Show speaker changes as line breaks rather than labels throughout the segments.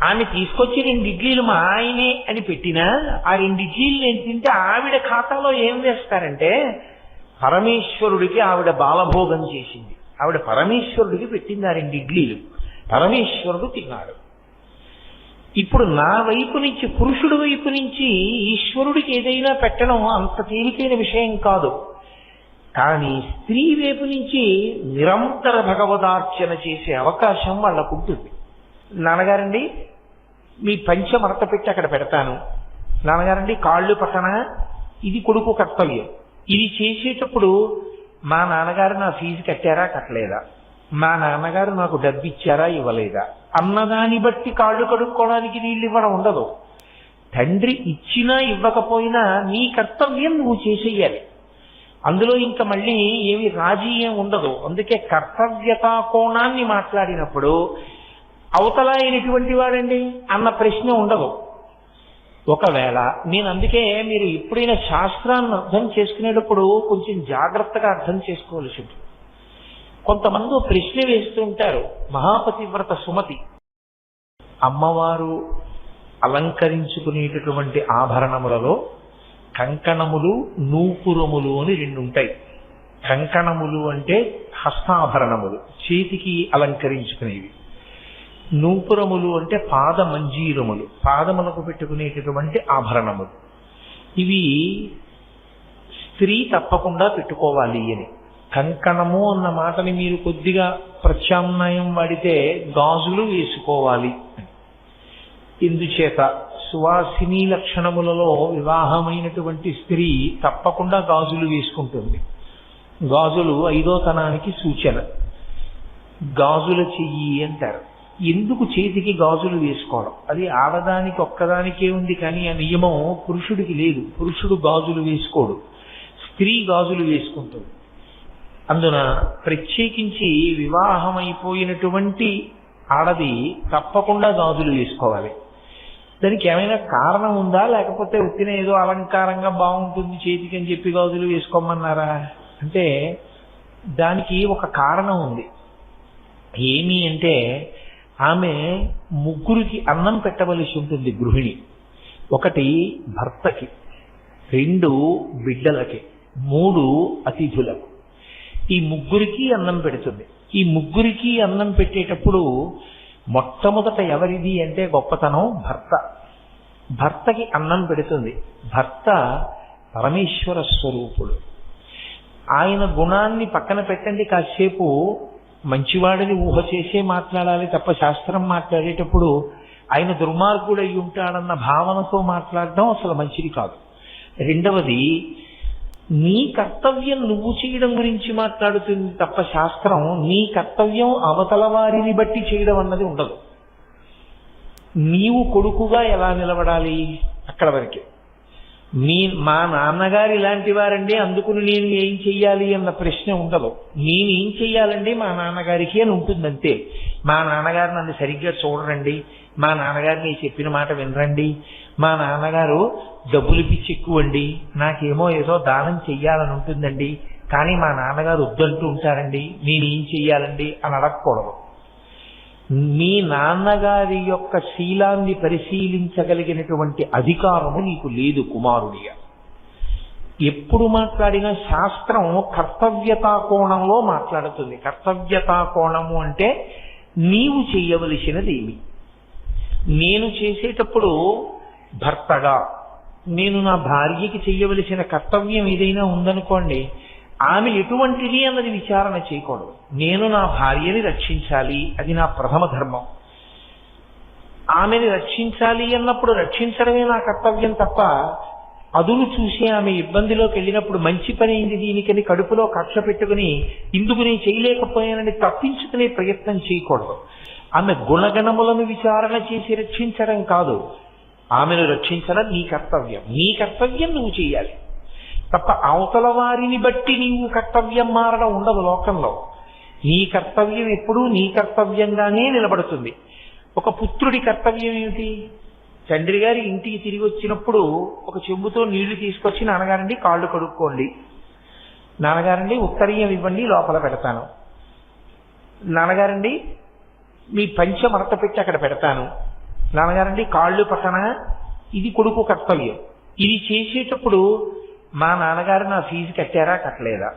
ఆమె తీసుకొచ్చి 2 ఇడ్లీలు మా ఆయనే అని పెట్టినా ఆ 2 ఇడ్లీలు నేను తింటే ఆవిడ ఖాతాలో ఏం వేస్తారంటే పరమేశ్వరుడికి ఆవిడ బాలభోగం చేసింది, ఆవిడ పరమేశ్వరుడికి పెట్టింది ఆ 2 ఇడ్లీలు, పరమేశ్వరుడు తిన్నాడు. ఇప్పుడు నా వైపు నుంచి, పురుషుడి వైపు నుంచి ఈశ్వరుడికి ఏదైనా పెట్టడం అంత తేలికైన విషయం కాదు. కానీ స్త్రీ వైపు నుంచి నిరంతర భగవదార్చన చేసే అవకాశం వాళ్ళకు ఉంటుంది. నాన్నగారండి మీ పంచ మడత పెట్టి అక్కడ పెడతాను, నాన్నగారండి కాళ్ళు పక్కన, ఇది కొడుకు కర్తవ్యం. ఇది చేసేటప్పుడు మా నాన్నగారు నా ఫీజు కట్టారా కట్టలేదా, మా నాన్నగారు నాకు డబ్బు ఇచ్చారా ఇవ్వలేదా అన్నదాన్ని బట్టి కాళ్ళు కడుక్కోవడానికి నీళ్ళు ఇవ్వడం ఉండదు. తండ్రి ఇచ్చినా ఇవ్వకపోయినా నీ కర్తవ్యం నువ్వు చేసేయాలి. అందులో ఇంకా మళ్ళీ ఏమి రాజీ ఏం ఉండదు. అందుకే కర్తవ్యతా కోణాన్ని మాట్లాడినప్పుడు అవతల అయినటువంటి వాడండి అన్న ప్రశ్న ఉండదు. ఒకవేళ నేను అందుకే మీరు ఎప్పుడైనా శాస్త్రాన్ని అర్థం చేసుకునేటప్పుడు కొంచెం జాగ్రత్తగా అర్థం చేసుకోవాల్సి ఉంటుంది. కొంతమంది ప్రశ్న వేస్తూ ఉంటారు, మహాపతివ్రత సుమతి అమ్మవారు అలంకరించుకునేటటువంటి ఆభరణములలో కంకణములు నూపురములు అని 2 ఉంటాయి. కంకణములు అంటే హస్తాభరణములు, చేతికి అలంకరించుకునేవి. నూపురములు అంటే పాద మంజీరములు, పాదములకు పెట్టుకునేటటువంటి ఆభరణములు. ఇవి స్త్రీ తప్పకుండా పెట్టుకోవాలి అని. కంకణము అన్న మాటని మీరు కొద్దిగా ప్రత్యామ్నాయం వాడితే గాజులు వేసుకోవాలి. ఇందుచేత సువాసిని లక్షణములలో వివాహమైనటువంటి స్త్రీ తప్పకుండా గాజులు వేసుకుంటుంది. గాజులు 5వ తనానికి సూచన. గాజుల చెయ్యి అంటారు. ఎందుకు చేతికి గాజులు వేసుకోవడం? అది ఆడదానికి ఒక్కదానికే ఉంది, కానీ ఆ నియమం పురుషుడికి లేదు. పురుషుడు గాజులు వేసుకోడు, స్త్రీ గాజులు వేసుకుంటుంది. అందున ప్రత్యేకించి వివాహం అయిపోయినటువంటి ఆడది తప్పకుండా గాజులు వేసుకోవాలి. దానికి ఏమైనా కారణం ఉందా, లేకపోతే ఉత్తిన ఏదో అలంకారంగా బాగుంటుంది చేతికి అని చెప్పి గాజులు వేసుకోమన్నారా అంటే దానికి ఒక కారణం ఉంది. ఏమి అంటే ఆమె 3కి అన్నం పెట్టవలసి ఉంటుంది గృహిణి. 1 భర్తకి, 2 బిడ్డలకి, 3 అతిథులకు. ఈ 3కి అన్నం పెడుతుంది. ఈ 3కి అన్నం పెట్టేటప్పుడు మొట్టమొదట ఎవరిది అంటే గొప్పతనం భర్త. భర్తకి అన్నం పెడుతుంది. భర్త పరమేశ్వర స్వరూపుడు. ఆయన గుణాన్ని పక్కన పెట్టండి, కాసేపు మంచివాడిని ఊహ చేసే మాట్లాడాలి తప్ప శాస్త్రం మాట్లాడేటప్పుడు ఆయన దుర్మార్గుడు అయి ఉంటాడన్న భావనతో మాట్లాడడం అసలు మంచిది కాదు. రెండవది, నీ కర్తవ్యం నువ్వు చేయడం గురించి మాట్లాడుతుంది తప్ప శాస్త్రం నీ కర్తవ్యం అవతల వారిని బట్టి చేయడం అన్నది ఉండదు. నీవు కొడుకుగా ఎలా నిలబడాలి అక్కడ వరకే. మా నాన్నగారు ఇలాంటి వారండి అందుకుని నేను ఏం చెయ్యాలి అన్న ప్రశ్న ఉండదు. నేనేం చెయ్యాలండి మా నాన్నగారికి అని ఉంటుందంతే. మా నాన్నగారు నన్ను సరిగ్గా చూడరండి, మా నాన్నగారు నేను చెప్పిన మాట వినరండి, మా నాన్నగారు డబ్బులు పిచ్చి ఎక్కువండి, నాకేమో ఏదో దానం చెయ్యాలని ఉంటుందండి, కానీ మా నాన్నగారు వద్దంటూ ఉంటారండి, నేనేం చెయ్యాలండి అని అడగకూడదు. మీ నాన్నగారి యొక్క శీలాన్ని పరిశీలించగలిగినటువంటి అధికారము నీకు లేదు కుమారుడిగా. ఎప్పుడు మాట్లాడినా శాస్త్రం కర్తవ్యతా కోణంలో మాట్లాడుతుంది. కర్తవ్యతా కోణము అంటే నీవు చెయ్యవలసినది ఏమి. నేను చేసేటప్పుడు భర్తగా నేను నా భార్యకి చెయ్యవలసిన కర్తవ్యం ఏదైనా ఉందనుకోండి, ఆమె ఎటువంటిది అన్నది విచారణ చేయకూడదు. నేను నా భార్యని రక్షించాలి, అది నా ప్రథమ ధర్మం. ఆమెని రక్షించాలి అన్నప్పుడు రక్షించడమే నా కర్తవ్యం తప్ప అదును చూసి ఆమె ఇబ్బందిలోకి వెళ్ళినప్పుడు మంచి పని అయింది దీనికని కడుపులో కక్ష పెట్టుకుని ఇందుకు నేను చేయలేకపోయానని తప్పించుకునే ప్రయత్నం చేయకూడదు. ఆమె గుణగణములను విచారణ చేసి రక్షించడం కాదు, ఆమెను రక్షించడం నీ కర్తవ్యం. నీ కర్తవ్యం నువ్వు చేయాలి తప్ప అవతల వారిని బట్టి నీవు కర్తవ్యం మారడం ఉండదు లోకంలో. నీ కర్తవ్యం ఎప్పుడూ నీ కర్తవ్యంగానే నిలబడుతుంది. ఒక పుత్రుడి కర్తవ్యం ఏమిటి? తండ్రి గారి ఇంటికి తిరిగి వచ్చినప్పుడు ఒక చెంబుతో నీళ్లు తీసుకొచ్చి, నాన్నగారండి కాళ్ళు కడుక్కోండి, నాన్నగారండి ఉత్తరీయం ఇవ్వండి లోపల పెడతాను, నాన్నగారండి మీ పంచ మడత పెట్టి అక్కడ పెడతాను, నాన్నగారండి కాళ్ళు పట్టణ, ఇది కొడుకు కర్తవ్యం. ఇది చేసేటప్పుడు మా నాన్నగారు నా ఫీజు కట్టారా కట్టలేదా,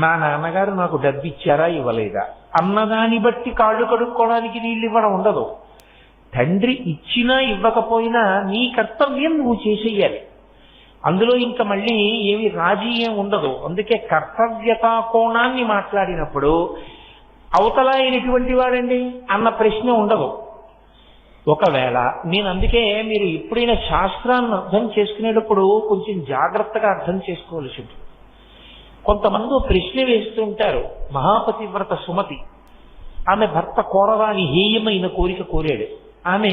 మా నాన్నగారు నాకు డబ్బు ఇచ్చారా ఇవ్వలేదా అన్నదాన్ని బట్టి కాళ్ళు కడుక్కోవడానికి నీళ్ళు ఇవ్వడం ఉండదు. తండ్రి ఇచ్చినా ఇవ్వకపోయినా నీ కర్తవ్యం నువ్వు చేసేయాలి. అందులో ఇంకా మళ్ళీ ఏమి రాజీ ఏం ఉండదు. అందుకే కర్తవ్యతా కోణాన్ని మాట్లాడినప్పుడు అవతల ఆయన ఎటువంటి వాడండి అన్న ప్రశ్న ఉండదు. ఒకవేళ నేను అందుకే మీరు ఎప్పుడైనా శాస్త్రాన్ని అర్థం చేసుకునేటప్పుడు కొంచెం జాగ్రత్తగా అర్థం చేసుకోవాల్సి ఉంటుంది. కొంతమంది ప్రశ్న వేస్తుంటారు. మహాపతివ్రత సుమతి, ఆమె భర్త కోరరాని హేయమైన కోరిక కోరాడు. ఆమె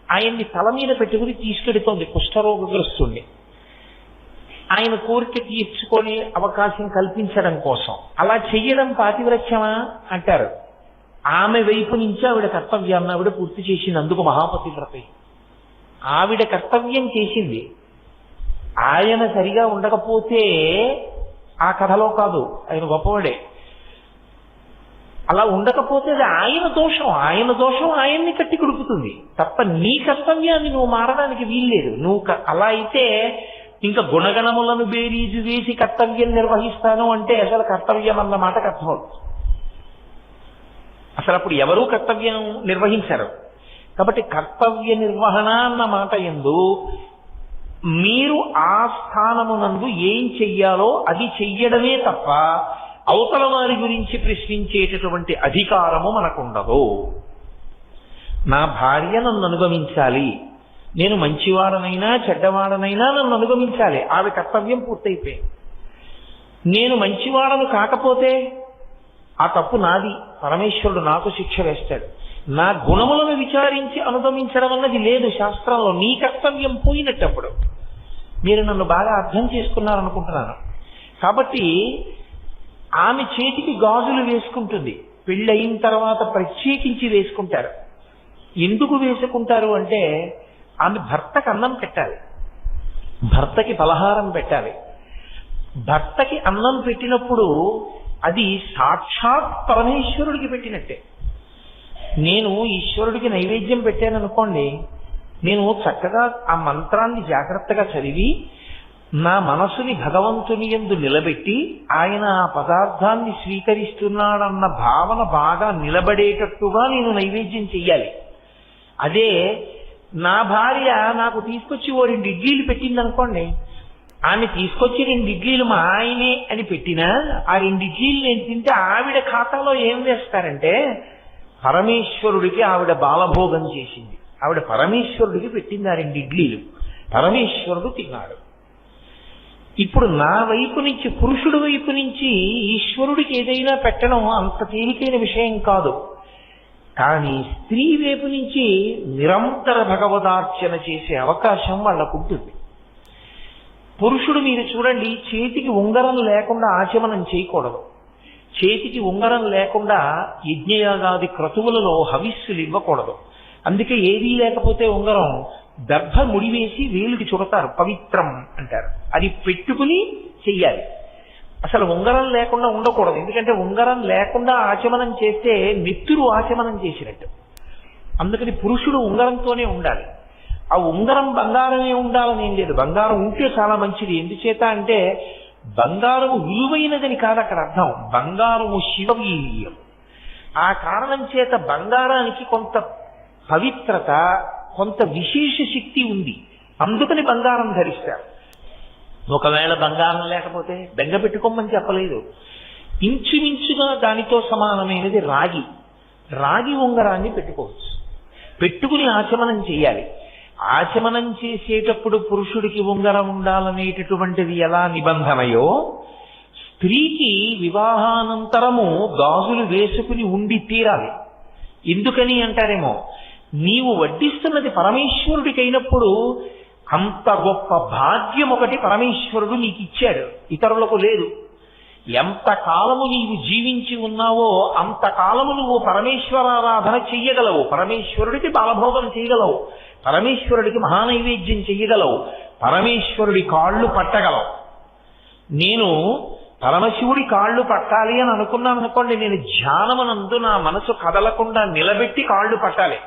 ఆయన్ని తల మీద పెట్టుకుని తీసుకెడుతోంది కుష్ఠరోగగ్రస్తుణ్ణి. ఆయన కోరిక తీర్చుకొని అవకాశం కల్పించడం కోసం. అలా చెయ్యడం పాతివ్రత్యమా అంటారు. ఆమె వైపు నుంచి ఆవిడ కర్తవ్యాన్ని ఆవిడ పూర్తి చేసింది. అందుకు మహాపతివ్రత. ఆవిడ కర్తవ్యం చేసింది. ఆయన సరిగా ఉండకపోతే ఆ కథలో కాదు, ఆయన గొప్పవాడే. అలా ఉండకపోతే అది ఆయన దోషం. ఆయన దోషం ఆయన్ని కట్టి కుడుపుతుంది తప్ప నీ కర్తవ్యాన్ని నువ్వు మారడానికి వీల్లేదు. నువ్వు అలా అయితే ఇంకా గుణగణములను బేరీజు వేసి కర్తవ్యం నిర్వహిస్తాను అంటే అసలు కర్తవ్యం అన్న మాటకు అర్థమవుతుంది. అసలు అప్పుడు ఎవరూ కర్తవ్యం నిర్వహించరు. కాబట్టి కర్తవ్య నిర్వహణ అన్న మాట యందు మీరు ఆ స్థానమునందు ఏం చెయ్యాలో అది చెయ్యడమే తప్ప అవతల వారి గురించి ప్రశ్నించేటటువంటి అధికారము మనకుండదు. నా భార్య నన్ను అనుగమించాలి, నేను మంచివాడనైనా చెడ్డవాడనైనా నన్ను అనుగమించాలి, ఆవిడ కర్తవ్యం పూర్తయిపోయింది. నేను మంచివాడను కాకపోతే ఆ తప్పు నాది, పరమేశ్వరుడు నాకు శిక్ష వేస్తాడు. నా గుణములను విచారించి అనుగమించడం అన్నది లేదు శాస్త్రంలో. నీ కర్తవ్యం పోయినట్టప్పుడు. మీరు నన్ను బాగా అర్థం చేసుకున్నారనుకుంటున్నాను. కాబట్టి ఆమె చేతికి గాజులు వేసుకుంటుంది. పెళ్ళయిన తర్వాత ప్రత్యేకించి వేసుకుంటారు. ఎందుకు వేసుకుంటారు అంటే ఆమె భర్తకి అన్నం పెట్టాలి, భర్తకి పలహారం పెట్టాలి. భర్తకి అన్నం పెట్టినప్పుడు అది సాక్షాత్ పరమేశ్వరుడికి పెట్టినట్టే. నేను ఈశ్వరుడికి నైవేద్యం పెట్టాననుకోండి, నేను చక్కగా ఆ మంత్రాన్ని జాగ్రత్తగా చదివి నా మనసుని భగవంతుని యందు నిలబెట్టి ఆయన ఆ పదార్థాన్ని స్వీకరిస్తున్నాడన్న భావన బాగా నిలబడేటట్టుగా నేను నైవేద్యం చెయ్యాలి. అదే నా భార్య నాకు తీసుకొచ్చి ఓ 2 ఇడ్లీలు పెట్టిందనుకోండి, ఆమె తీసుకొచ్చి 2 ఇడ్లీలు మా ఆయనే అని పెట్టినా ఆ 2 ఇడ్లీలు నేను తింటే ఆవిడ ఖాతాలో ఏం వేస్తారంటే పరమేశ్వరుడికి ఆవిడ బాలభోగం చేసింది, ఆవిడ పరమేశ్వరుడికి పెట్టింది ఆ 2 ఇడ్లీలు, పరమేశ్వరుడు తిన్నాడు. ఇప్పుడు నా వైపు నుంచి, పురుషుడి వైపు నుంచి ఈశ్వరుడికి ఏదైనా పెట్టడం అంత తేలికైన విషయం కాదు. కానీ స్త్రీ వైపు నుంచి నిరంతర భగవదార్చన చేసే అవకాశం వాళ్ళకు ఉంటుంది. పురుషుడు మీరు చూడండి, చేతికి ఉంగరం లేకుండా ఆచమనం చేయకూడదు, చేతికి ఉంగరం లేకుండా యజ్ఞయాగాది క్రతువులలో హవిస్సులు ఇవ్వకూడదు. అందుకే ఏదీ లేకపోతే ఉంగరం దర్భ ముడివేసి వేలుకి చుడతారు, పవిత్రం అంటారు. అది పెట్టుకుని చెయ్యాలి. అసలు ఉంగరం లేకుండా ఉండకూడదు. ఎందుకంటే ఉంగరం లేకుండా ఆచమనం చేస్తే నెత్తురు ఆచమనం చేసినట్టు. అందుకని పురుషుడు ఉంగరంతోనే ఉండాలి. ఆ ఉంగరం బంగారమే ఉండాలని ఏం లేదు, బంగారం ఉంటే చాలా మంచిది. ఎందుచేత అంటే బంగారము విలువైనదని కాదు అక్కడ అర్థం, బంగారము శివవీర్యం. ఆ కారణం చేత బంగారానికి కొంత పవిత్రత, కొంత విశేష శక్తి ఉంది. అందుకని బంగారం ధరిస్తారు. ఒకవేళ బంగారం లేకపోతే బెంగ పెట్టుకోమని చెప్పలేదు. ఇంచుమించుగా దానితో సమానమైనది రాగి, రాగి ఉంగరాన్ని పెట్టుకోవచ్చు, పెట్టుకుని ఆచమనం చేయాలి. ఆచమనం చేసేటప్పుడు పురుషుడికి ఉంగరం ఉండాలనేటటువంటిది ఎలా నిబంధనయో, స్త్రీకి వివాహానంతరము గాజులు వేసుకుని ఉండి తీరాలి. ఎందుకని అంటారేమో, నీవు వడ్డిస్తున్నది పరమేశ్వరుడికైనప్పుడు అంత గొప్ప భాగ్యం ఒకటి పరమేశ్వరుడు నీకు ఇచ్చాడు, ఇతరులకు లేదు. ఎంతకాలము నీవు జీవించి ఉన్నావో అంతకాలము నువ్వు పరమేశ్వరారాధన చెయ్యగలవు, పరమేశ్వరుడికి బాలభోగం చేయగలవు, పరమేశ్వరుడికి మహానైవేద్యం చెయ్యగలవు, పరమేశ్వరుడి కాళ్ళు పట్టగలవు. నేను పరమశివుడి కాళ్ళు పట్టాలి అని అనుకున్నాను అనుకోండి, నేను ధ్యానమునందు నా మనసు కదలకుండా నిలబెట్టి కాళ్ళు పట్టాలి.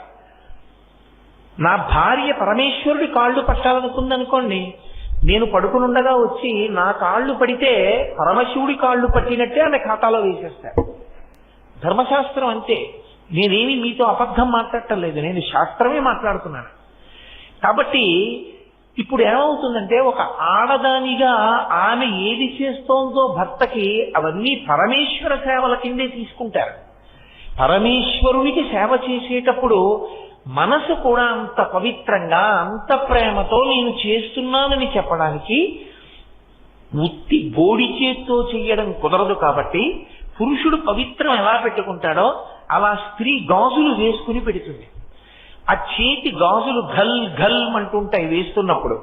నా భార్య పరమేశ్వరుడి కాళ్ళు పట్టాలనుకుందనుకోండి, నేను పడుకునుండగా వచ్చి నా కాళ్ళు పడితే పరమశివుడి కాళ్ళు పట్టినట్టే ఆమె ఖాతాలో వేసేస్తారు. ధర్మశాస్త్రం అంతే. నేనేమి మీతో అబద్ధం మాట్లాడటం లేదు, నేను శాస్త్రమే మాట్లాడుతున్నాను. కాబట్టి ఇప్పుడు ఏమవుతుందంటే, ఒక ఆడదానిగా ఆమె ఏది చేస్తోందో భర్తకి అవన్నీ పరమేశ్వర సేవల కిందే తీసుకుంటారు. పరమేశ్వరునికి సేవ చేసేటప్పుడు మనసు కూడా అంత పవిత్రంగా, అంత ప్రేమతో నేను చేస్తున్నానని చెప్పడానికి ఉత్తి బోడి చేత్తో చెయ్యడం కుదరదు. కాబట్టి పురుషుడు పవిత్రం ఎలా పెట్టుకుంటాడో అలా స్త్రీ గాజులు వేసుకుని పెడుతుంది. ఆ చేతి గాజులు ఘల్ ఘల్ అంటుంటాయి వేస్తున్నప్పుడు.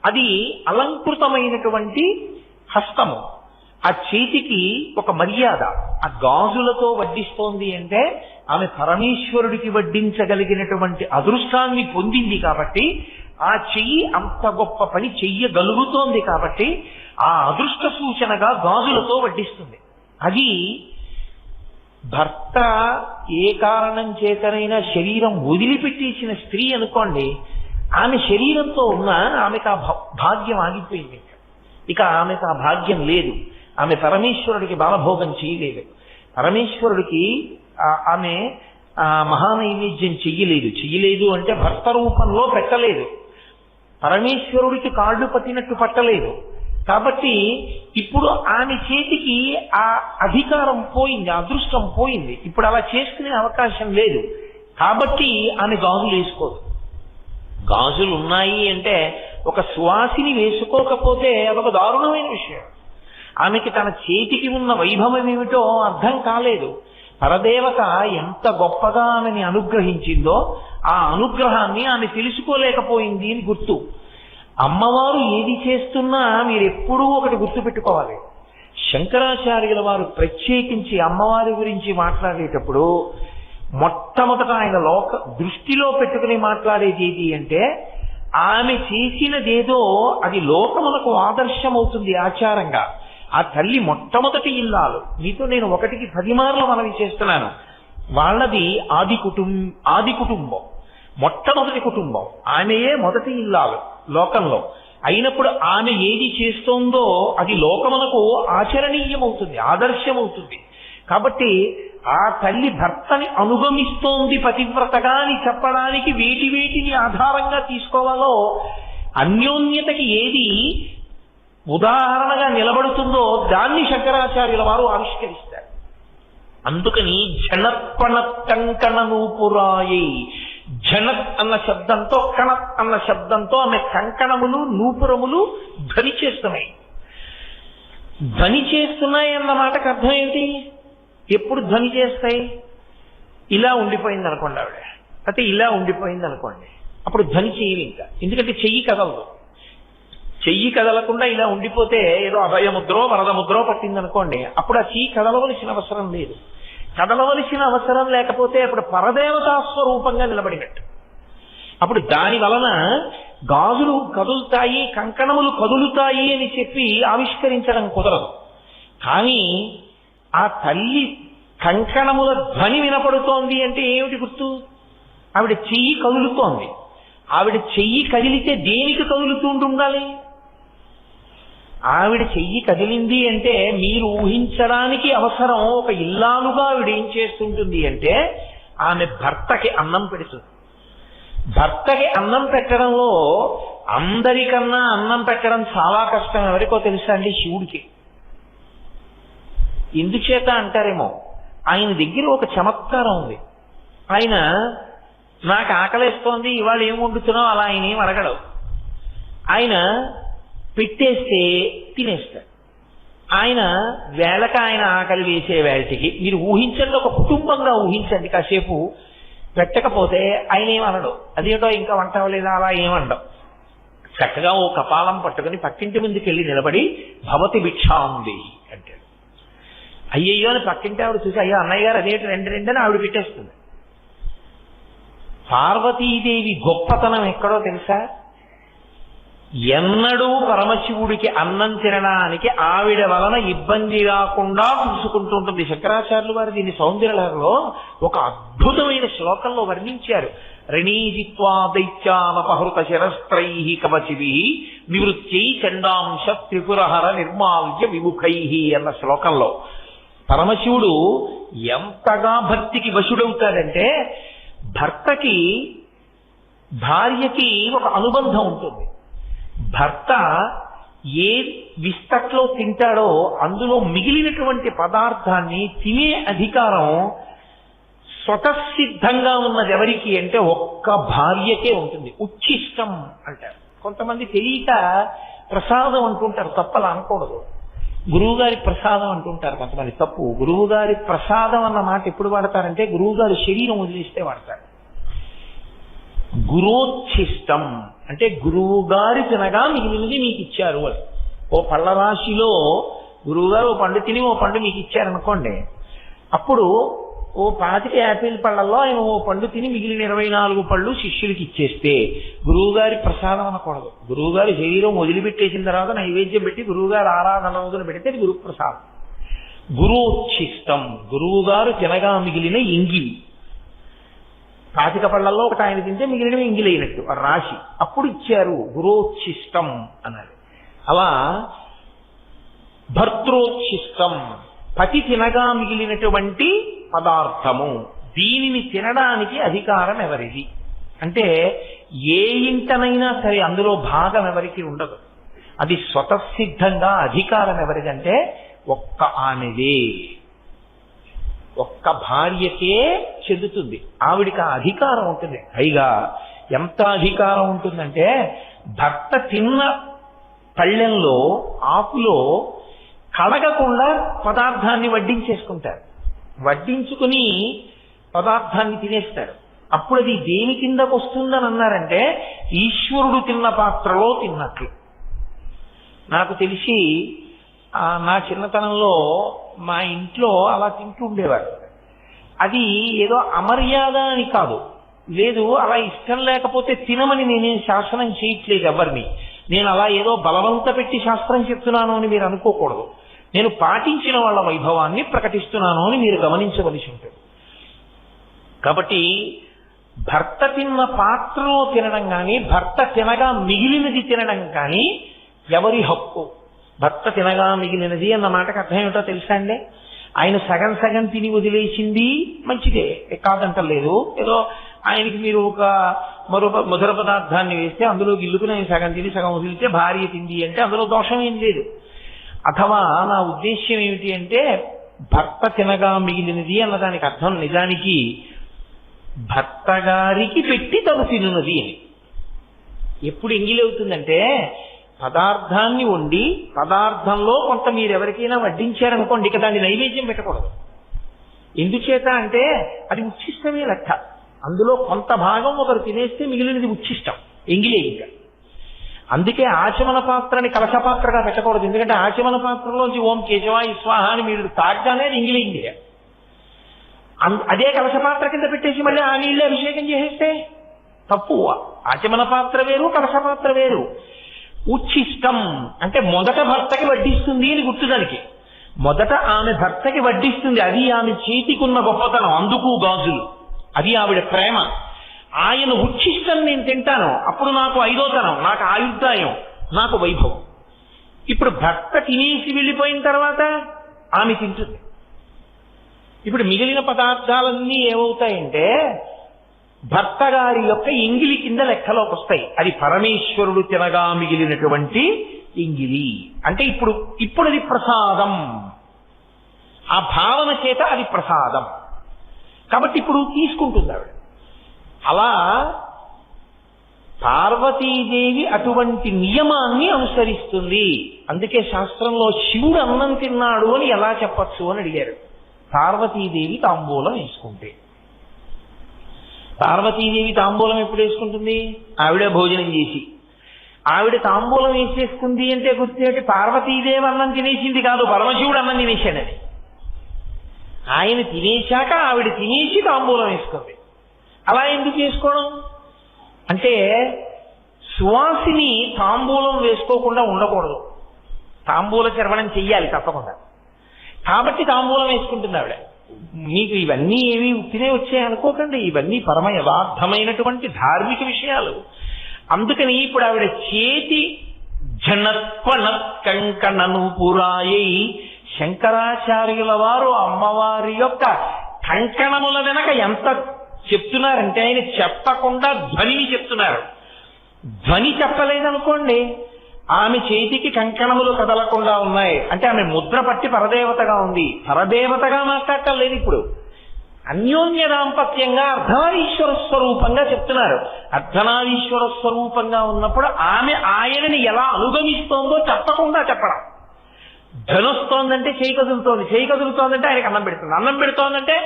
అది అలంకృతమైనటువంటి హస్తము. ఆ చేతికి ఒక మర్యాద. ఆ గాజులతో వడ్డిస్తోంది అంటే ఆమె పరమేశ్వరుడికి వడ్డించగలిగినటువంటి అదృష్టాన్ని పొందింది కాబట్టి, ఆ చెయ్యి అంత గొప్ప పని చెయ్యగలుగుతోంది కాబట్టి ఆ అదృష్ట సూచనగా గాజులతో వడ్డిస్తుంది. అది భర్త ఏ కారణం చేతనైనా శరీరం వదిలిపెట్టేసిన స్త్రీ అనుకోండి, ఆమె శరీరంతో ఉన్న ఆమెకు ఆ భాగ్యం ఆగిపోయింది. ఇక ఆమెకు ఆ భాగ్యం లేదు. ఆమె పరమేశ్వరుడికి బాలభోగం చేయలేదు. పరమేశ్వరుడికి ఆమె మహానైవేద్యం చెయ్యలేదు అంటే భర్త రూపంలో పెట్టలేదు, పరమేశ్వరుడికి కాళ్ళు పట్టినట్టు పట్టలేదు. కాబట్టి ఇప్పుడు ఆమె చేతికి ఆ అధికారం పోయింది, అదృష్టం పోయింది. ఇప్పుడు అలా చేసుకునే అవకాశం లేదు. కాబట్టి ఆమె గాజులు వేసుకోదు. గాజులు ఉన్నాయి అంటే ఒక సువాసిని వేసుకోకపోతే అదొక దారుణమైన విషయం. ఆమెకి తన చేతికి ఉన్న వైభవం ఏమిటో అర్థం కాలేదు. పరదేవత ఎంత గొప్పగా ఆమెని అనుగ్రహించిందో ఆ అనుగ్రహాన్ని ఆమె తెలుసుకోలేకపోయింది అని గుర్తు. అమ్మవారు ఏది చేస్తున్నా మీరు ఎప్పుడూ ఒకటి గుర్తుపెట్టుకోవాలి. శంకరాచార్యుల వారు ప్రత్యేకించి అమ్మవారి గురించి మాట్లాడేటప్పుడు మొట్టమొదట ఆయన దృష్టిలో పెట్టుకుని మాట్లాడేది ఏది అంటే, ఆమె చేసినదేదో అది లోకములకు ఆదర్శమవుతుంది ఆచారంగా. ఆ తల్లి మొట్టమొదటి ఇల్లాలు. మీతో నేను 1కి 10 మార్లు మనవి చేస్తున్నాను. వాళ్ళది ఆది కుటుంబం, మొట్టమొదటి కుటుంబం. ఆమెయే మొదటి ఇల్లాలు లోకంలో. అయినప్పుడు ఆమె ఏది చేస్తోందో అది లోకమునకు ఆచరణీయమవుతుంది, ఆదర్శమవుతుంది. కాబట్టి ఆ తల్లి భర్తని అనుగమిస్తోంది పతివ్రతగా అని చెప్పడానికి వేటిని ఆధారంగా తీసుకోవాలో, అన్యోన్యతకి ఏది ఉదాహరణగా నిలబడుతుందో దాన్ని శంకరాచార్యుల వారు ఆవిష్కరిస్తారు. అందుకని జనత్పణత్ కంకణ నూపురాయి, జనత్ అన్న శబ్దంతో కణత్ అన్న శబ్దంతో ఆమె కంకణములు నూపురములు ధ్వని చేస్తున్నాయి. ధ్వని చేస్తున్నాయి అన్న మాటకు అర్థం ఏంటి? ఎప్పుడు ధ్వని చేస్తాయి? ఇలా ఉండిపోయింది అనుకోండి ఆవిడ, అయితే ఇలా ఉండిపోయింది అనుకోండి, అప్పుడు ధ్వని చేయరు ఇంకా. ఎందుకంటే చెయ్యి కదలదు. చెయ్యి కదలకుండా ఇలా ఉండిపోతే ఏదో అభయముద్రో వరదముద్రో పట్టిందనుకోండి, అప్పుడు ఆ చెయ్యి కదలవలసిన అవసరం లేదు. కదలవలసిన అవసరం లేకపోతే అప్పుడు పరదేవతా స్వరూపంగా నిలబడినట్టు. అప్పుడు దాని వలన గాజులు కదులుతాయి, కంకణములు కదులుతాయి అని చెప్పి ఆవిష్కరించడం కుదరదు. కానీ ఆ తల్లి కంకణముల ధ్వని వినపడుతోంది అంటే ఏమిటి గుర్తు? ఆవిడ చెయ్యి కదులుతోంది. ఆవిడ చెయ్యి కదిలితే దేనికి కదులుతుండాలి? ఆవిడ చెయ్యి కదిలింది అంటే మీరు ఊహించడానికి అవసరం. ఒక ఇల్లాలుగా ఆవిడ ఏం చేస్తుంటుంది అంటే ఆమె భర్తకి అన్నం పెడుతుంది. భర్తకి అన్నం పెట్టడంలో అందరికన్నా అన్నం పెట్టడం చాలా కష్టం. ఎవరికో తెలుసా అండి? శివుడికి. ఎందుచేత అంటారేమో, ఆయన దగ్గర ఒక చమత్కారం ఉంది. ఆయన నాకు ఆకలిస్తోంది, ఇవాళ ఏం వండుతున్నావు అలా ఆయన ఏం అడగడు. ఆయన పెట్టేస్తే తినేస్తాడు. ఆయన వేళక ఆయన ఆకలి వేసే వేళటికి మీరు ఊహించండి, ఒక కుటుంబంగా ఊహించండి కాసేపు. పెట్టకపోతే ఆయన ఏమనడు, అదేటో ఇంకా వంట అవ్వలేదా అలా ఏమనడం. చక్కగా ఓ కపాలం పట్టుకుని పక్కింటి ముందుకు వెళ్ళి నిలబడి భవతి భిక్షాంది అంటాడు. అయ్యయ్యో అని పక్కింటి ఆవిడ చూసి, అయ్యో అన్నయ్య గారు అదేంటి రెండు అని ఆవిడ పెట్టేస్తుంది. పార్వతీదేవి గొప్పతనం ఎక్కడో తెలుసా? ఎన్నడూ పరమశివుడికి అన్నం తినడానికి ఆవిడ వలన ఇబ్బంది రాకుండా చూసుకుంటుంటుంది. శంకరాచార్యులు వారు దీన్ని సౌందర్యలహరిలో ఒక అద్భుతమైన శ్లోకంలో వర్ణించారు. రణీజిత్వా దైత్యానపహృత శరస్త్రై కవచిభి నివృత్యై చండాంశ త్రిపురహర నిర్మాల్య విముఖై అన్న శ్లోకంలో పరమశివుడు ఎంతగా భక్తికి వశుడవుతాడంటే, భర్తకి భార్యకి ఒక అనుబంధం ఉంటుంది. భర్త ఏ విస్తట్లో తింటాడో అందులో మిగిలినటువంటి పదార్థాన్ని తినే అధికారం స్వతసిద్ధంగా ఉన్నది ఎవరికి అంటే ఒక్క భార్యకే ఉంటుంది. ఉచ్ఛిష్టం అంటారు. కొంతమంది తెలియక ప్రసాదం అంటుంటారు, తప్పలా అనకూడదు. గురువుగారి ప్రసాదం అంటుంటారు కొంతమంది, తప్పు. గురువుగారి ప్రసాదం అన్న మాట ఎప్పుడు వాడతారంటే గురువుగారు శరీరం వదిలిస్తే వాడతారు. గురోచ్ఛిష్టం అంటే గురువు గారి తినగా మిగిలినది మీకు ఇచ్చారు అని. ఓ పళ్ళ రాశిలో గురువుగారు ఓ పండు తిని ఓ పండు మీకు ఇచ్చారనుకోండి, అప్పుడు ఓ 25 యాపిల్ పళ్ళల్లో ఆయన ఓ పండు తిని మిగిలిన 24 పళ్ళు శిష్యులకి ఇచ్చేస్తే గురువుగారి ప్రసాదం అనకూడదు. గురువుగారి శరీరం వదిలిపెట్టేసిన తర్వాత నైవేద్యం పెట్టి గురువుగారు ఆరాధన రోజున పెడితే అది గురుప్రసాదం. గురోచ్ఛిష్టం గురువుగారు తినగా మిగిలిన ఇంగిలి. 25 పళ్ళల్లో ఒకటి ఆయన తింటే మిగిలినవి ఇంగిలైనట్టు రాశి, అప్పుడు ఇచ్చారు. గురోచ్ఛిష్టం అన్నది. అలా భర్తృచ్ఛిష్టం పతి తినగా మిగిలినటువంటి పదార్థము, దీనిని తినడానికి అధికారం ఎవరిది అంటే ఏ ఇంటనైనా సరే అందులో భాగం ఎవరికి ఉండదు. అది స్వతసిద్ధంగా అధికారం ఎవరిదంటే ఒక్క ఆమెదే, ఒక్క భార్యకే చెందుతుంది. ఆవిడికి ఆ అధికారం ఉంటుంది. పైగా ఎంత అధికారం ఉంటుందంటే భర్త తిన్న పళ్ళెంలో ఆకులో కడగకుండా పదార్థాన్ని వడ్డించేసుకుంటారు. వడ్డించుకుని పదార్థాన్ని తినేస్తారు. అప్పుడు అది దేని కిందకు వస్తుందని అన్నారంటే ఈశ్వరుడు తిన్న పాత్రలో తిన్నట్లు. నాకు తెలిసి నా చిన్నతనంలో మా ఇంట్లో అలా తింటూ ఉండేవారు. అది ఏదో అమర్యాద అని కాదు, లేదు అలా ఇష్టం లేకపోతే తినమని నేనేం శాసనం చేయట్లేదు ఎవరిని. నేను అలా ఏదో బలవంత పెట్టి శాస్త్రం చెప్తున్నాను అని మీరు అనుకోకూడదు. నేను పాటించిన వాళ్ళ వైభవాన్ని ప్రకటిస్తున్నాను అని మీరు గమనించవలసి ఉంటుంది. కాబట్టి భర్త తిన్న పాత్రలో తినడం కానీ భర్త తినగా మిగిలినది తినడం కానీ ఎవరి హక్కు? భర్త తినగా మిగిలినది అన్న మాటకు అర్థం ఏమిటో తెలుసా అండి? ఆయన సగం సగం తిని వదిలేసింది మంచిదే, కాదంటలేదు. ఏదో ఆయనకి మీరు ఒక మధుర పదార్థాన్ని వేస్తే అందులో గిల్లుకుని ఆయన సగం తిని సగం వదిలితే భార్య తింది అంటే అందులో దోషం ఏం లేదు. అథవా నా ఉద్దేశ్యం ఏమిటి అంటే భర్త తినగా మిగిలినది అన్నదానికి అర్థం నిజానికి భర్త గారికి పెట్టి తను తినున్నది అని. ఎప్పుడు ఎంగిలి అవుతుందంటే పదార్థాన్ని వండి పదార్థంలో కొంత మీరు ఎవరికైనా వడ్డించారనుకోండి, ఇక దాన్ని నైవేద్యం పెట్టకూడదు. ఎందుచేత అంటే అది ఉచ్ఛిష్టమే లెక్క. అందులో కొంత భాగం ఒకరు తినేస్తే మిగిలినది ఉచ్ఛిష్టం, ఎంగిలే. ఇంకా అందుకే ఆచమన పాత్రని కలశ పాత్రగా పెట్టకూడదు. ఎందుకంటే ఆచమన పాత్రలోంచి ఓం కేశవాయ స్వాహ అని మీరు తాగ్గానే ఎంగిలైంది. అదే కలశ పాత్ర కింద పెట్టేసి మళ్ళీ ఆ నీళ్ళే అభిషేకం చేసేస్తే తప్పు. ఆచమన పాత్ర వేరు, కలశ పాత్ర వేరు. ఉచ్ఛిష్టం అంటే మొదట భర్తకి వడ్డిస్తుంది అని గుర్తుదానికి. మొదట ఆమె భర్తకి వడ్డిస్తుంది, అది ఆమె చేతికున్న గొప్పతనం. అందుకు గాజులు, అది ఆవిడ ప్రేమ. ఆయన ఉచ్ఛిష్టం నేను తింటాను, అప్పుడు నాకు ఐదోతనం, నాకు ఆయుర్దాయం, నాకు వైభవం. ఇప్పుడు భర్త తినేసి వెళ్ళిపోయిన తర్వాత ఆమె తింటుంది. ఇప్పుడు మిగిలిన పదార్థాలన్నీ ఏమవుతాయంటే భర్త గారి యొక్క ఎంగిలి కింద లెక్కలోకి వస్తాయి. అది పరమేశ్వరుడు తినగా మిగిలినటువంటి ఎంగిలి అంటే ఇప్పుడు అది ప్రసాదం. ఆ భావన చేత అది ప్రసాదం కాబట్టి ఇప్పుడు తీసుకుంటుంది ఆవిడ. అలా పార్వతీదేవి అటువంటి నియమాన్ని అనుసరిస్తుంది. అందుకే శాస్త్రంలో శివుడు అన్నం తిన్నాడు అని ఎలా చెప్పచ్చు అని అడిగారు. పార్వతీదేవి తాంబూలం వేసుకుంటే. పార్వతీదేవి తాంబూలం ఎప్పుడు వేసుకుంటుంది? ఆవిడే భోజనం చేసి. ఆవిడ తాంబూలం వేసేసుకుంది అంటే గుర్తేంటి? పార్వతీదేవి అన్నం తినేసింది కాదు, పరమశివుడు అన్నం తినేశాడని. ఆయన తినేశాక ఆవిడ తినేసి తాంబూలం వేసుకుంది. అలా ఎందుకు చేసుకోవడం అంటే సువాసిని తాంబూలం వేసుకోకుండా ఉండకూడదు, తాంబూల చర్వణం చెయ్యాలి తప్పకుండా. కాబట్టి తాంబూలం వేసుకుంటుంది ఆవిడ. మీకు ఇవన్నీ ఏవి ఉత్తినే వచ్చాయి అనుకోకండి, ఇవన్నీ పరమ యథార్థమైనటువంటి ధార్మిక విషయాలు. అందుకని ఇప్పుడు ఆవిడ చేతి జనత్వన కంకణను పురాయై, శంకరాచార్యుల వారు అమ్మవారి యొక్క కంకణముల వెనక ఎంత చెప్తున్నారంటే ఆయన చెప్పకుండా ధ్వనిని చెప్తున్నారు. ధ్వని చెప్పలేదనుకోండి, ఆమె చేతికి కంకణములు కదలకుండా ఉన్నాయి అంటే ఆమె ముద్ర పట్టి పరదేవతగా ఉంది. పరదేవతగా మాట్లాడటం లేదు, ఇప్పుడు అన్యోన్య దాంపత్యంగా అర్ధనారీశ్వర స్వరూపంగా చెప్తున్నారు. అర్ధనారీశ్వర స్వరూపంగా ఉన్నప్పుడు ఆమె ఆయనని ఎలా అనుగమిస్తోందో చెప్పకుండా చెప్పడం. ధనొస్తోందంటే చేయి కదులుతోంది, చేయి కదులుతోందంటే ఆయనకి అన్నం పెడుతుంది, అన్నం పెడుతోందంటే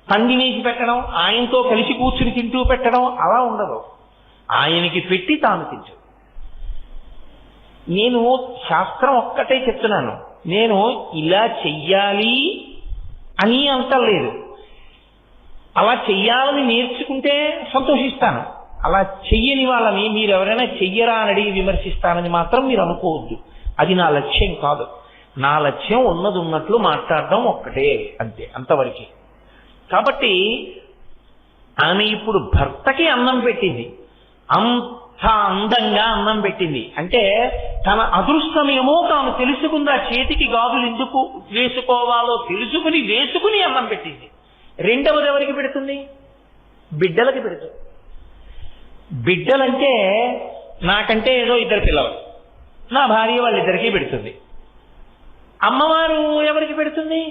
తండ్రి వేసి పెట్టడం, ఆయనతో కలిసి కూర్చుని తింటూ పెట్టడం అలా ఉండదు. ఆయనకి పెట్టి తాను తింటు. నేను శాస్త్రం ఒక్కటే చెప్తున్నాను, నేను ఇలా చెయ్యాలి అని అంటలేదు. అలా చెయ్యాలని నేర్చుకుంటే సంతోషిస్తాను. అలా చెయ్యని వాళ్ళని మీరు ఎవరైనా చెయ్యరా అని అడిగి విమర్శిస్తానని మాత్రం మీరు అనుకోవద్దు. అది నా లక్ష్యం కాదు. నా లక్ష్యం ఉన్నది ఉన్నట్లు మాట్లాడడం ఒక్కటే, అంతే, అంతవరకే. కాబట్టి ఆమె ఇప్పుడు భర్తకి అన్నం పెట్టింది, అంత అందంగా అన్నం పెట్టింది అంటే తన అదృష్టమేమో తాను తెలుసుకుంది. ఆ చేతికి గాజులు ఎందుకు వేసుకోవాలో వేసుకుని అన్నం పెట్టింది. రెండవది ఎవరికి పెడుతుంది? బిడ్డలకి పెడుతుంది. బిడ్డలంటే నాకంటే ఏదో ఇద్దరు పిల్లలు, నా భార్య వాళ్ళిద్దరికీ పెడుతుంది. అమ్మవారు ఎవరికి పెడుతుంది?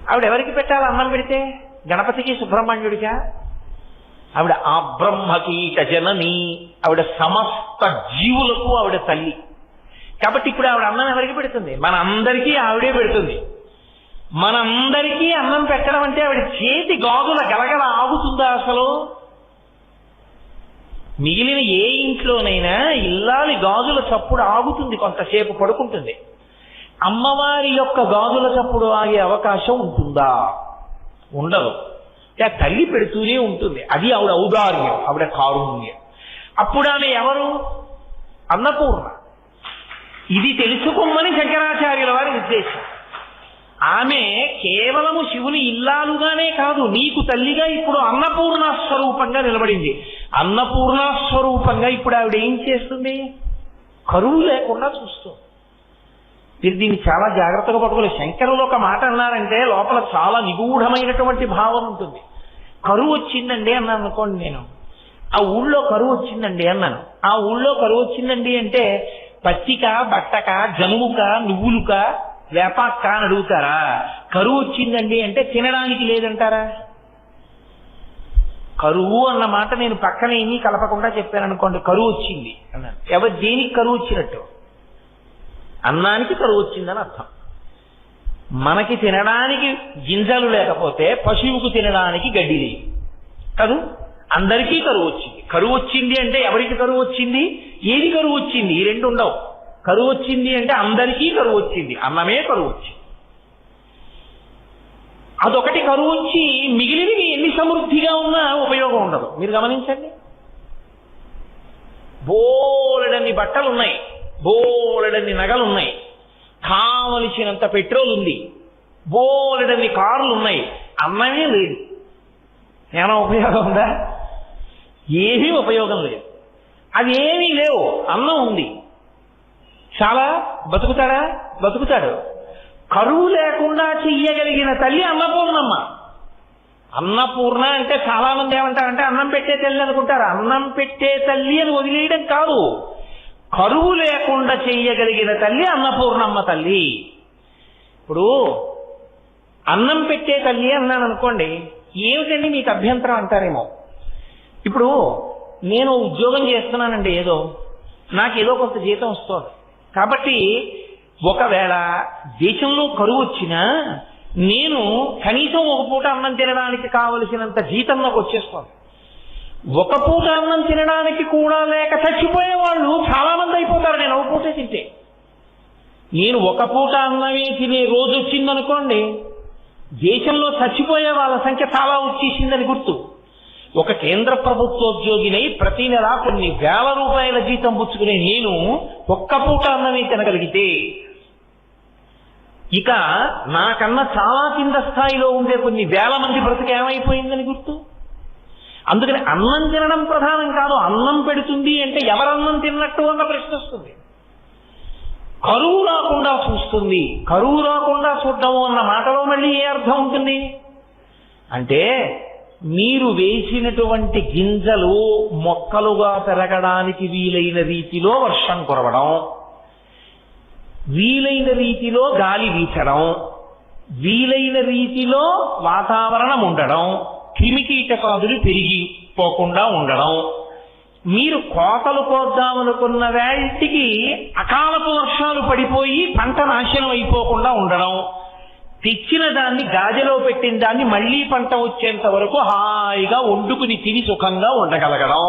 ఆవిడ ఎవరికి పెట్టాలి అన్నం పెడితే? గణపతికి, సుబ్రహ్మణ్యుడికా? ఆవిడ ఆ బ్రహ్మకీట జనని, ఆవిడ సమస్త జీవులకు ఆవిడ తల్లి. కాబట్టి ఇప్పుడు ఆవిడ అన్నం ఎవరికి పెడుతుంది? మన అందరికీ ఆవిడే పెడుతుంది. మనందరికీ అన్నం పెట్టడం అంటే ఆవిడ చేతి గాజుల గలగల ఆగుతుందా అసలు? మిగిలిన ఏ ఇంట్లోనైనా ఇల్లాలి గాజుల చప్పుడు ఆగుతుంది, కొంతసేపు పడుకుంటుంది. అమ్మవారి యొక్క గాజుల చప్పుడు ఆగే అవకాశం ఉంటుందా? ఉండదు. తల్లి పెడుతూనే ఉంటుంది. అది ఆవిడ ఔదార్యం, ఆవిడ కారుణ్యం. అప్పుడు ఆమె ఎవరు? అన్నపూర్ణ. ఇది తెలుసుకోమని శంకరాచార్యుల వారి ఉద్దేశం. ఆమె కేవలము శివుని ఇల్లాలుగానే కాదు, నీకు తల్లిగా ఇప్పుడు అన్నపూర్ణ స్వరూపంగా నిలబడింది. అన్నపూర్ణ స్వరూపంగా ఇప్పుడు ఆవిడ ఏం చేస్తుంది? కరువు లేకుండా చూస్తుంది. మీరు దీన్ని చాలా జాగ్రత్తగా పట్టుకోలేదు. శంకరులు ఒక మాట అన్నారంటే లోపల చాలా నిగూఢమైనటువంటి భావం ఉంటుంది. కరువు వచ్చిందండి అన్నాను అనుకోండి, నేను ఆ ఊళ్ళో కరువు వచ్చిందండి అన్నాను. ఆ ఊళ్ళో కరువు వచ్చిందండి అంటే పత్తిక, బట్టక, జనుముక, నువ్వులుక, వేపాక్క అని అడుగుతారా? కరువు వచ్చిందండి అంటే తినడానికి లేదంటారా? కరువు అన్న మాట నేను పక్కన ఏమీ కలపకుండా చెప్పాను అనుకోండి, కరువు వచ్చింది అన్నాను. ఎవరు దేనికి కరువు వచ్చినట్టు? అన్నానికి కరువు వచ్చిందని అర్థం. మనకి తినడానికి గింజలు లేకపోతే పశువుకు తినడానికి గడ్డి లేదు కాదు, అందరికీ కరువు వచ్చింది. కరువు వచ్చింది అంటే ఎవరికి కరువు వచ్చింది? ఏది కరువు వచ్చింది? ఈ రెండు ఉండవు. కరువు వచ్చింది అంటే అందరికీ కరువు వచ్చింది, అన్నమే కరువు వచ్చింది. అదొకటి కరువు వచ్చి మిగిలినవి ఎన్ని సమృద్ధిగా ఉన్నా ఉపయోగం ఉండదు. మీరు గమనించండి, బోలెడన్ని బట్టలు ఉన్నాయి, బోలెడన్ని నగలు ఉన్నాయి, కావలసినంత పెట్రోల్ ఉంది, బోలెడన్ని కార్లు ఉన్నాయి, అన్నమే లేదు. ఏమైనా ఉపయోగం ఉందా? ఏమీ ఉపయోగం లేదు. అవి ఏమీ లేవు, అన్నం ఉంది. చాలా బతుకుతాడా? బతుకుతాడు. కరువు లేకుండా చెయ్యగలిగిన తల్లి అన్నపూర్ణమ్మ. అన్నపూర్ణ అంటే చాలా మంది ఏమంటారంటే అన్నం పెట్టే తల్లి అనుకుంటారు. అన్నం పెట్టే తల్లి అని వదిలేయడం కాదు, కరువు లేకుండా చెయ్యగలిగిన తల్లి అన్నపూర్ణమ్మ తల్లి. ఇప్పుడు అన్నం పెట్టే తల్లి అన్నాను అనుకోండి, ఏమిటండి మీకు అభ్యంతరం అంటారేమో. ఇప్పుడు నేను ఉద్యోగం చేస్తున్నానండి, ఏదో నాకేదో కొంత జీతం వస్తుంది. కాబట్టి ఒకవేళ దేశంలో కరువు వచ్చినా నేను కనీసం ఒక పూట అన్నం తినడానికి కావలసినంత జీతం నాకు వచ్చేస్తుంది. ఒక పూట అన్నం తినడానికి కూడా లేక చచ్చిపోయే వాళ్ళు చాలా మంది అయిపోతారు నేను ఒక పూటే తింటే. నేను ఒక పూట అన్నమే తినే రోజు వచ్చిందనుకోండి, దేశంలో చచ్చిపోయే వాళ్ళ సంఖ్య చాలా వచ్చేసిందని గుర్తు. ఒక కేంద్ర ప్రభుత్వోద్యోగినై ప్రతి నెల కొన్ని వేల రూపాయల జీతం పుచ్చుకునే నేను ఒక్క పూట అన్నమే తినగలిగితే ఇక నాకన్నా చాలా కింద స్థాయిలో ఉండే కొన్ని వేల మంది బ్రతుకు ఏమైపోయిందని గుర్తు. అందుకని అన్నం తినడం ప్రధానం కాదు, అన్నం పెడుతుంది అంటే ఎవరన్నం తిన్నట్టు అన్న ప్రశ్న వస్తుంది. కరువు రాకుండా చూస్తుంది, కరువు రాకుండా చూడటము అన్న మాటలో మళ్ళీ ఏ అర్థం ఉంటుంది అంటే, మీరు వేసినటువంటి గింజలు మొక్కలుగా పెరగడానికి వీలైన రీతిలో వర్షం కురవడం, వీలైన రీతిలో గాలి వీచడం, వీలైన రీతిలో వాతావరణం ఉండడం, క్రిమికీటకాదులు పెరిగిపోకుండా ఉండడం, మీరు కోతలు కోద్దామనుకున్న వేటికి అకాలపు వర్షాలు పడిపోయి పంట నాశనం అయిపోకుండా ఉండడం, తెచ్చిన దాన్ని గాజలో పెట్టిన దాన్ని మళ్లీ పంట వచ్చేంత వరకు హాయిగా వండుకుని తిని సుఖంగా ఉండగలగడం,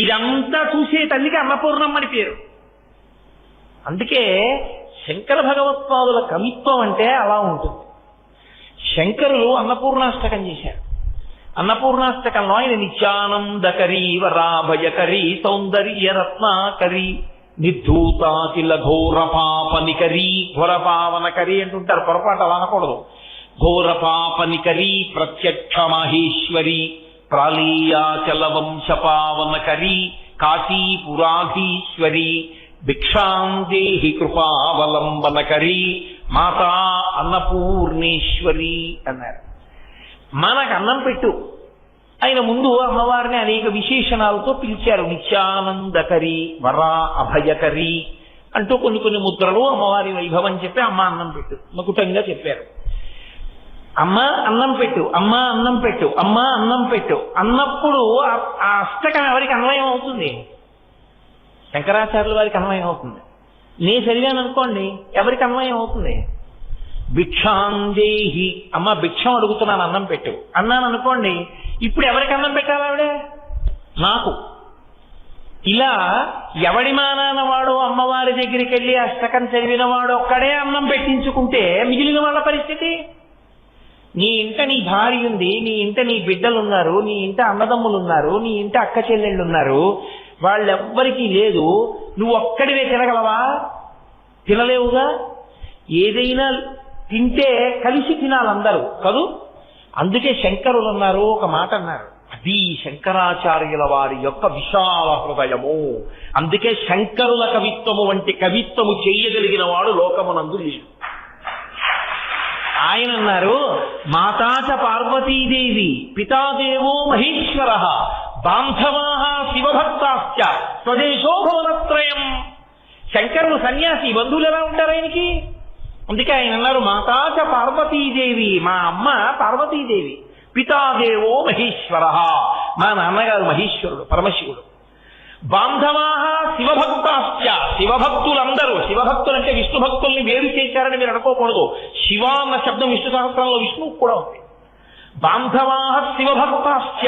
ఇదంతా చూసే తల్లికి అన్నపూర్ణమ్మని పేరు. అందుకే శంకర భగవత్పాదుల కవిత్వం అంటే అలా ఉంటుంది. శంకరులు అన్నపూర్ణాష్టకం చేశారు. అన్నపూర్ణాష్టకంలో ఆయన నిత్యానందకరీ వరాభయకరీ సౌందర్య రత్నాకరీ నిర్ధూతాకిల ఘోర పాపనికరీ, ఘోర పావనకరీ అంటుంటారు, పొరపాటు అలా అనకూడదు. ఘోర పాపనికరీ ప్రత్యక్ష మహేశ్వరి ప్రాళీయాచల వంశ పావనకరీ కాశీపురాధీశ్వరి భిక్షాం దేహి కృపావలంబనకరీ మాతా అన్నపూర్ణేశ్వరి అన్నారు. మనకు అన్నం పెట్టు. ఆయన ముందు అమ్మవారిని అనేక విశేషణాలతో పిలిచారు. నిత్యానందకరి, వరా అభయకరి అంటూ కొన్ని కొన్ని ముద్రలు అమ్మవారి వైభవం చెప్పి అమ్మ అన్నం పెట్టు మకుటంగా చెప్పారు. అమ్మ అన్నం పెట్టు, అమ్మ అన్నం పెట్టు, అమ్మ అన్నం పెట్టు అన్నప్పుడు ఆ అష్టకం ఎవరికి అన్వయం అవుతుంది? శంకరాచార్యుల వారికి అన్వయం అవుతుంది. నేను చదివాను అనుకోండి, ఎవరికి అన్వయం అవుతుంది? భిక్షాందేహి, అమ్మ భిక్షం అడుగుతున్నాను అన్నం పెట్టు అన్నాను అనుకోండి, ఇప్పుడు ఎవరికి అన్నం పెట్టాలి? ఆవిడే నాకు. ఇలా ఎవడి మానాన వాడు అమ్మవారి దగ్గరికి వెళ్ళి అష్టకం చదివిన వాడు ఒక్కడే అన్నం పెట్టించుకుంటే మిగిలిన వాళ్ళ పరిస్థితి? నీ ఇంట నీ భార్య ఉంది, నీ ఇంట నీ బిడ్డలున్నారు, నీ ఇంట అన్నదమ్ములు ఉన్నారు, నీ ఇంట అక్క చెల్లెళ్ళు ఉన్నారు, వాళ్ళెవ్వరికీ లేదు, నువ్వు ఒక్కడివే తినగలవా? తినలేవుగా. ఏదైనా తింటే కలిసి తినాలందరూ కదూ. అందుకే శంకరులు అన్నారు, ఒక మాట అన్నారు, అది శంకరాచార్యుల వారి యొక్క విశాల హృదయము. అందుకే శంకరుల కవిత్వము వంటి కవిత్వము చేయగలిగిన వాడు లోకమునందు లేడు. ఆయన అన్నారు, మాతాచ పార్వతీదేవి పితాదేవో మహేశ్వర బాంధవాః శివభక్తాశ్చ స్వదేశో భువనత్రయం. శంకరులు సన్యాసి, బంధువులు ఎలా ఉంటారు ఆయనకి? అందుకే ఆయన అన్నారు, మాతాచ పార్వతీదేవి, మా అమ్మ పార్వతీదేవి, పితాదేవో మహేశ్వర, మా నాన్నగారు మహేశ్వరుడు పరమశివుడు, బాంధవాః శివభక్తాశ్చ, శివభక్తులందరూ, శివభక్తులు అంటే విష్ణు భక్తుల్ని వేరు చేశారని మీరు అనుకోకూడదు. శివ అన్న శబ్దం విష్ణు సహస్రంలో విష్ణువు కూడా ఉంది. బాంధవాః శివభక్తాశ్చ,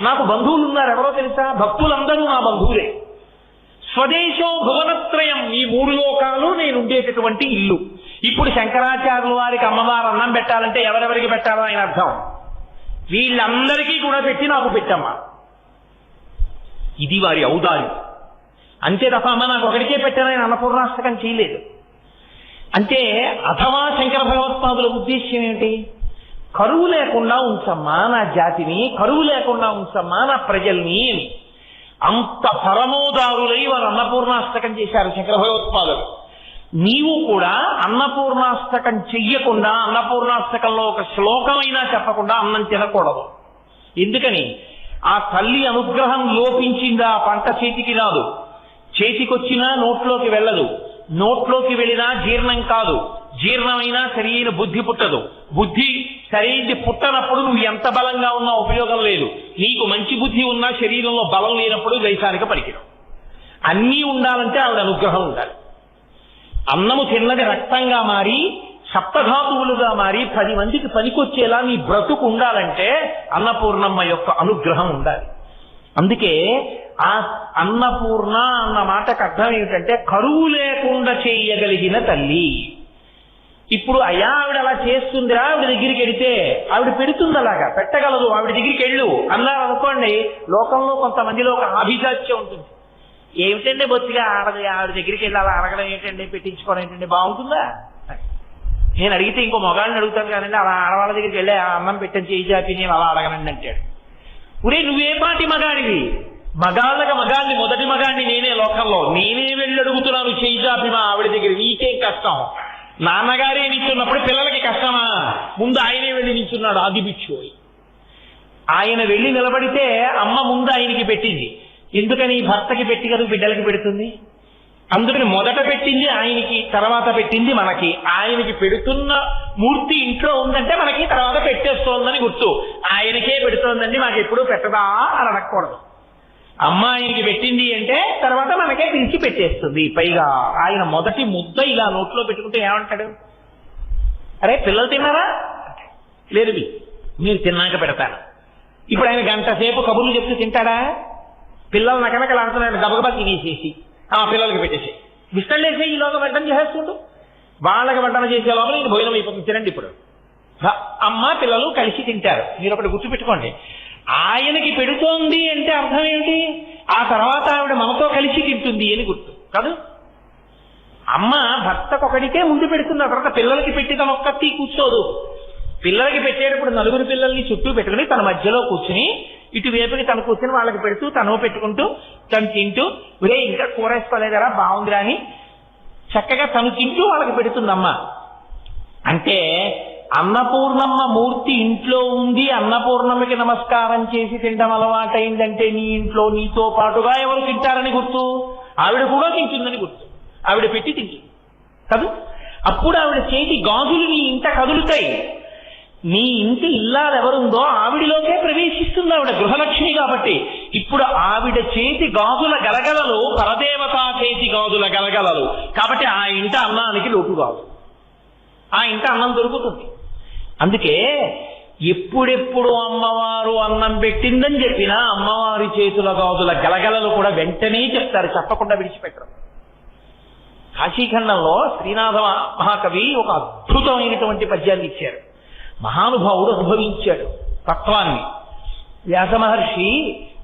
నాకు బంధువులు ఉన్నారు, ఎవరో తెలుసా? భక్తులందరూ నా బంధువులే. స్వదేశో భువనత్రయం, ఈ మూడు లోకాలు నేను ఉండేటటువంటి ఇల్లు. ఇప్పుడు శంకరాచార్యుల వారికి అమ్మవారు అన్నం పెట్టాలంటే ఎవరెవరికి పెట్టాలో ఆయన అర్థం, వీళ్ళందరికీ కూడా పెట్టి నాకు పెట్టమ్మా, ఇది వారి ఔదార్యం. అంతే తప్ప అమ్మ నాకు ఒకరికే పెట్టానని అన్నపూర్ణాష్టకం చేయలేదు. అంటే అథవా శంకర భగవత్పాదుల ఉద్దేశ్యం ఏమిటి? కరువు లేకుండా ఉంచమ్మా నా జాతిని, కరువు లేకుండా ఉంచమ్మా నా ప్రజల్ని అని. అంత పరమోదారులై వారు అన్నపూర్ణాష్టకం చేశారు శంకర భగవత్పాదులు. నీవు కూడా అన్నపూర్ణాష్టకం చెయ్యకుండా, అన్నపూర్ణాష్టకంలో ఒక శ్లోకమైనా చెప్పకుండా అన్నం తినకూడదు. ఎందుకని? ఆ తల్లి అనుగ్రహం లోపించిందా పంట చేతికి రాదు, చేతికొచ్చినా నోట్లోకి వెళ్ళదు, నోట్లోకి వెళ్ళినా జీర్ణం కాదు, జీర్ణమైనా సరైన బుద్ధి పుట్టదు, బుద్ధి సరైనది పుట్టనప్పుడు నువ్వు ఎంత బలంగా ఉన్నా ఉపయోగం లేదు. నీకు మంచి బుద్ధి ఉన్నా శరీరంలో బలం లేనప్పుడు దేశానికి పనికిరావు. అన్నీ ఉండాలంటే ఆవిడ అనుగ్రహం ఉండాలి. అన్నము తిన్నది రక్తంగా మారి సప్తధాతువులుగా మారి 10 మందికి పనికొచ్చేలా నీ బ్రతుకు ఉండాలంటే అన్నపూర్ణమ్మ యొక్క అనుగ్రహం ఉండాలి. అందుకే ఆ అన్నపూర్ణ అన్న మాటకు అర్థం ఏమిటంటే కరువు లేకుండా చేయగలిగిన తల్లి. ఇప్పుడు అయ్యా ఆవిడ అలా చేస్తుందిరా, ఆవిడ దగ్గరికి వెడితే ఆవిడ పెడుతుంది, అలాగా పెట్టగలదు, ఆవిడ దగ్గరికి వెళ్ళు అన్నారు అనుకోండి. లోకంలో కొంతమందిలో ఒక ఆభిజాత్యం ఉంటుంది. ఏమిటండి బొత్తిగా ఆవిడ దగ్గరికి వెళ్ళి అలా అడగడం ఏంటండి, పెట్టించుకోవడం ఏంటండి, బాగుంటుందా? నేను అడిగితే ఇంకో మగాళ్ళని అడుగుతాను కాదండి, అలా ఆడవాళ్ళ దగ్గరికి వెళ్ళి అన్నం పెట్టని చేయి చాపి నేను అలా అడగనండి అంటాడు. ఉరే నువ్వే పాటి మగాడివి? మగాళ్ళని మొదటి మగాడిని నేనే లోకంలో, నేనే వెళ్ళి అడుగుతున్నాను చేయి చాపి మా ఆవిడ దగ్గర, నీకేం కష్టం? నాన్నగారే నిల్చున్నప్పుడు పిల్లలకి కష్టమా? ముందు ఆయనే వెళ్ళి నిల్చున్నాడు, అది బిచ్చోయి. ఆయన వెళ్ళి నిలబడితే అమ్మ ముందు ఆయనకి పెట్టింది. ఎందుకని? భర్తకి పెట్టి కదా బిడ్డలకి పెడుతుంది. అందుకని మొదట పెట్టింది ఆయనకి, తర్వాత పెట్టింది మనకి. ఆయనకి పెడుతున్న మూర్తి ఇంట్లో ఉందంటే మనకి తర్వాత పెట్టేస్తోందని గుర్తు. ఆయనకే పెడుతోందండి మాకు ఎప్పుడూ పెట్టదా అని అనకూడదు. అమ్మ ఆయనకి పెట్టింది అంటే తర్వాత మనకే పిలిచి పెట్టేస్తుంది. పైగా ఆయన మొదటి ముద్ద ఇలా నోట్లో పెట్టుకుంటే ఏమంటాడు? అరే పిల్లలు తిన్నారా? లేదు, మీరు తిన్నాక పెడతాను. ఇప్పుడు ఆయన గంట సేపు కబుర్లు చెప్తూ తింటాడా? పిల్లలు నకనకలు అంటున్నాడు, గబగబా తినేసేసి ఆ పిల్లలకి పెట్టేసి విస్తళ్ళేసే ఈలోగా వంటన చేసేస్తుండు. వాళ్ళకి వంటన చేసే లోపల నేను భోజనం అయిపోతుంది, తినండి. ఇప్పుడు అమ్మ పిల్లలు కలిసి తింటారు. మీరు ఒకటి గుర్తుపెట్టుకోండి, ఆయనకి పెడుతోంది అంటే అర్థం ఏమిటి? ఆ తర్వాత ఆవిడ మనతో కలిసి తింటుంది అని గుర్తు కాదు. అమ్మ భర్తకొకడికే ముందు పెడుతుంది, ఆ తర్వాత పిల్లలకి పెట్టి తన ఒక్కటి కూర్చోదు. పిల్లలకి పెట్టేటప్పుడు నలుగురు పిల్లల్ని చుట్టూ పెట్టుకుని తన మధ్యలో కూర్చుని ఇటువైపుకి తను కూర్చుని వాళ్ళకి పెడుతూ తను పెట్టుకుంటూ తను తింటూ, ఒరే ఇంకా కూర వేసుకోలేదరా బాగుందిరా అని చక్కగా తను తింటూ వాళ్ళకి పెడుతుందమ్మ. అంటే అన్నపూర్ణమ్మ మూర్తి ఇంట్లో ఉంది, అన్నపూర్ణమ్మకి నమస్కారం చేసి తినడం అలవాటైందంటే నీ ఇంట్లో నీతో పాటుగా ఎవరు తింటారని గుర్తు. ఆవిడ కూడా తింటుందని గుర్తు. ఆవిడ పెట్టి తింటుంది కాదు. అప్పుడు ఆవిడ చేతి గాజులు నీ ఇంట కదులుతాయి. నీ ఇంటి ఇల్లాలెవరుందో ఆవిడిలోకే ప్రవేశిస్తుంది ఆవిడ, గృహలక్ష్మి కాబట్టి. ఇప్పుడు ఆవిడ చేతి గాజుల గలగలలు పరదేవతా చేతి గాజుల గలగలలు కాబట్టి ఆ ఇంట అన్నానికి లోటు కాదు, ఆ ఇంట అన్నం దొరుకుతుంది. అందుకే ఎప్పుడెప్పుడు అమ్మవారు అన్నం పెట్టిందని చెప్పినా అమ్మవారి చేతుల గాజుల గలగలలు కూడా వెంటనే చెప్తారు, చెప్పకుండా విడిచిపెట్టరు. కాశీఖండంలో శ్రీనాథ మహాకవి ఒక అద్భుతమైనటువంటి పద్యాన్ని ఇచ్చారు. మహానుభావుడు అనుభవించాడు తత్వాన్ని. వ్యాస మహర్షి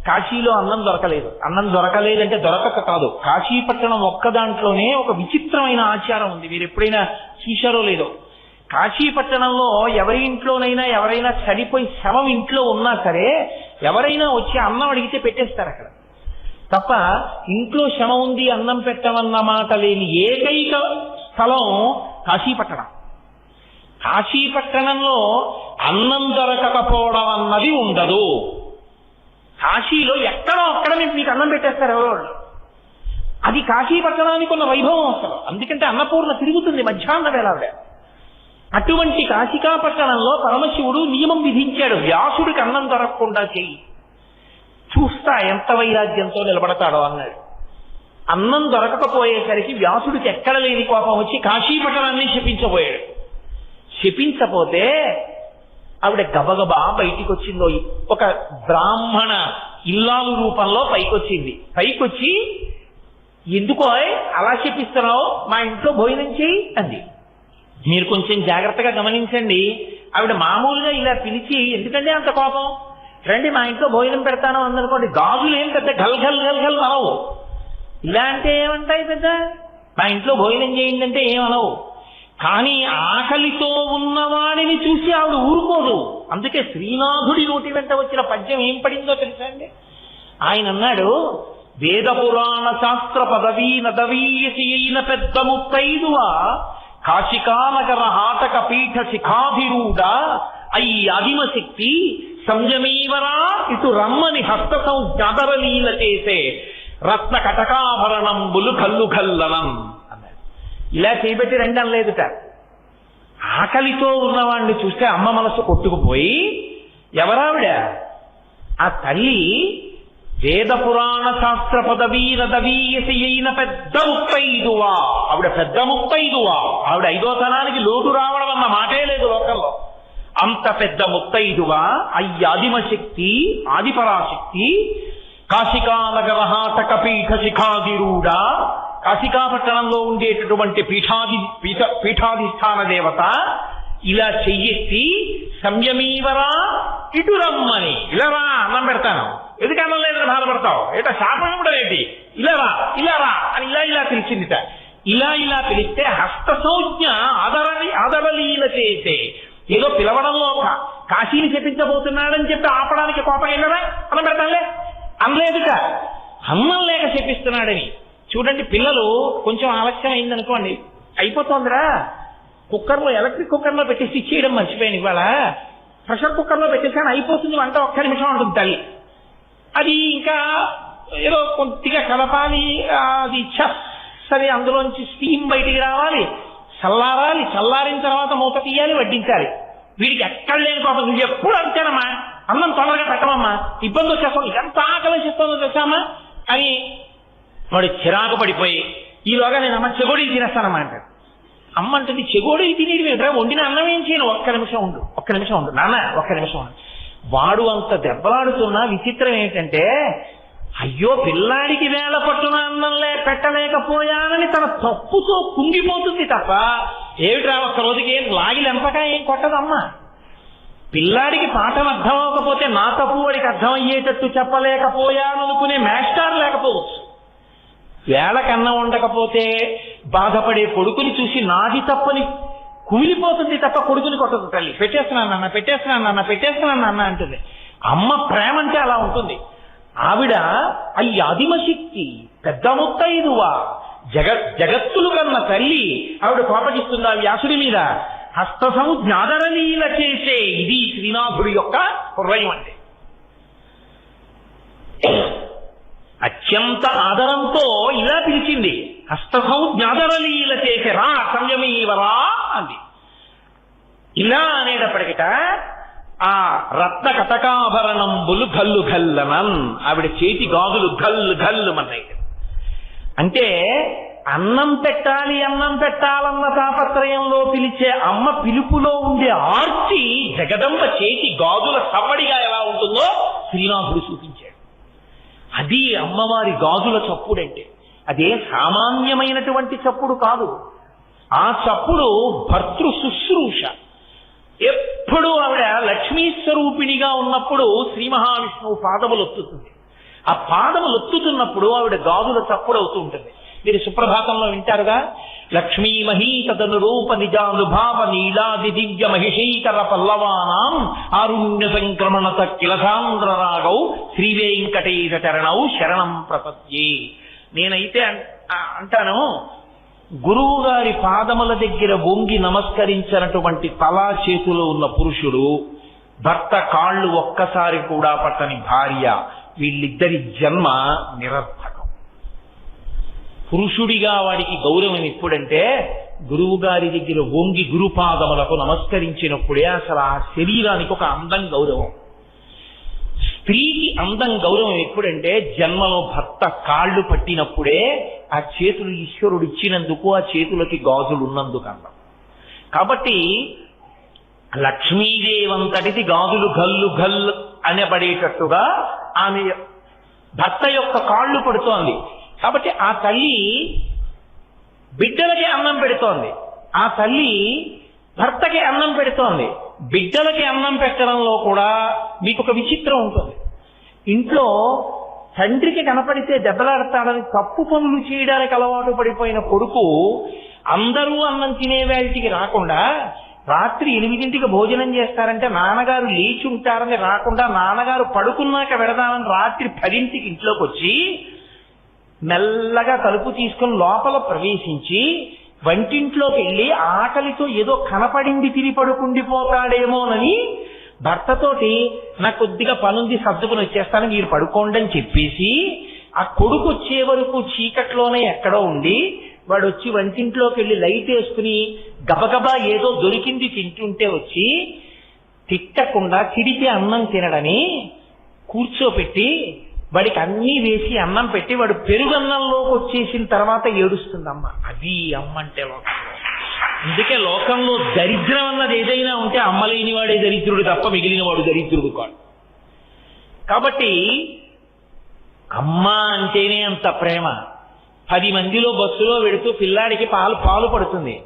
కాశీలో అన్నం దొరకలేదు. అన్నం దొరకలేదంటే దొరకక కాదు, కాశీపట్టణం ఒక్క దాంట్లోనే ఒక విచిత్రమైన ఆచారం ఉంది. మీరు ఎప్పుడైనా చూశారో లేదో, కాశీపట్టణంలో ఎవరి ఇంట్లోనైనా ఎవరైనా చనిపోయి శవం ఇంట్లో ఉన్నా సరే ఎవరైనా వచ్చి అన్నం అడిగితే పెట్టేస్తారు అక్కడ తప్ప, ఇంట్లో శవం ఉంది అన్నం పెట్టమన్న మాట లేని ఏకైక స్థలం కాశీపట్టణం. కాశీపట్టణంలో అన్నం దొరకకపోవడం అన్నది ఉండదు. కాశీలో ఎక్కడో అక్కడ మీకు అన్నం పెట్టేస్తారు ఎవరు. అది కాశీపట్టణానికి ఉన్న వైభవం అసలు. అందుకంటే అన్నపూర్ణ తిరుగుతుంది మధ్యాహ్న వేళ ఆవిడ. అటువంటి కాశికాపట్టణంలో పరమశివుడు నియమం విధించాడు, వ్యాసుడికి అన్నం దొరకకుండా చెయ్యి, చూస్తా ఎంత వైరాగ్యంతో నిలబడతాడో అన్నాడు. అన్నం దొరకకపోయేసరికి వ్యాసుడికి ఎక్కడ లేని కోపం వచ్చి కాశీపట్టణాన్ని శపించబోయాడు. శపించపోతే ఆవిడ గబగబా బయటికి వచ్చిందో, ఒక బ్రాహ్మణ ఇల్లాలు రూపంలో పైకొచ్చింది. పైకొచ్చి ఎందుకో అలా శపిస్తున్నావు, మా ఇంట్లో భోజనం చేయి అంది. మీరు కొంచెం జాగ్రత్తగా గమనించండి, ఆవిడ మామూలుగా ఇలా పిలిచి ఎందుకంటే అంత కోపం, రండి మా ఇంట్లో భోజనం పెడతాను అందనుకోండి, గాజులు ఏం పెద్ద గల్ గల్ గల్ గల్ అనవు. ఇలా అంటే ఏమంటాయి పెద్ద, మా ఇంట్లో భోజనం చేయండి అంటే ఏమనవు. కానీ ఆకలితో ఉన్నవాడిని చూసి ఆవిడ ఊరుకోదు. అందుకే శ్రీనాథుడి నోటి వెంట వచ్చిన పద్యం ఏం పడిందో తెలుసా అండి? ఆయన అన్నాడు, వేద పురాణ శాస్త్ర పదవీ నదవీయసి అయిన పెద్ద ముత్తైదువా, కాశికానగర హాటక పీఠ శిఖాధిరూఢ అయి ఆదిమశక్తి సంయమీవరా ఇటు రమ్మని హస్త సంజ్ఞాదరలీల చేసే రత్న కటకాభరణంబులు కల్లు కల్లనం అన్నాడు. ఇలా చేయబెట్టి రెండం లేదుట. ఆకలితో ఉన్నవాడిని చూస్తే అమ్మ మనసు కొట్టుకుపోయి, ఎవరావిడ? ఆ తల్లి వేద పురాణ శాస్త్ర పదవీ నదవీయసి అయిన పెద్ద ముత్తైదువా. ఆవిడ పెద్ద ముత్తైదువా. ఆవిడ ఐదోతనానికి లోటు రావడం అన్న మాటే లేదు లోకంలో. అంత పెద్ద ముత్తైదువా, అయ్యాదిమశక్తి ఆదిపరాశక్తి, కాశికానగర హాటక పీఠ శిఖాధిరూఢ, కాశికాపట్టణంలో ఉండేటటువంటి పీఠాధిష్టాన దేవత ఇలా చెయ్యెత్తి సంయమీవరా ఇటు రమ్మని, ఇలా రా అన్నం పెడతాను, ఎందుకు అన్నం లేదని బాధపడతావు, ఏటో శాపం కూడా ఏంటి, ఇలా రా అని ఇలా పిలిచిందిట. ఇలా ఇలా పిలిస్తే హస్త సంజ్ఞ ఆదరలీల చేసే. ఏదో పిలవడంలో కాశీని చెప్పించబోతున్నాడని చెప్పి ఆపడానికి కోపం వెళ్ళరా, అన్నం పెడతానులే అనలేదుట, అన్నం లేక చెప్పిస్తున్నాడని. చూడండి, పిల్లలు కొంచెం ఆలస్యం అయిందనుకోండి, అయిపోతుందిరా కుక్కర్లో, ఎలక్ట్రిక్ కుక్కర్లో పెట్టేసి ఇచ్చేయడం మర్చిపోయాను, ఇవాళ ప్రెషర్ కుక్కర్లో పెట్టేసాను అయిపోతుంది వంట, ఒక్క నిమిషం ఉంటుంది తల్లి. అది ఇంకా ఏదో కొద్దిగా కలపాలి, అది సరే అందులోంచి స్టీమ్ బయటికి రావాలి, చల్లారాలి, చల్లారిన తర్వాత మూత తీయాలి, వడ్డించాలి. వీడికి ఎక్కడ లేని పాపం, నువ్వు ఎప్పుడు అంతేనమ్మా, అన్నం తొందరగా పెట్టమమ్మా, ఇబ్బంది వచ్చేస్తాం, ఎంత ఆకలి చేస్తుందో తెచ్చామా అని వాడు చిరాకు పడిపోయి, ఈలోగా నేను అమ్మ చెగోడీలు తినేస్తానమ్మా అంటాడు. అమ్మ అంటుంది చెగోడీలు తినేది ఏంట్రా, వండిన అన్నం ఏం చేయను, ఒక్క నిమిషం ఉండు నాన్న, ఒక్క నిమిషం ఉండు. వాడు అంత దెబ్బలాడుతున్నా విచిత్రం ఏంటంటే, అయ్యో పిల్లాడికి వేళ పట్టున అన్నం పెట్టలేకపోయానని తన తప్పుతో కుంగిపోతుంది తప్ప, ఏమిట్రా ఒక్క రోజుకి లాగి లెంపగా ఏం కొట్టదమ్మా. పిల్లాడికి పాఠం అర్థం అవ్వకపోతే నా తప్పు వాడికి అర్థమయ్యేటట్టు చెప్పలేకపోయాననుకునే మాస్టర్ లేకపోవచ్చు. వేళకన్నం ఉండకపోతే బాధపడే కొడుకుని చూసి నాది తప్పని కుమిలిపోతుంది తప్ప కొడుకుని కొట్టదు తల్లి. పెట్టేస్తున్నాను నాన్న అంటుంది. అమ్మ ప్రేమ అంటే అలా ఉంటుంది. ఆవిడ ఆదిమశక్తి, పెద్ద ముత్తైదువా, జగత్తులు కన్న తల్లి. ఆవిడ కోపగిస్తుంది ఆ వ్యాసుడి మీద. హస్త సంజ్ఞాదరలీల చేసే, ఇది శ్రీనాథుడి యొక్క హృదయం అంటే. అత్యంత ఆదరంతో ఇలా పిలిచింది, హస్త సంజ్ఞాదరలీల చేసే, రా సంయమీవరా అంది. ఇలా అనేటప్పటికిట ఆ రత్న కటకాభరణంబులు గల్లు గల్లనన్, ఆవిడ చేతి గాజులు గల్లు గల్లు మన్నాయి. అంటే అన్నం పెట్టాలన్న తాపత్రయంలో పిలిచే అమ్మ పిలుపులో ఉండే ఆర్చి జగదంబ చేతి గాజుల సవ్వడిగా ఎలా ఉంటుందో శ్రీనాథుడు చూపించాడు. అది అమ్మవారి గాజుల చప్పుడంటే. అదే సామాన్యమైనటువంటి చప్పుడు కాదు. ఆ చప్పుడు భర్తృ శుశ్రూష. ఎప్పుడు ఆవిడ లక్ష్మీ స్వరూపిణిగా ఉన్నప్పుడు శ్రీ మహావిష్ణువు పాదములు ఒత్తుతుంది. ఆ పాదములు ఒత్తుతున్నప్పుడు ఆవిడ గాజుల చప్పుడు అవుతూ ఉంటుంది. మీరు సుప్రభాతంలో వింటారుగా, లక్ష్మీ మహీతను రూప నిజానుభావ నీలాది దివ్య మహిషీకర పల్లవానాం ఆరుణ్య సంక్రమణ కిలసాంధ్ర రాగౌ శ్రీ వెంకటేశ చరణౌ శరణం ప్రపద్యే. నేనైతే అంటాను, గురువు గారి పాదముల దగ్గర వంగి నమస్కరించినటువంటి తలా చేతులు ఉన్న పురుషుడు, భర్త కాళ్ళు ఒక్కసారి కూడా పట్టని భార్య, వీళ్ళిద్దరి జన్మ నిరర్థకం. పురుషుడిగా వాడికి గౌరవం ఎప్పుడంటే, గురువు గారి దగ్గర వంగి గురుపాదములకు నమస్కరించినప్పుడే అసలు ఆ శరీరానికి ఒక అందం, గౌరవం. స్త్రీకి అందం, గౌరవం ఎప్పుడంటే జన్మలో భర్త కాళ్ళు పట్టినప్పుడే. ఆ చేతులు ఈశ్వరుడు ఇచ్చినందుకు, ఆ చేతులకి గాజులు ఉన్నందుకు అందం. కాబట్టి లక్ష్మీదేవంతటిది గాజులు గల్లు గల్లు అనబడేటట్టుగా ఆమె భర్త యొక్క కాళ్ళు పడుతోంది. కాబట్టి ఆ తల్లి బిడ్డలకి అన్నం పెడుతోంది, ఆ తల్లి భర్తకి అన్నం పెడుతోంది. బిడ్డలకి అన్నం పెట్టడంలో కూడా మీకు ఒక విచిత్రం ఉంటుంది. ఇంట్లో తండ్రికి కనపడితే దెబ్బలాడతాడని తప్పు పనులు చేయడానికి అలవాటు పడిపోయిన కొడుకు అందరూ అన్నం తినే వేళటికి రాకుండా, రాత్రి 8ంటికి భోజనం చేస్తారంటే నాన్నగారు లేచి ఉంటారని రాకుండా, నాన్నగారు పడుకున్నాక వెడదామని రాత్రి 10ంటికి ఇంట్లోకి వచ్చి మెల్లగా తలుపు తీసుకుని లోపల ప్రవేశించి వంటింట్లోకి వెళ్ళి ఆకలితో ఏదో కనపడింది తిని పడుకుండిపోతాడేమోనని భర్తతోటి నాకు కొద్దిగా పనుంది సర్దుకుని వచ్చేస్తాను మీరు పడుకోండి అని చెప్పేసి, ఆ కొడుకు వచ్చే వరకు చీకట్లోనే ఎక్కడో ఉండి వాడు వచ్చి వంటింట్లోకి వెళ్ళి లైట్ వేసుకుని గబగబా ఏదో దొరికింది తింటుంటే వచ్చి తిట్టకుండా తిడితే అన్నం తినడని కూర్చోపెట్టి వాడికి అన్నీ వేసి అన్నం పెట్టి వాడు పెరుగన్నంలోకి వచ్చేసిన తర్వాత ఏడుస్తుందమ్మ. అది అమ్మ అంటే లోకంలో. అందుకే లోకంలో దరిద్రం అన్నది ఏదైనా ఉంటే అమ్మ లేని వాడే దరిద్రుడు తప్ప మిగిలిన వాడు దరిద్రుడు కాడు. కాబట్టి అమ్మ అంటేనే అంత ప్రేమ. 10 మందిలో బస్సులో వెడుతూ పిల్లాడికి పాలు పడుతుంది,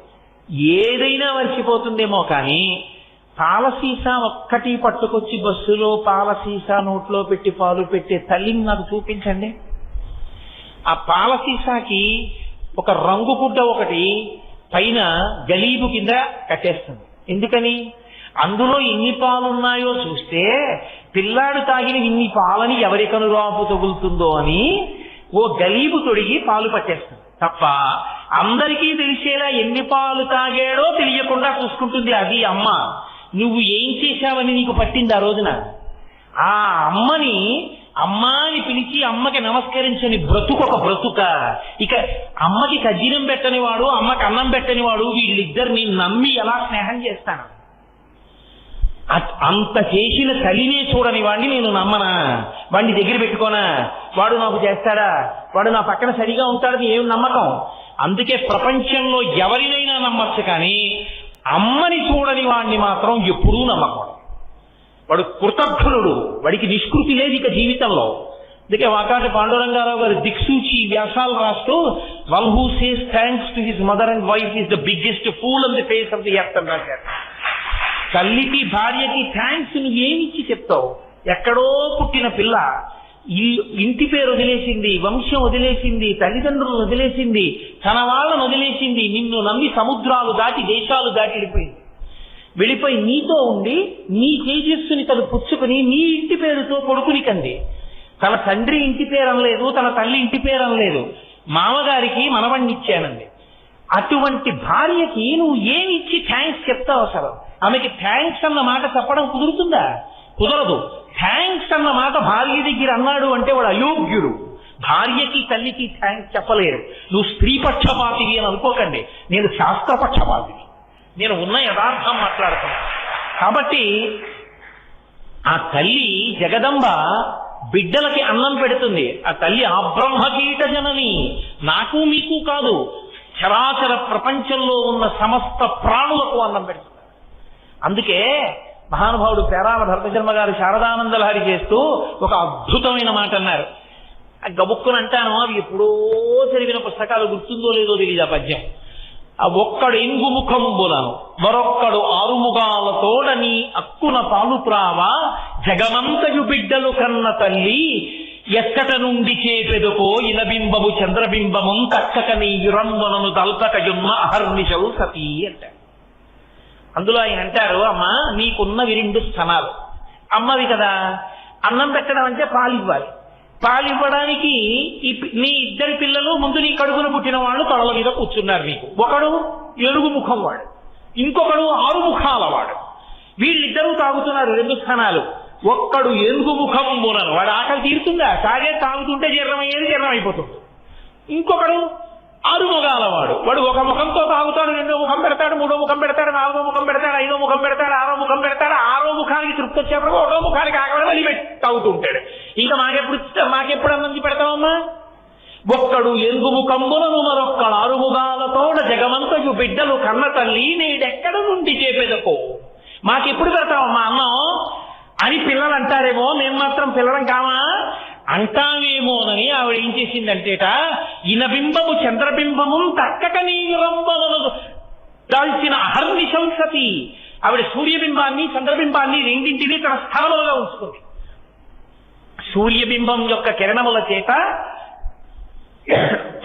ఏదైనా మర్చిపోతుందేమో కానీ పాల సీసా ఒక్కటి పట్టుకొచ్చి బస్సులో పాల సీసా నోట్లో పెట్టి పాలు పెట్టే తల్లిని నాకు చూపించండి. ఆ పాల సీసాకి ఒక రంగు గుడ్డ ఒకటి పైన గలీబు కింద కట్టేస్తుంది. ఎందుకని? అందులో ఎన్ని పాలున్నాయో చూస్తే పిల్లాడు తాగిన ఇన్ని పాలని ఎవరి కనురాపు తగులుతుందో అని ఓ గలీబు తొడిగి పాలు పట్టేస్తుంది తప్ప అందరికీ తెలిసేలా ఎన్ని పాలు తాగాడో తెలియకుండా చూసుకుంటుంది అది అమ్మ. నువ్వు ఏం చేశావని నీకు పట్టింది ఆ రోజున? ఆ అమ్మని అమ్మాని పిలిచి అమ్మకి నమస్కరించని బ్రతుకొక బ్రతుక. ఇక అమ్మకి కజ్జినం పెట్టని వాడు, అమ్మకి అన్నం పెట్టని వాడు, వీళ్ళిద్దరిని నమ్మి ఎలా స్నేహం చేస్తాను? అంత చేసిన తల్లినే చూడని వాడిని నేను నమ్మనా? వాడిని దగ్గర పెట్టుకోనా? వాడు నాకు చేస్తాడా? వాడు నా పక్కన సరిగా ఉంటాడని ఏం నమ్మకం? అందుకే ప్రపంచంలో ఎవరినైనా నమ్మచ్చు, కానీ అమ్మని చూడని వాడిని మాత్రం ఎప్పుడూ నమ్మకూడదు. వాడు కృతజ్ఞుడు, వాడికి నిష్కృతి లేదు ఇక జీవితంలో. అందుకే వాకాటి పాండురంగారావు గారు దిక్సూచి వ్యాసాలు రాస్తూ one who says thanks to his mother and wife is the biggest pool on the face of the earth అని రాశారు. తల్లికి భార్యకి థ్యాంక్స్ నువ్వేమిచ్చి చెప్తావు? ఎక్కడో పుట్టిన పిల్ల ఇంటి పేరు వదిలేసింది, వంశం వదిలేసింది, తల్లిదండ్రులను వదిలేసింది, తన వాళ్ళను వదిలేసింది, నిన్ను నమ్మి సముద్రాలు దాటి దేశాలు దాటి వెళ్ళిపోయి నీతో ఉండి నీ తేజస్సుని తను పుచ్చుకుని నీ ఇంటి పేరుతో కొడుకుని కంది. తన తండ్రి ఇంటి పేరు అనలేదు, తన తల్లి ఇంటి పేరు అనలేదు, మామగారికి మనవణ్ణి ఇచ్చానండి. అటువంటి భార్యకి నువ్వు ఏమి ఇచ్చి థ్యాంక్స్ చెప్తావు? అసలు ఆమెకి థ్యాంక్స్ అన్న మాట చెప్పడం కుదురుతుందా? కుదరదు. థ్యాంక్స్ అన్న మాట భార్య దగ్గర అన్నాడు అంటే వాడు అయోగ్యుడు. భార్యకి తల్లికి థ్యాంక్స్ చెప్పలేరు. నువ్వు స్త్రీ పక్షపాతివి అని అనుకోకండి, నేను శాస్త్రపక్షపాతిని, నేను ఉన్న యథార్థం మాట్లాడుతున్నాను. కాబట్టి ఆ తల్లి జగదంబ బిడ్డలకి అన్నం పెడుతుంది. ఆ తల్లి అబ్రహ్మకీట జనని, నాకు మీకు కాదు, చరాచర ప్రపంచంలో ఉన్న సమస్త ప్రాణులకు అన్నం పెడుతుంది. అందుకే మహానుభావుడు పేరాల భరతశర్మ గారు శారదానందలహరి చేస్తూ ఒక అద్భుతమైన మాట అన్నారు. గబుక్కుని అంటాను, అవి ఎప్పుడో చదివిన పుస్తకాలు గుర్తుందో లేదో తెలియదు ఆ పద్యం. ఆ ఒక్కడు ఎంగు ముఖంబులను మరొక్కడు ఆరుముగాలతోడని అక్కున పాలుప్రావా జగమంతయు బిడ్డలు కన్న తల్లి ఎక్కట నుండి చేపెదుకో ఇలబింబము చంద్రబింబము తక్కక నీ యురంబనను తల్పకయున్న అహర్నిశలు సతీ అంటారు. అందులో ఆయన అంటారు, అమ్మ నీకున్నవి 2 స్థనాలు. అమ్మవి కదా, అన్నం పెట్టడం అంటే పాలివ్వాలి. పాలివ్వడానికి నీ 2 పిల్లలు ముందు నీ కడుపున పుట్టిన వాళ్ళు తొడల మీద కూర్చున్నారు నీకు. ఒకడు 7 ముఖం వాడు, ఇంకొకడు 6 ముఖాల వాడు. వీళ్ళిద్దరూ తాగుతున్నారు 2 స్థానాలు. ఒక్కడు 8 ముఖం మూలను, వాడు ఆకలి తీరుతుందా? తాగుతుంటే జీర్ణమయ్యేది జీర్ణమైపోతుంది. ఇంకొకడు 6 ముఖాల వాడు, వాడు ఒక ముఖంతో తాగుతాడు, 2వ ముఖం పెడతాడు, 3వ ముఖం పెడతాడు, 4వ ముఖం పెడతాడు, 5వ ముఖం పెడతాడు, 6వ ముఖం పెడతాడు. 6వ ముఖానికి తృప్తి వచ్చేప్పుడు 1వ ముఖానికి ఆకలి మళ్ళీ తాగుతూ ఉంటాడు. ఇంకా మాకెప్పుడు అన్నం పెడతామమ్మా? ఒక్కడు 8 ముఖంబులను మరొక్కడు 6 ముఖాలతోడ జగమంతయు బిడ్డలు కన్న తల్లి నేడెక్కడ నుండి చేపెదకో, మాకెప్పుడు పెడతామమ్మా అన్నం అని పిల్లలు అంటారేమో. మేము మాత్రం పిల్లలం కామా అంటామేమోనని ఆవిడ ఏం చేసిందంటేట, ఇనబింబము చంద్రబింబము తక్కక నీ రంబలను దాల్చిన అహర్నిశంసతి. ఆవిడ సూర్యబింబాన్ని చంద్రబింబాన్ని రెండింటినీ తన స్థానంలో ఉంచుకుంది. సూర్యబింబం యొక్క కిరణముల చేత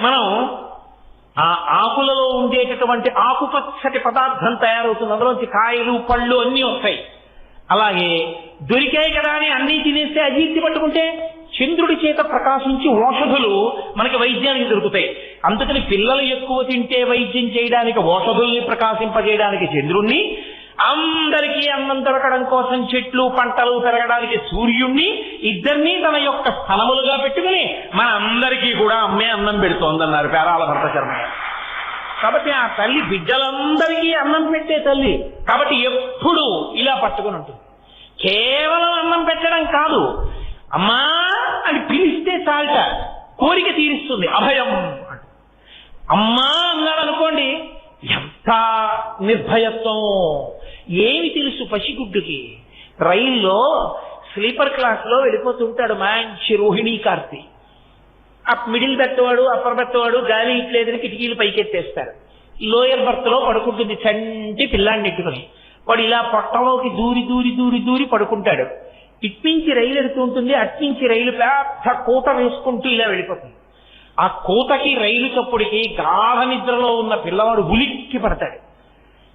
మనం ఆ ఆకులలో ఉండేటటువంటి ఆకుపచ్చటి పదార్థం తయారవుతుంది. అందులోంచి కాయలు పళ్ళు అన్నీ వస్తాయి. అలాగే దొరికాయి కదా అని అన్నీ తినేస్తే అజీర్తి పట్టుకుంటే చంద్రుడి చేత ప్రకాశించి ఔషధులు మనకి వైద్యానికి దొరుకుతాయి. అందుకని పిల్లలు ఎక్కువ తింటే వైద్యం చేయడానికి ఔషధుల్ని ప్రకాశింపజేయడానికి చంద్రుణ్ణి, అందరికీ అన్నం దొరకడం కోసం చెట్లు పంటలు పెరగడానికి సూర్యుణ్ణి, ఇద్దరినీ తన యొక్క స్థలములుగా పెట్టుకుని మన అందరికీ కూడా అమ్మే అన్నం పెడుతోందన్నారు పేరాల భరతశర్మ. కాబట్టి ఆ తల్లి బిడ్డలందరికీ అన్నం పెట్టే తల్లి. కాబట్టి ఎప్పుడు ఇలా పట్టుకుని ఉంటుంది. కేవలం అన్నం పెట్టడం కాదు, అమ్మా అని పిలిస్తే చాలట, కోరిక తీరుస్తుంది. అభయం అంట. అమ్మా అన్నాడు అనుకోండి, ఎంత నిర్భయత్వం! ఏమి తెలుసు పసిగుడ్డుకి? రైల్లో స్లీపర్ క్లాస్ లో వెళ్ళిపోతుంటాడు మంచి రోహిణీ కార్తీ. ఆ మిడిల్ బెర్త్ వాడు అప్పర్ బెర్త్ వాడు గాలి ఇట్లేదని కిటికీలు పైకెత్తేస్తారు. లోయర్ బర్త్ లో పడుకుంటుంది చంటి పిల్లాన్ని ఎట్టుకుని. వాడు ఇలా పొట్టలోకి దూరి దూరి దూరి దూరి పడుకుంటాడు. ఇట్నుంచి రైలు ఎడుతూ ఉంటుంది, అట్నుంచి రైలు పెద్ద కూట వేసుకుంటూ ఇలా వెళ్ళిపోతుంది. ఆ కోతకి రైలు చప్పుడికి గాఢ నిద్రలో ఉన్న పిల్లవాడు ఉలిక్కి పడతాడు.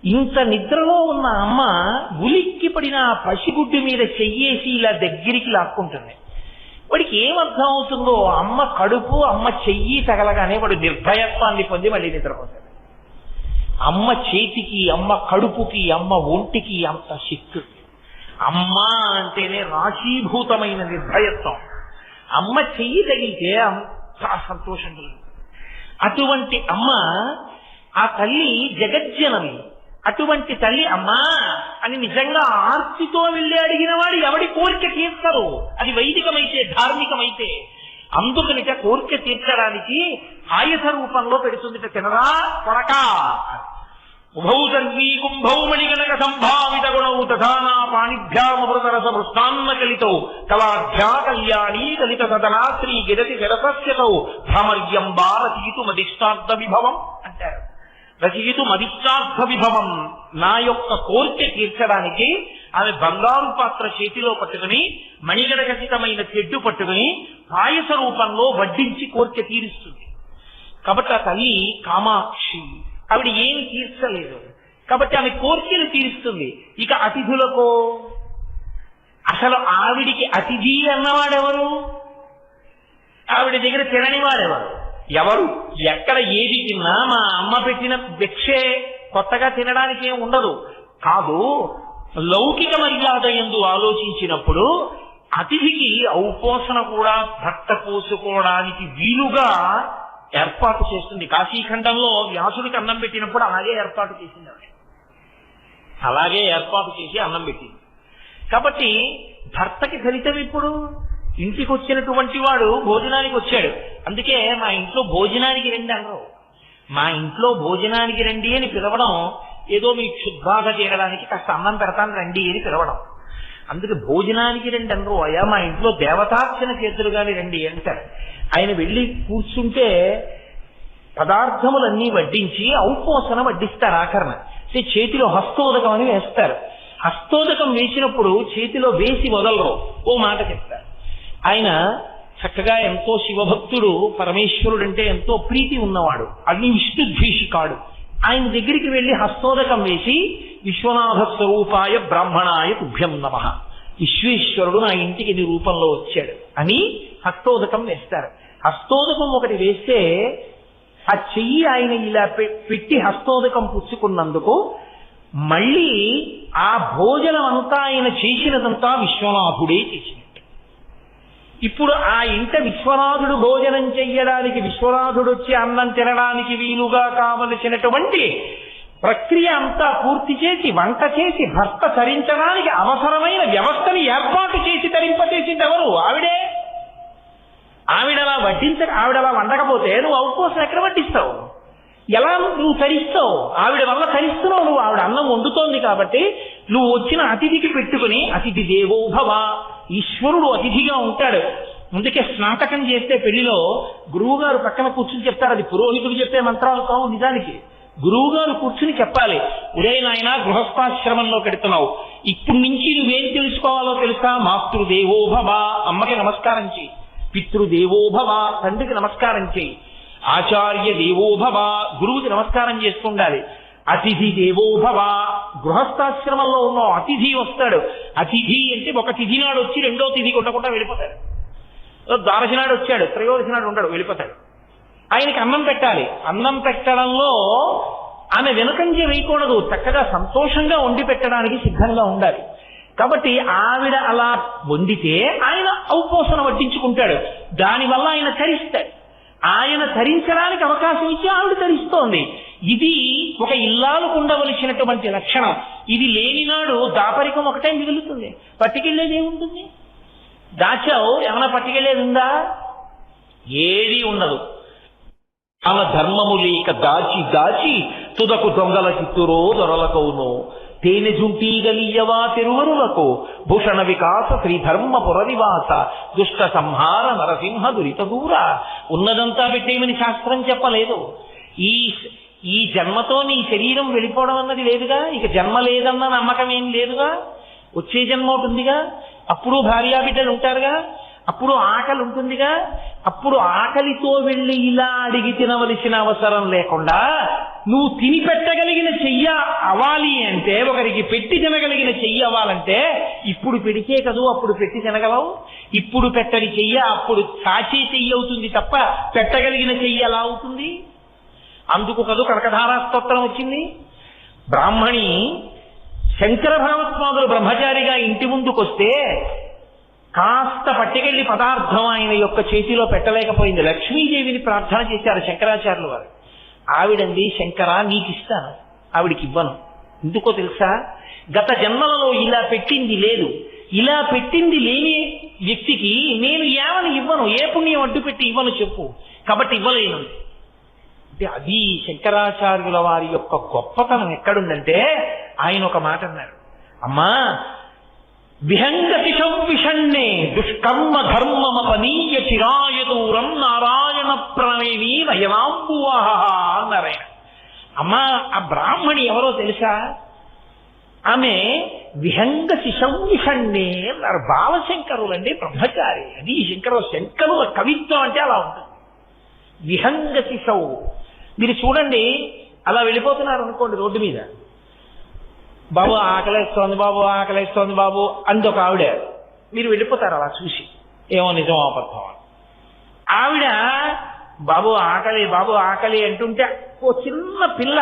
ఇంత నిద్రలో ఉన్న అమ్మ ఉలిక్కి పడిన ఆ పసిగుడ్డు మీద చెయ్యేసి ఇలా దగ్గరికి లాక్కుంటుంది. వాడికి ఏమర్థం అవుతుందో, అమ్మ కడుపు అమ్మ చెయ్యి తగలగానే వాడు నిర్భయత్వాన్ని పొంది మళ్ళీ నిద్రపోతాడు. అమ్మ చేతికి, అమ్మ కడుపుకి, అమ్మ ఒంటికి అంత శక్తి. అమ్మ అంటేనే రాశీభూతమైన నిర్భయత్వం. అమ్మ చెయ్యి తగిలితే అంత సంతోషం కలుగుతుంది. అటువంటి అమ్మ, ఆ తల్లి జగజ్జనని. అటువంటి తల్లి అమ్మా అని నిజంగా ఆర్తితో వెళ్ళి అడిగిన వాడు ఎవడి కోరిక తీర్చరు, అది వైదికమైతే ధార్మికమైతే. అందుకనిట కోరిక తీర్చడానికి ఆయుధ రూపంలో పెడుతుంది. తినరా కొడకా, ఉభౌ సర్వీ కుంభౌ మణిగణక సంభావిత గుణౌ తథానా పాణిభ్యామృతరస వృష్టాన్న కలితౌ కళాఢ్యా కళ్యాణీ కలిత సదనా శ్రీ గిరతి విరసస్యతౌ భ్రమర్యం భారతీతు మదిష్టార్థ విభవం అంటారు. రచయితు మదిష్టార్థ విభవం, నా యొక్క కోరిక తీర్చడానికి ఆమె బంగారు పాత్ర చేతిలో పట్టుకుని మణిగడగసితమైన చెడ్డు పట్టుకుని పాయస రూపంలో వడ్డించి కోరిక తీరుస్తుంది. కాబట్టి ఆ తల్లి కామాక్షి, ఆవిడ ఏమి తీర్చలేదు కాబట్టి ఆమె కోరికలు తీరుస్తుంది. ఇక అతిథులకు, అసలు ఆవిడికి అతిథి అన్నవాడెవరు? ఆవిడ దగ్గర తినని వాడెవరు? ఎవరు? ఎక్కడ ఏది తిన్నా మా అమ్మ పెట్టిన భిక్షే, కొత్తగా తినడానికి ఏం ఉండదు. కాదు, లౌకిక మర్యాద యందు ఆలోచించినప్పుడు అతిథికి ఔపోసన కూడా భర్త పోసుకోవడానికి వీలుగా ఏర్పాటు చేస్తుంది. కాశీఖండంలో వ్యాసుడికి అన్నం పెట్టినప్పుడు అలాగే ఏర్పాటు చేసింది ఆవిడ. అలాగే ఏర్పాటు చేసి అన్నం పెట్టింది. కాబట్టి భర్తకి ఫలితం ఇప్పుడు ఇంటికి వచ్చినటువంటి వాడు భోజనానికి వచ్చాడు, అందుకే మా ఇంట్లో భోజనానికి రండి అనరు. మా ఇంట్లో భోజనానికి రండి అని పిలవడం ఏదో మీ క్షుద్బాధ తీరడానికి కాస్త అన్నం పెడతాను రండి అని పిలవడం. అందుకే భోజనానికి రండి అనరు. అయ్యా మా ఇంట్లో దేవతార్చన చేతులుగాని రండి అంటారు. ఆయన వెళ్ళి కూర్చుంటే పదార్థములన్నీ వడ్డించి ఔపోసన వడ్డిస్తారు. ఆఖరణ చేతిలో హస్తోదకం అని వేస్తారు. హస్తోదకం వేసినప్పుడు చేతిలో వేసి వదలరు, ఓ మాట చెప్తారు. ఆయన చక్కగా ఎంతో శివభక్తుడు, పరమేశ్వరుడు అంటే ఎంతో ప్రీతి ఉన్నవాడు, అగ్ని విష్ణుద్వేషికాడు. ఆయన దగ్గరికి వెళ్లి హస్తోదకం వేసి విశ్వనాథ స్వరూపాయ బ్రాహ్మణాయ తుభ్యం నమః, విశ్వేశ్వరుడు నా ఇంటికి నీ రూపంలో వచ్చాడు అని హస్తోదకం వేస్తారు. హస్తోదకం ఒకటి వేస్తే ఆ చెయ్యి ఆయన ఇలా పెట్టి హస్తోదకం పుచ్చుకున్నందుకు మళ్ళీ ఆ భోజనం అంతా ఆయన చేసినదంతా విశ్వనాథుడే చేసినట్టు. ఇప్పుడు ఆ ఇంట విశ్వనాథుడు భోజనం చెయ్యడానికి, విశ్వనాథుడు వచ్చి అన్నం తినడానికి వీలుగా కావలసినటువంటి ప్రక్రియ అంతా పూర్తి చేసి, వంట చేసి, భర్త తరించడానికి అవసరమైన వ్యవస్థని ఏర్పాటు చేసి తరింపచేసింది ఎవరు? ఆవిడే. ఆవిడలా ఆవిడలా వండకపోతే నువ్వు ఔపోసన ఎక్కడ వడ్డిస్తావు? ఎలా నువ్వు తరిస్తావు? ఆవిడ వల్ల తరిస్తున్నావు నువ్వు. ఆవిడ అన్నం వండుతోంది కాబట్టి నువ్వు వచ్చిన అతిథికి పెట్టుకుని, అతిథి దేవో భవ, ఈశ్వరుడు అతిథిగా ఉంటాడు. అందుకే స్నాతకం చేస్తే పెళ్లిలో గురువు గారు పక్కన కూర్చుని చెప్తారు. అది పురోహితుడు చెప్పే మంత్రాలు కావు, నిజానికి గురువు గారు కూర్చుని చెప్పాలి. ఉదయ నాయన గృహస్థాశ్రమంలో పెడుతున్నావు, ఇప్పుడు నుంచి నువ్వేం తెలుసుకోవాలో తెలుసా? మాతృదేవో భవ, అమ్మకి నమస్కారం చేయి. పితృదేవో భవ, తండ్రికి నమస్కారం చేయి. ఆచార్య దేవో భవ, గురువుకి నమస్కారం చేస్తుండాలి. అతిథి దేవో భవ, గృహస్థాశ్రమంలో ఉన్న అతిథి వస్తాడు. అతిథి అంటే ఒక తిథి నాడు వచ్చి రెండో తిథికి ఉండకుండా వెళ్ళిపోతాడు. ద్వాదశి నాడు వచ్చాడు, త్రయోదశి నాడు ఉండడు, వెళ్ళిపోతాడు. ఆయనకి అన్నం పెట్టాలి. అన్నం పెట్టడంలో ఆమె వెనుకంజ వేయకూడదు, చక్కగా సంతోషంగా వండి పెట్టడానికి సిద్ధంగా ఉండాలి. కాబట్టి ఆవిడ అలా వండితే ఆయన ఔపోసన వడ్డించుకుంటాడు. దానివల్ల ఆయన తరిస్తాడు. ఆయన తరించడానికి అవకాశం ఇచ్చి ఆవిడ తరిస్తోంది. ఇది ఒక ఇల్లాలకు ఉండవలసినటువంటి లక్షణం. ఇది లేనినాడు దాపరికం ఒకటే మిగులుతుంది, పట్టుకెళ్ళేది ఏముంటుంది? దాచావు, ఏమైనా పట్టుకెళ్ళేది ఉందా? ఏది ఉండదు. ఆమె ధర్మము లేక దాచి దాచి తుదకు దొంగల చిత్తురో దొరలకవును, తేనె జుంటీగలియవా తిరువరులకు, భూషణ వికాస శ్రీధర్మ పురనివాస, దుష్ట సంహార నరసింహ దురిత దూర. ఉన్నదంతా పెట్టేమని శాస్త్రం చెప్పలేదు. ఈ జన్మతో నీ శరీరం వెళ్ళిపోవడం అన్నది లేదుగా, ఇక జన్మ లేదన్న నమ్మకం ఏం లేదుగా. వచ్చే జన్మ ఉంటుందిగా, అప్పుడు భార్యాబిడ్డలు ఉంటారుగా, అప్పుడు ఆకలి ఉంటుందిగా, అప్పుడు ఆకలితో వెళ్ళి ఇలా అడిగి తినవలసిన అవసరం లేకుండా నువ్వు తిని పెట్టగలిగిన చెయ్య అవ్వాలి అంటే, ఒకరికి పెట్టి తినగలిగిన చెయ్యి అవ్వాలంటే ఇప్పుడు పెడితే కదూ అప్పుడు పెట్టి తినగలవు. ఇప్పుడు పెట్టని చెయ్య అప్పుడు కాచే చెయ్యి అవుతుంది తప్ప పెట్టగలిగిన చెయ్యి ఎలా అవుతుంది? అందుకు కదూ కనకధారా స్తోత్రం వచ్చింది. బ్రాహ్మణి శంకర భగవత్పాదులు బ్రహ్మచారిగా ఇంటి ముందుకొస్తే కాస్త పట్టుకెళ్లి పదార్థం ఆయన యొక్క చేతిలో పెట్టలేకపోయింది. లక్ష్మీదేవిని ప్రార్థన చేశారు శంకరాచార్యులు వారు. ఆవిడంది, శంకర నీకు ఇస్తాను, ఆవిడికి ఇవ్వను. ఎందుకో తెలుసా? గత జన్మలలో ఇలా పెట్టింది లేదు. ఇలా పెట్టింది లేని వ్యక్తికి నేను ఏమని ఇవ్వను, ఏ పుణ్యం అడ్డు పెట్టి ఇవ్వను చెప్పు, కాబట్టి ఇవ్వలేను అంటే. అది శంకరాచార్యుల వారి యొక్క గొప్పతనం ఎక్కడుందంటే, ఆయన ఒక మాట అన్నారు, అమ్మా విహంగతి విషణ్ణే దుష్కర్మ ధర్మమపనీయ చిరాయ దూరం నారాయణ ప్రణేవి నయనాంబువాహ అన్నారు ఆయన. అమ్మా ఆ బ్రాహ్మణి ఎవరో తెలుసా? ఆమె విహంగ శిశౌషణ్ణే అన్నారు. బాలశంకరులండి, బ్రహ్మచారి. అది శంకరుల కవిత్వం అంటే అలా ఉంటుంది. విహంగ శిశౌ. మీరు చూడండి, అలా వెళ్ళిపోతున్నారు అనుకోండి రోడ్డు మీద, బాబు ఆకలేస్తోంది బాబు, ఆకలేస్తోంది బాబు అంది ఒక ఆవిడ. మీరు వెళ్ళిపోతారు అలా చూసి, ఏమో నిజం అబద్ధం. ఆవిడ బాబు ఆకలి బాబు ఆకలి అంటుంటే ఓ చిన్న పిల్ల,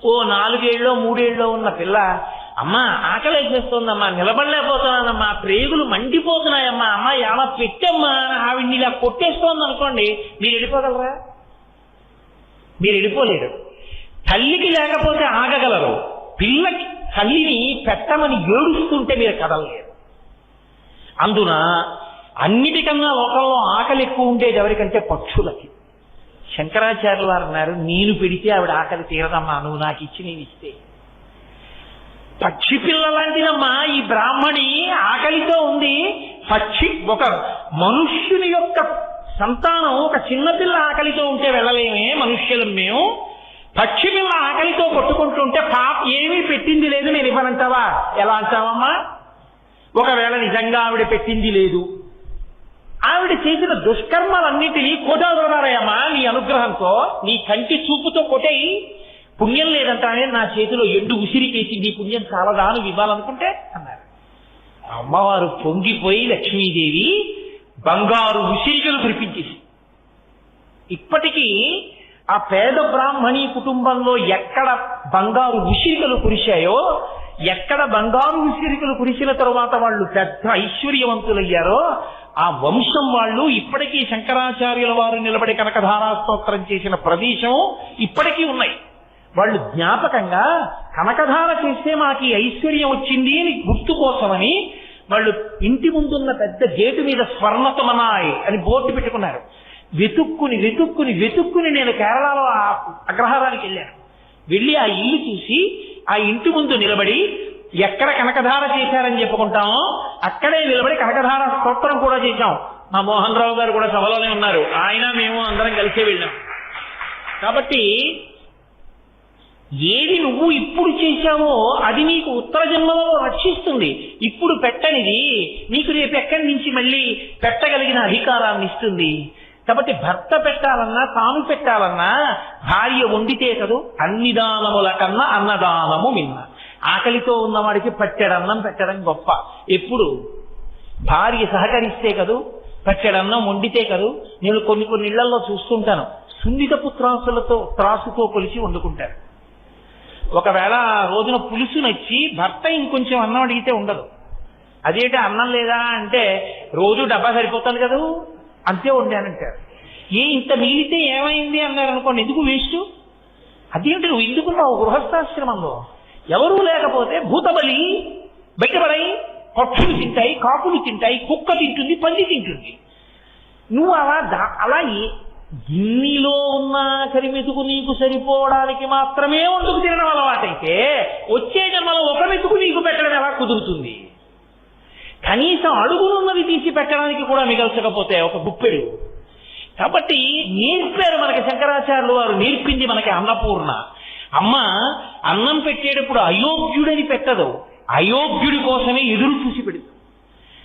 ఓ 4 ఏళ్ళో 3 ఏళ్ళో ఉన్న పిల్ల, అమ్మా ఆకలి చేస్తోందమ్మా, నిలబడలేకపోతున్నానమ్మా, ప్రేగులు మండిపోతున్నాయమ్మా, అమ్మా ఎలా పెట్టమ్మా, ఆవిడ్ని ఇలా కొట్టేస్తోంది అనుకోండి, మీరు వెళ్ళిపోగలరా? మీరు వెళ్ళిపోలేరు. తల్లికి లేకపోతే ఆగగలరు, పిల్లకి తల్లిని పెట్టమని ఏడుస్తుంటే మీరు కదలలేరు. అందున అన్నిటికన్నా లోకంలో ఆకలి ఎక్కువ ఉండేది ఎవరికంటే పక్షులకి. శంకరాచార్యులు వారు అన్నారు, నేను పెడితే ఆవిడ ఆకలి తీరదమ్మా, నువ్వు నాకు ఇచ్చి నేను ఇస్తే. పక్షి పిల్ల లాంటిదమ్మా ఈ బ్రాహ్మణి, ఆకలితో ఉంది. పక్షి ఒక మనుష్యుని యొక్క సంతానం, ఒక చిన్నపిల్ల ఆకలితో ఉంటే వెళ్ళలేమే మనుష్యులం మేము. పక్షి పిల్ల ఆకలితో కొట్టుకుంటుంటే పాప ఏమీ పెట్టింది లేదు నేను ఇవ్వనంటావా? ఎలా అంటావమ్మా? ఒకవేళ నిజంగా ఆవిడ పెట్టింది లేదు, ఆవిడ చేసిన దుష్కర్మలన్నింటినీ కొట్టాదన్నారయ్యమ్మా నీ అనుగ్రహంతో, నీ కంటి చూపుతో కొట్టేయి. పుణ్యం లేదంటానే నా చేతిలో ఎండు ఉసిరికేసి నీ పుణ్యం చాలదా నువ్వు ఇవ్వాలనుకుంటే అన్నారు. అమ్మవారు పొంగిపోయి లక్ష్మీదేవి బంగారు ఉసిరికలు కురిపించేసి, ఇప్పటికీ ఆ పేద బ్రాహ్మణి కుటుంబంలో ఎక్కడ బంగారు ఉసిరికలు కురిశాయో, ఎక్కడ బంగారు ఉసిరికలు కురిసిన తరువాత వాళ్ళు పెద్ద ఐశ్వర్యవంతులయ్యారో, ఆ వంశం వాళ్ళు ఇప్పటికీ శంకరాచార్యుల వారు నిలబడి కనకధారా స్తోత్రం చేసిన ప్రదేశం ఇప్పటికీ ఉన్నాయి. వాళ్ళు జ్ఞాపకంగా కనకధార చేస్తే మాకు ఈ ఐశ్వర్యం వచ్చింది అని గుర్తు కోసమని వాళ్ళు ఇంటి ముందున్న పెద్ద గేటు మీద స్వర్ణతమనాయ్ అని బోర్డు పెట్టుకున్నారు. వెతుక్కుని నేను కేరళలో ఆ అగ్రహారానికి వెళ్ళాను. వెళ్ళి ఆ ఇల్లు చూసి ఆ ఇంటి ముందు నిలబడి ఎక్కడ కనకధార చేశారని చెప్పుకుంటామో అక్కడే నిలబడి కనకధార స్తోత్రం కూడా చేశాం. మా మోహన్ రావు గారు కూడా సభలోనే ఉన్నారు, ఆయన మేము అందరం కలిసే వెళ్ళాం. కాబట్టి ఏది నువ్వు ఇప్పుడు చేశావో అది నీకు ఉత్తర జన్మలో రక్షిస్తుంది. ఇప్పుడు పెట్టనిది నీకు రేపు ఎక్కడి నుంచి మళ్ళీ పెట్టగలిగిన అధికారాన్ని ఇస్తుంది. కాబట్టి భర్త పెట్టాలన్నా తాను పెట్టాలన్నా భార్య వండితే కదూ. అన్ని దానముల కన్నా అన్నదానము మిన్న. ఆకలితో ఉన్నవాడికి పట్టెడన్నం పెట్టడం గొప్ప. ఎప్పుడు భార్య సహకరిస్తే కదూ, పట్టెడన్నం వండితే కదూ. నేను కొన్ని ఇళ్లలో చూస్తుంటాను, సున్నితపు త్రాసుతో కొలిచి వండుకుంటారు. ఒకవేళ ఆ రోజున పులుసు నచ్చి భర్త ఇంకొంచెం అన్నం అడిగితే ఉండదు. అదేంటి అన్నం లేదా అంటే, రోజు డబ్బా సరిపోతుంది కదూ అంతే వండానంటారు. ఇంత మిగిలితే ఏమైంది అన్నారు అనుకోండి, ఎందుకు వేస్ట్? అదేంటి నువ్వు ఎందుకున్నావు గృహస్థాశ్రమంలో? ఎవరూ లేకపోతే భూతబలి బయటపడాయి, పక్షులు తింటాయి, కాకులు తింటాయి, కుక్క తింటుంది, పంది తింటుంది. నువ్వు అలా గిన్నెలో ఉన్న కరిమెతుకు నీకు సరిపోవడానికి మాత్రమే వండుకు తినడం అలవాటైతే వచ్చే జన్మలో ఒక మెతుకు నీకు పెట్టడం ఎలా కుదురుతుంది? కనీసం అడుగునున్నది తీసి పెట్టడానికి కూడా మిగల్చకపోతే ఒక గుప్పెడు. కాబట్టి నేర్పారు మనకి శంకరాచార్యులు వారు, నేర్పింది మనకి అన్నపూర్ణ. అమ్మ అన్నం పెట్టేటప్పుడు అయోగ్యుడని పెట్టదు, అయోగ్యుడి కోసమే ఎదురు చూసి పెడుతుంది.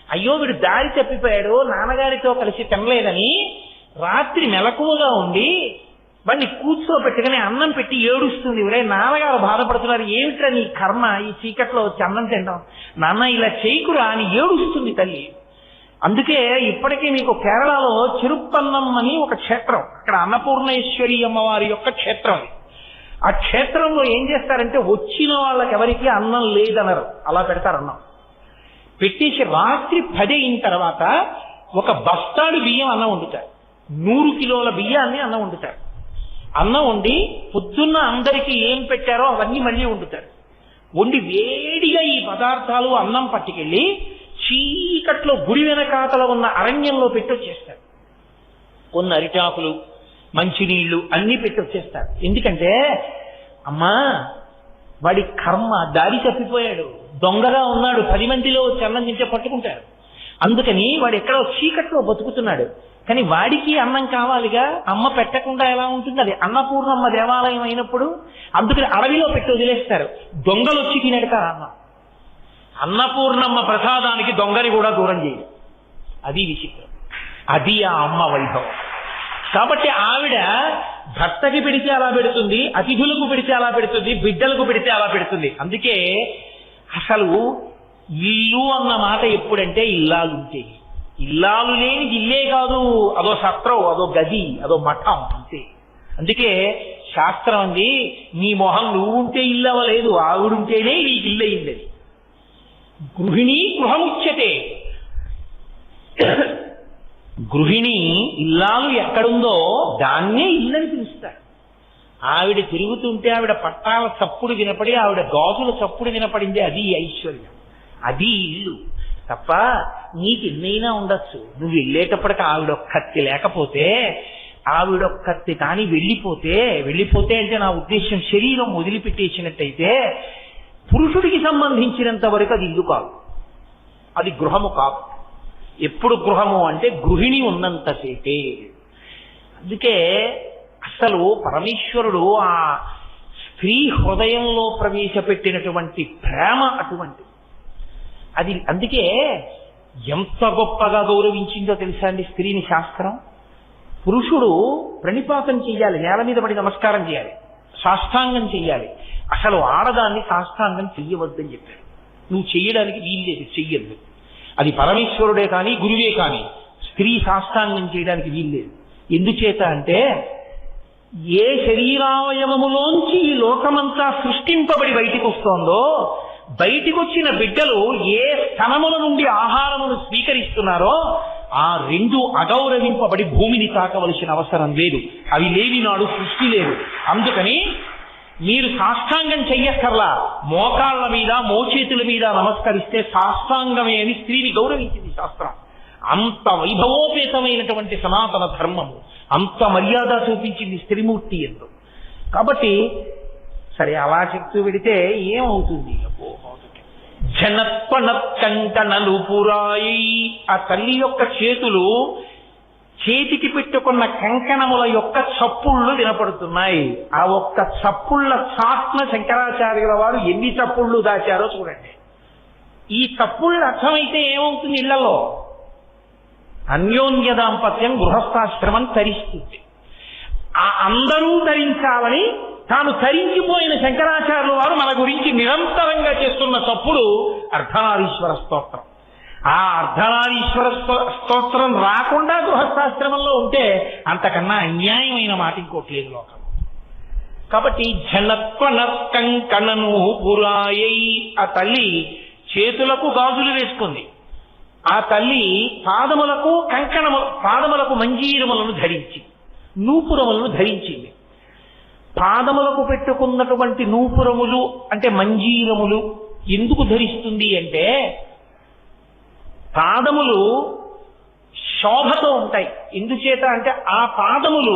అయ్యో వీడు దారి తప్పిపోయాడు, నాన్నగారితో కలిసి తినలేదని రాత్రి మెలకువగా ఉండి వాడిని కూర్చోబెట్టుకుని అన్నం పెట్టి ఏడుస్తుంది. ఒరే నాన్నగారు బాధపడుతున్నారు, ఏమిట్రా నీ కర్మ, ఈ చీకట్లో వచ్చి అన్నం తింటాం, నాన్న ఇలా చేయకురా అని ఏడుస్తుంది తల్లి. అందుకే ఇప్పటికీ మీకు కేరళలో చిరుప్పన్నం అని ఒక క్షేత్రం, అక్కడ అన్నపూర్ణేశ్వరి అమ్మవారి యొక్క క్షేత్రం. ఆ క్షేత్రంలో ఏం చేస్తారంటే వచ్చిన వాళ్ళకి ఎవరికి అన్నం లేదనరు, అలా పెడతారు. అన్నం పెట్టేసి రాత్రి 10 అయిన తర్వాత ఒక బస్తాడు బియ్యం అన్నం వండుతారు, 100 కిలోల బియ్యాన్ని అన్నం వండుతారు. అన్నం వండి పొద్దున్న అందరికీ ఏం పెట్టారో అవన్నీ మళ్ళీ వండుతారు. వండి వేడిగా ఈ పదార్థాలు అన్నం పట్టుకెళ్ళి చీకట్లో గుడి వెనకాతల ఉన్న అరణ్యంలో పెట్టొచ్చేస్తారు. కొన్ని అరిటాకులు, మంచినీళ్లు అన్నీ పెట్టొచ్చేస్తారు. ఎందుకంటే అమ్మా వాడి కర్మ, దారి తప్పిపోయాడు, దొంగగా ఉన్నాడు, 10 మందిలో వచ్చి అన్నం తింటే పట్టుకుంటారు. అందుకని వాడు ఎక్కడో చీకట్లో బతుకుతున్నాడు, కానీ వాడికి అన్నం కావాలిగా, అమ్మ పెట్టకుండా ఎలా ఉంటుంది? అది అన్నపూర్ణమ్మ దేవాలయం అయినప్పుడు అందుకని అడవిలో పెట్టి వదిలేస్తారు, దొంగలు వచ్చి తినేడతారు అన్నం. అన్నపూర్ణమ్మ ప్రసాదానికి దొంగని కూడా దూరం చేయదు. అది విచిత్రం, అది ఆ అమ్మ వైభవం. కాబట్టి ఆవిడ భర్తకి పెడితే అలా పెడుతుంది, అతిథులకు పెడితే అలా పెడుతుంది, బిడ్డలకు పెడితే అలా పెడుతుంది. అందుకే అసలు ఇల్లు అన్న మాట ఎప్పుడంటే ఇల్లాలుంటే, ఇల్లాలు లేని ఇల్లే కాదు, అదో సత్రం, అదో గది, అదో మఠం అంతే. అందుకే శాస్త్రం అంది, నీ మొహం నువ్వు ఉంటే ఇల్లు అవ్వలేదు, ఆవిడుంటేనే నీకు ఇల్లు అయిందని. గృహిణి గృహముచ్యతే. గృహిణి ఇల్లాలు ఎక్కడుందో దాన్నే ఇల్లని పిలుస్తారు. ఆవిడ తిరుగుతుంటే ఆవిడ పట్టాల చప్పుడు వినపడి, ఆవిడ గాజుల చప్పుడు వినపడింది, అది ఐశ్వర్యం, అది ఇల్లు. తప్ప నీకు ఎన్నైనా ఉండొచ్చు, నువ్వు వెళ్ళేటప్పటికి ఆవిడొక్కత్తి లేకపోతే, ఆవిడొక్కత్తి కానీ వెళ్ళిపోతే అంటే నా ఉద్దేశం శరీరం వదిలిపెట్టేసినట్టయితే పురుషుడికి సంబంధించినంత వరకు అది ఇల్లు కాదు, అది గృహము కాదు. ఎప్పుడు గృహము అంటే గృహిణి ఉన్నంతసేపే. అందుకే అసలు పరమేశ్వరుడు ఆ స్త్రీ హృదయంలో ప్రవేశపెట్టినటువంటి ప్రేమ అటువంటి అది. అందుకే ఎంత గొప్పగా గౌరవించిందో తెలుసా అండి స్త్రీని శాస్త్రం. పురుషుడు ప్రణిపాతం చెయ్యాలి, నేల మీద పడి నమస్కారం చేయాలి, సాష్టాంగం చెయ్యాలి. అసలు ఆడదాన్ని సాష్టాంగం చెయ్యవద్దని చెప్పాడు. నువ్వు చెయ్యడానికి వీల్లేదు, చెయ్యద్దు. అది పరమేశ్వరుడే కానీ గురువే కానీ స్త్రీ సాష్టాంగం చేయడానికి వీల్లేదు. ఎందుచేత అంటే ఏ శరీరావయవములోంచి ఈ లోకమంతా సృష్టింపబడి బయటికి వస్తోందో, బయటికి వచ్చిన బిడ్డలు ఏ స్థనముల నుండి ఆహారమును స్వీకరిస్తున్నారో ఆ 2 అగౌరవింపబడి భూమిని తాకవలసిన అవసరం లేదు. అవి లేని నాడు సృష్టి లేదు. అందుకని మీరు సాష్టాంగం చెయ్యక్కర్లా, మోకాళ్ళ మీద మోచేతుల మీద నమస్కరిస్తే సాష్టాంగమే అని స్త్రీని గౌరవించింది శాస్త్రం. అంత వైభవోపేతమైనటువంటి సనాతన ధర్మము, అంత మర్యాద చూపించింది స్త్రీమూర్తి ఎందు. కాబట్టి సరే అలా చెప్తూ పెడితే ఏమవుతుంది? జనత్పనత్కంకణలు పురాయి, ఆ తల్లి యొక్క చేతులు చేతికి పెట్టుకున్న కంకణముల యొక్క చప్పుళ్ళు వినపడుతున్నాయి. ఆ ఒక్క చప్పుళ్ళ చాట్న శంకరాచార్యుల వారు ఎన్ని చప్పుళ్ళు దాచారో చూడండి. ఈ చప్పుళ్ళు అర్థమైతే ఏమవుతుంది? ఇళ్లలో అన్యోన్య దాంపత్యం గృహస్థాశ్రమం తరిస్తుంది. ఆ అందరూ ధరించాలని తాను ధరించిపోయిన శంకరాచార్యుల వారు మన గురించి నిరంతరంగా చేస్తున్న తప్పుడు అర్ధనారీశ్వర స్తోత్రం. ఆ అర్ధనారీశ్వర స్తోత్రం రాకుండా గృహస్థాశ్రమంలో ఉంటే అంతకన్నా అన్యాయమైన మాట ఇంకోటి లేదు లోకం. కాబట్టి జనత్వనత్కంకణను పురాయై, ఆ తల్లి చేతులకు గాజులు వేసుకుంది. ఆ తల్లి పాదములకు పాదములకు మంజీరములను ధరించి, నూపురములను ధరించింది. పాదములకు పెట్టుకున్నటువంటి నూపురములు అంటే మంజీరములు ఎందుకు ధరిస్తుంది అంటే, పాదములు శోభతో ఉంటాయి. ఎందుచేత అంటే ఆ పాదములు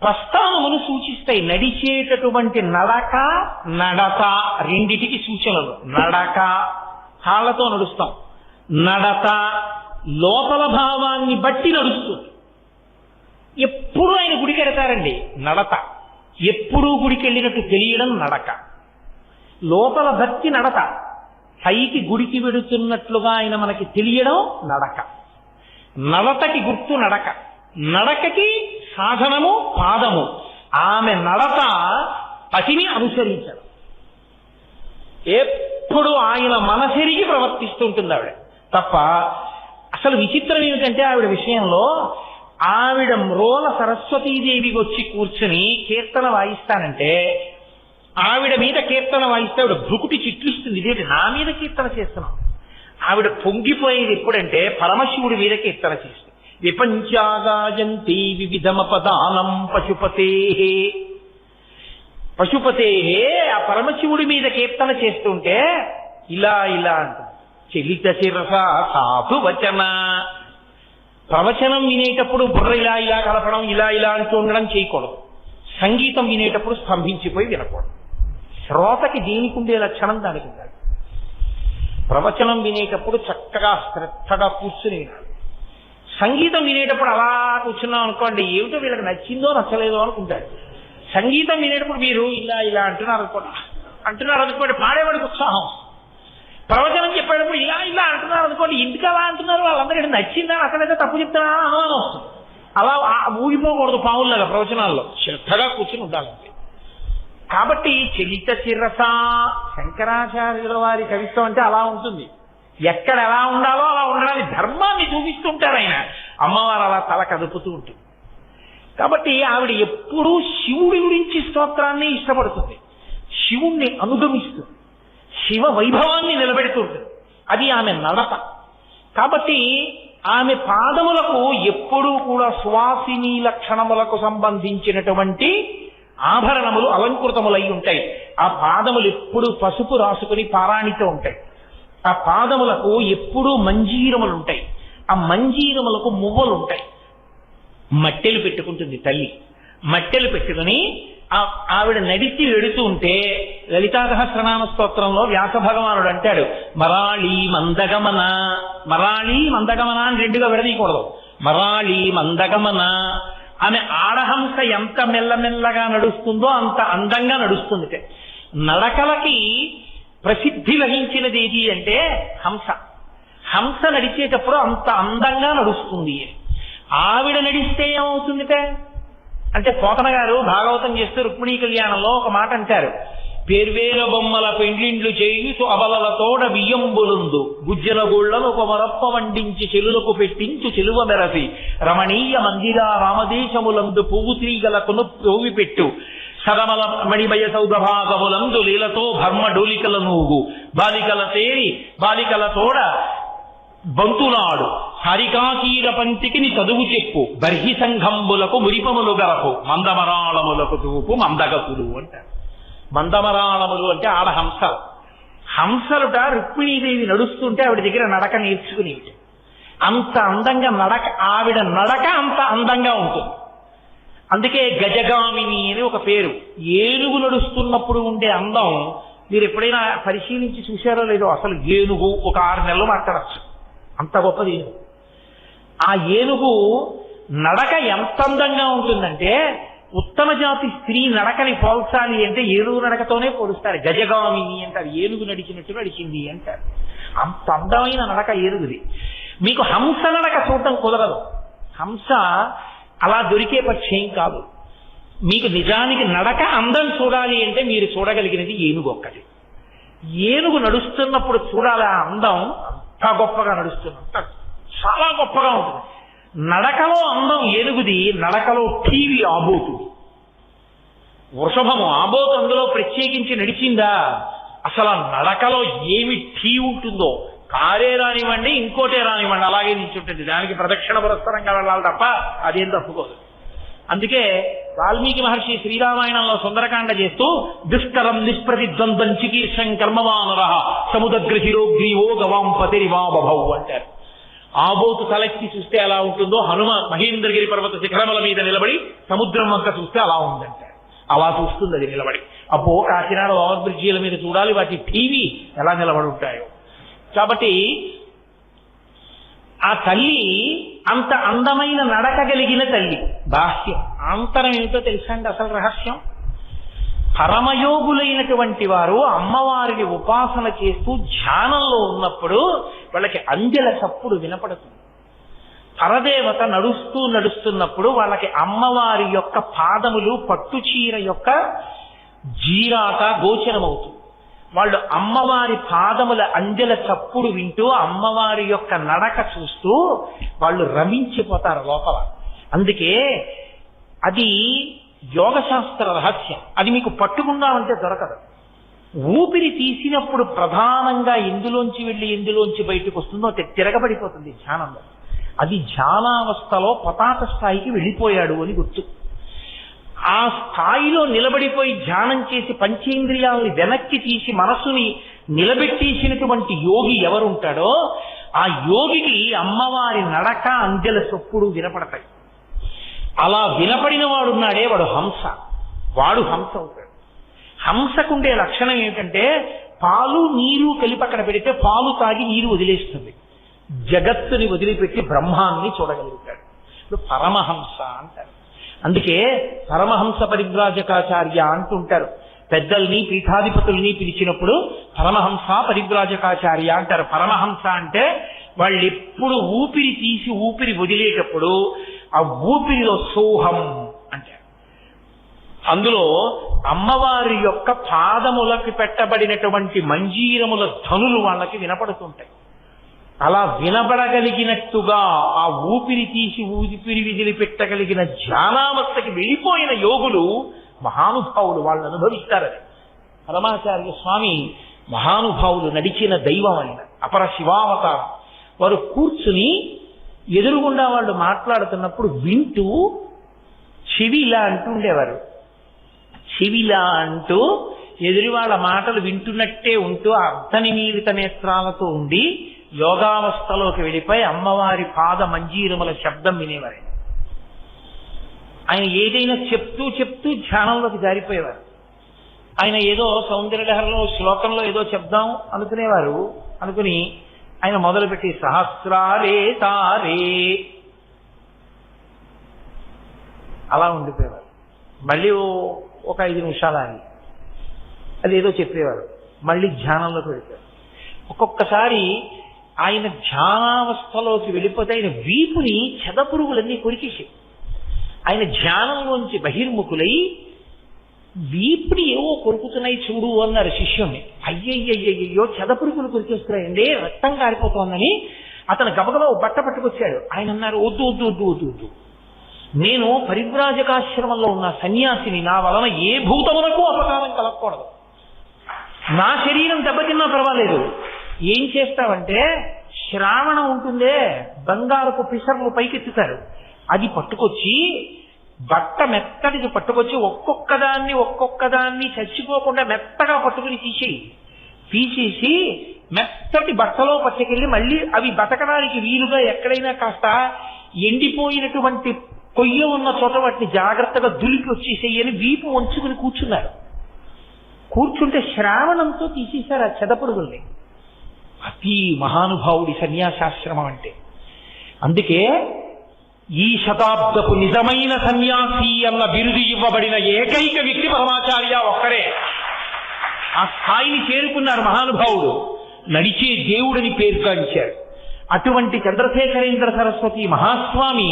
ప్రస్థానమును సూచిస్తాయి. నడిచేటటువంటి నడక, నడత రెండిటికి సూచనలు. నడక కాళ్ళతో నడుస్తాం, నడత లోపల భావాన్ని బట్టి నడుస్తుంది. ఎప్పుడు ఆయన గుడికి వెడతారండి, నడత. ఎప్పుడూ గుడికి వెళ్ళినట్టు తెలియడం నడక. లోపల భక్తి నడత. పైకి గుడికి వెడుతున్నట్లుగా ఆయన మనకి తెలియడం నడక. నడతకి గుర్తు నడక, నడకకి సాధనము పాదము. ఆమె నడత పతిని అనుసరించడం. ఎప్పుడు ఆయన మనసెరిగి ప్రవర్తిస్తుంటుంది ఆవిడ తప్ప. అసలు విచిత్రం ఏమిటంటే ఆవిడ విషయంలో, ఆవిడ మ్రోల సరస్వతీదేవికి వచ్చి కూర్చుని కీర్తన వాయిస్తానంటే, ఆవిడ మీద కీర్తన వాయిస్తే ఆవిడ భృకుటి చిట్లిస్తుంది. ఇదేంటి నా మీద కీర్తన చేస్తున్నాం. ఆవిడ పొంగిపోయేది ఎప్పుడంటే పరమశివుడి మీద కీర్తన చేస్తుంది. విపంచాగాజంతి వివిధమపదానం పశుపతే, పశుపతే ఆ పరమశివుడి మీద కీర్తన చేస్తుంటే ఇలా ఇలా అంటుంది. చలిత శిరస సాధు వచన. ప్రవచనం వినేటప్పుడు బుర్ర ఇలా ఇలా కలపడం, ఇలా ఇలా అంటూ ఉండడం చేయకూడదు. సంగీతం వినేటప్పుడు స్తంభించిపోయి వినకూడదు. శ్రోతకి దేనికి ఉండే లక్షణం దానికి ఉండాలి. ప్రవచనం వినేటప్పుడు చక్కగా శ్రద్ధగా కూర్చుని వినాలి. సంగీతం వినేటప్పుడు అలా కూర్చున్నాం అనుకోండి, ఏమిటో వీళ్ళకి నచ్చిందో నచ్చలేదో అనుకుంటాడు. సంగీతం వినేటప్పుడు మీరు ఇలా ఇలా అంటున్నారు అనుకోండి, పాడేవాడికి ఉత్సాహం. ప్రవచనం చెప్పేటప్పుడు ఇలా ఇలా అంటున్నారు అనుకోండి, ఇంటికి అలా అంటున్నారు, వాళ్ళందరికీ నచ్చిందా అక్కడైతే తప్పు చెప్తున్నా అనుమానం వస్తుంది. అలా ఊగిపోకూడదు పావుల్లాగా ప్రవచనాల్లో, శ్రద్ధగా కూర్చుని ఉండాలంటే. కాబట్టి చలిత శిరస, శంకరాచార్యుల వారి కవిత్వం అంటే అలా ఉంటుంది. ఎక్కడ ఎలా ఉండాలో అలా ఉండడానికి ధర్మాన్ని చూపిస్తుంటారు ఆయన. అమ్మవారు అలా తల కదుపుతూ ఉంటుంది. కాబట్టి ఆవిడ ఎప్పుడూ శివుడి గురించి స్తోత్రాన్ని ఇష్టపడుతుంది, శివుణ్ణి అనుగమిస్తుంది, శివ వైభవాన్ని నిలబెడుతుంటుంది. అది ఆమె నడత. కాబట్టి ఆమె పాదములకు ఎప్పుడూ కూడా సువాసిని లక్షణములకు సంబంధించినటువంటి ఆభరణములు అలంకృతములై ఉంటాయి. ఆ పాదములు ఎప్పుడూ పసుపు రాసుకుని పారాణితో ఉంటాయి. ఆ పాదములకు ఎప్పుడూ మంజీరములు ఉంటాయి. ఆ మంజీరములకు మువ్వలు ఉంటాయి. మట్టెలు పెట్టుకుంటుంది తల్లి. మట్టెలు పెట్టుకుని ఆవిడ నడిచి వెడుతూ ఉంటే లలితా సహస్రనామ స్తోత్రంలో వ్యాస భగవానుడు అంటాడు, మరాళీ మందగమన. మరాళీ మందగమన అని రెండుగా విడదీయకూడదు. మరాళీ మందగమన. ఆమె ఆడహంస ఎంత మెల్లమెల్లగా నడుస్తుందో అంత అందంగా నడుస్తుంది. నడకలకి ప్రసిద్ధి వహించినది ఏది అంటే హంస. హంస నడిచేటప్పుడు అంత అందంగా నడుస్తుంది. ఆవిడ నడిస్తే ఏమవుతుందిట అంటే, పోతన గారు భాగవతం చేస్తూ రుక్మిణీ కళ్యాణంలో ఒక మాట అంటారు, పేర్వేల బొమ్మల పెండ్లిండ్లు చేయుచు అబలలతోడ బియ్యంబులుందు గుజ్జల గుళ్లను ఒక మరప్ప వండించి చెలులకు పెట్టించు చెలువ మెరసి రమణీయ మందిరా రామదేశములందు పువ్వు తీగలకును ప్రోవి పెట్టు సదమల మణిమయ సౌదభాగములందు లీలతో భర్మ డోలికల నూగు బాలికల తేరి బాలికల తోడ బంతునాడు హరికాకీర పంతికిని చదువు చెప్పు బర్హి సంఘంబులకు మురిపములు గలకు మందమరాళములకు చూపు మందగతులు అంటారు. మందమరాళములు అంటే ఆడహంస. హంసలుట రుక్మిణీదేవి నడుస్తుంటే ఆవిడ దగ్గర నడక నేర్చుకునేవి. అంత అందంగా నడక, ఆవిడ నడక అంత అందంగా ఉంటుంది. అందుకే గజగామిని అని ఒక పేరు. ఏనుగు నడుస్తున్నప్పుడు ఉండే అందం మీరు ఎప్పుడైనా పరిశీలించి చూశారో లేదో. అసలు ఏనుగు ఒక 6 నెలలు మాట్లాడచ్చు, అంత గొప్పది ఏనుగు. ఆ ఏనుగు నడక ఎంత అందంగా ఉంటుందంటే, ఉత్తమ జాతి స్త్రీ నడకని పోల్చాలి అంటే ఏనుగు నడకతోనే పోలుస్తారు. గజగామిని అంటారు, ఏనుగు నడిచినట్టు నడిచింది అంటారు. అంత అందమైన నడక ఏనుగుది. మీకు హంస నడక చూడటం కుదరదు. హంస అలా దొరికే పక్షేం కాదు. మీకు నిజానికి నడక అందం చూడాలి అంటే మీరు చూడగలిగినది ఏనుగు ఒక్కటి. ఏనుగు నడుస్తున్నప్పుడు చూడాలి ఆ అందం. అంత గొప్పగా నడుస్తున్నంత చాలా గొప్పగా ఉంటుంది. నడకలో అందం ఏనుగుది, నడకలో టీవీ ఆబోతుది. వృషభము ఆబోతు అందులో ప్రత్యేకించి నడిచిందా? అసలు ఆ నడకలో ఏమి టీ ఉంటుందో, కారే రానివ్వండి ఇంకోటే రానివ్వండి అలాగే నిల్చుంటుంది. దానికి ప్రదక్షిణ పురస్కరంగా వెళ్ళాలి తప్ప అదేం తప్పుకోదు. అందుకే వాల్మీకి మహర్షి శ్రీరామాయణంలో సుందరకాండ చేస్తూ దుష్కరం నిష్ప్రతిద్వంద్వం చికీర్షం కర్మవానర సముద్రగ్రహిరోగ్రీవో గవాం పతిరివాబభౌ అంటారు. ఆబోతు తలెత్తి చూస్తే ఎలా ఉంటుందో హనుమ మహేంద్రగిరి పర్వత శిఖరముల మీద నిలబడి సముద్రం వంక చూస్తే అలా ఉందంటారు. అలా చూస్తుంది అది నిలబడి. అబ్బో కాకినాడ ఓవర్ బ్రిడ్జీల మీద చూడాలి వాటి టీవీ ఎలా నిలబడి ఉంటాయో. కాబట్టి ఆ తల్లి అంత అందమైన నడక కలిగిన తల్లి. బాహ్యం, ఆంతరం ఏమిటో తెలుసా అండి అసలు రహస్యం? పరమయోగులైనటువంటి వారు అమ్మవారిని ఉపాసన చేస్తూ ధ్యానంలో ఉన్నప్పుడు వాళ్ళకి అంజల చప్పుడు వినపడుతుంది. పరదేవత నడుస్తున్నప్పుడు వాళ్ళకి అమ్మవారి యొక్క పాదములు పట్టుచీర యొక్క జీరాట గోచరమవుతుంది. వాళ్ళు అమ్మవారి పాదముల అంజల చప్పుడు వింటూ అమ్మవారి యొక్క నడక చూస్తూ వాళ్ళు రమించిపోతారు లోపల. అందుకే అది యోగశాస్త్ర రహస్యం. అది మీకు పట్టుకుందామంటే దొరకదు. ఊపిరి తీసినప్పుడు ప్రధానంగా ఎందులోంచి వెళ్ళి ఎందులోంచి బయటకు వస్తుందో తిరగబడిపోతుంది ధ్యానంలో. అది ధ్యానావస్థలో పతాక స్థాయికి వెళ్ళిపోయాడు అని గుర్తు. ఆ స్థాయిలో నిలబడిపోయి ధ్యానం చేసి పంచేంద్రియాలని వెనక్కి తీసి మనస్సుని నిలబెట్టేసినటువంటి యోగి ఎవరుంటాడో ఆ యోగికి అమ్మవారి నడక అంజల చప్పుడు వినపడతాయి. అలా వినపడిన వాడున్నాడే వాడు హంస. వాడు హంస అవుతాడు. హంసకుండే లక్షణం ఏమిటంటే పాలు నీరు కలిపి అక్కడ పెడితే పాలు తాగి నీరు వదిలేస్తుంది. జగత్తుని వదిలిపెట్టి బ్రహ్మాన్ని చూడగలుగుతాడు. ఇప్పుడు పరమహంస అంటారు. అందుకే పరమహంస పరివ్రాజకాచార్య అంటుంటారు. పెద్దల్ని పీఠాధిపతుల్ని పిలిచినప్పుడు పరమహంస పరివ్రాజకాచార్య అంటారు. పరమహంస అంటే వాళ్ళు ఎప్పుడు ఊపిరి తీసి ఊపిరి వదిలేటప్పుడు ఆ ఊపిరిలో సోహం అంటారు. అందులో అమ్మవారి యొక్క పాదములకు పెట్టబడినటువంటి మంజీరముల ధనులు వాళ్ళకి వినపడుతుంటాయి. అలా వినబడగలిగినట్టుగా ఆ ఊపిరి తీసి ఊపిరి విదిలి పెట్టగలిగిన ధ్యానావస్థకి వెళ్ళిపోయిన యోగులు మహానుభావులు. వాళ్ళు అనుభవిస్తారని పరమాచార్య స్వామి మహానుభావులు నడిచిన దైవం ఆయన అపర శివావతారం. వారు కూర్చుని ఎదురుగుండా వాళ్ళు మాట్లాడుతున్నప్పుడు వింటూ చెవిలా అంటూ ఉండేవారు. చెవిలా అంటూ ఎదురు వాళ్ళ మాటలు వింటున్నట్టే ఉంటూ అర్ధనిమీలిత నేత్రాలతో ఉండి యోగావస్థలోకి వెళ్ళిపోయి అమ్మవారి పాద మంజీరముల శబ్దం వినేవారు. ఆయన ఏదైనా చెప్తూ చెప్తూ ధ్యానంలోకి జారిపోయేవారు. ఆయన ఏదో సౌందర్యలహరిలో శ్లోకంలో ఏదో చెప్దాం అనుకునేవారు. అనుకుని ఆయన మొదలుపెట్టి సహస్రారే తారే అలా ఉండిపోయేవారు. మళ్ళీ ఒక 5 నిమిషాలు ఆగి అదేదో చెప్పేవారు. మళ్ళీ ధ్యానంలోకి వెళ్ళిపోయారు. ఒక్కొక్కసారి ఆయన ధ్యానావస్థలోకి వెళ్ళిపోతే ఆయన వీపుని చెదపురుగులన్నీ కొరికేసి ఆయన ధ్యానంలోంచి బహిర్ముఖులై వీపుని ఏవో కొరుకుతున్నాయి చూడు అన్నారు శిష్యుణ్ణి. అయ్యయ్యయ్యో చెదపురుగులు కొరికేస్తున్నాయండి, రక్తం కారిపోతోందని అతను గబగబా బట్ట పట్టుకొచ్చాడు. ఆయన అన్నారు, వద్దు వద్దు వద్దు వద్దు వద్దు, నేను పరివ్రాజకాశ్రమంలో ఉన్న సన్యాసిని, నా వలన ఏ భూతమునకు అపకారం కలగకూడదు, నా శరీరం దెబ్బతిన్నా పర్వాలేదు. ఏం చేస్తావంటే శ్రావణం ఉంటుందే, బంగారపు పిసర్లు పైకెత్తుతారు, అది పట్టుకొచ్చి బట్ట మెత్తడికి పట్టుకొచ్చి ఒక్కొక్కదాన్ని చచ్చిపోకుండా మెత్తగా పట్టుకుని తీసేసి మెత్తటి బట్టలో పట్టుకెళ్ళి మళ్ళీ అవి బతకడానికి వీలుగా ఎక్కడైనా కాస్త ఎండిపోయినటువంటి కొయ్య ఉన్న చోట వాటిని జాగ్రత్తగా దులిపి వచ్చేసేయని వీపు వంచుకుని కూర్చున్నారు. కూర్చుంటే శ్రావణంతో తీసేశారు ఆ చెదపురుగుల్ని. అతి మహానుభావుడి సన్యాసాశ్రమం అంటే. అందుకే ఈ శతాబ్దపు నిజమైన సన్యాసి అన్న బిరుదు ఇవ్వబడిన ఏకైక వ్యక్తి పరమాచార్య ఒక్కరే. ఆ స్థాయిని చేరుకున్నారు మహానుభావుడు. నడిచే దేవుడిని పేర్కొంచారు. అటువంటి చంద్రశేఖరేంద్ర సరస్వతి మహాస్వామి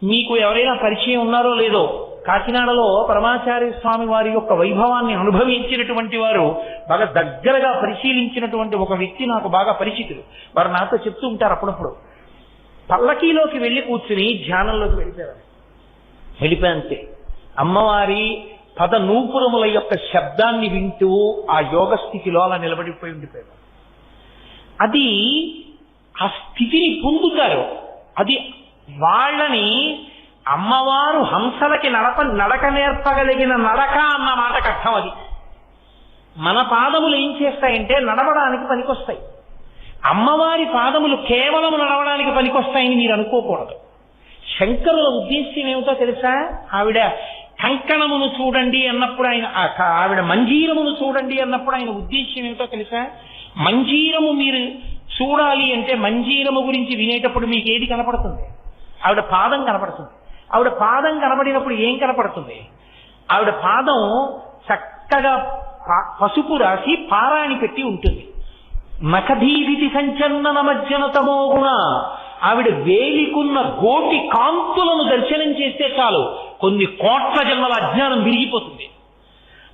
మీకు ఎవరైనా పరిచయం ఉన్నారో లేదో, కాకినాడలో పరమాచార్య స్వామి వారి యొక్క వైభవాన్ని అనుభవించినటువంటి వారు, బాగా దగ్గరగా పరిశీలించినటువంటి ఒక వ్యక్తి నాకు బాగా పరిచితులు. వారు నాతో చెప్తూ ఉంటారు అప్పుడప్పుడు. పల్లకీలోకి వెళ్ళి కూర్చుని ధ్యానంలోకి వెళ్ళిపోయంతే అమ్మవారి పద నూపురముల యొక్క శబ్దాన్ని వింటూ ఆ యోగ స్థితిలో అలా నిలబడిపోయి ఉండిపోయారు. అది ఆ స్థితిని పొందుతారు. అది వాళ్ళని అమ్మవారు హంసలకి నడక నేర్పగలిగిన నడక అన్న మాటకు అర్థం. అది మన పాదములు ఏం చేస్తాయంటే నడవడానికి పనికొస్తాయి. అమ్మవారి పాదములు కేవలం నడవడానికి పనికొస్తాయని మీరు అనుకోకూడదు. శంకరుల ఉద్దేశ్యం ఏమిటో తెలుసా? ఆవిడ కంకణమును చూడండి అన్నప్పుడు ఆవిడ మంజీరమును చూడండి అన్నప్పుడు ఆయన ఉద్దేశ్యం ఏమిటో తెలుసా? మంజీరము మీరు చూడాలి అంటే మంజీరము గురించి వినేటప్పుడు మీకు ఏది కనపడుతుంది? ఆవిడ పాదం కనపడుతుంది. ఆవిడ పాదం కనపడినప్పుడు ఏం కనపడుతుంది? ఆవిడ పాదం చక్కగా పసుపు రాసి పారాణి పెట్టి ఉంటుంది. నఖధీవితి సంచన్నన మజ్జన తమోగుణ, ఆవిడ వేలికున్న గోటి కాంతులను దర్శనం చేస్తే చాలు కొన్ని కోట్ల జన్మల అజ్ఞానం విరిగిపోతుంది.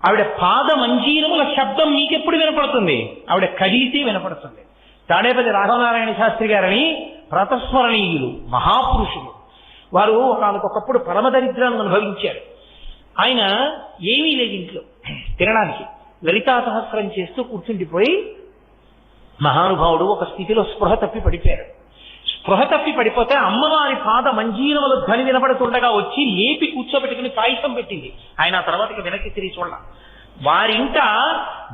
ఆవిడ పాద మంజీరముల శబ్దం మీకెప్పుడు వినపడుతుంది? ఆవిడ కదిలితే వినపడుతుంది. తాడేపల్లి రాఘవనారాయణ శాస్త్రి గారని ప్రతస్మరణీయులు, మహాపురుషులు. వారు ఒకనకొకప్పుడు పరమదరిద్రాన్ని అనుభవించారు. ఆయన ఏమీ లేదు ఇంట్లో తినడానికి, లలితా సహస్రం చేస్తూ కూర్చుండిపోయి మహానుభావుడు ఒక స్థితిలో స్పృహ తప్పి పడిపోయారు. స్పృహ తప్పి పడిపోతే అమ్మవారి పాద మంజీరముల ధ్వని వినపడుతుండగా వచ్చి లేపి కూర్చోబెట్టుకుని పాయసం పెట్టింది. ఆయన ఆ తర్వాత వెనక్కి తిరిగి చూడ. వారింట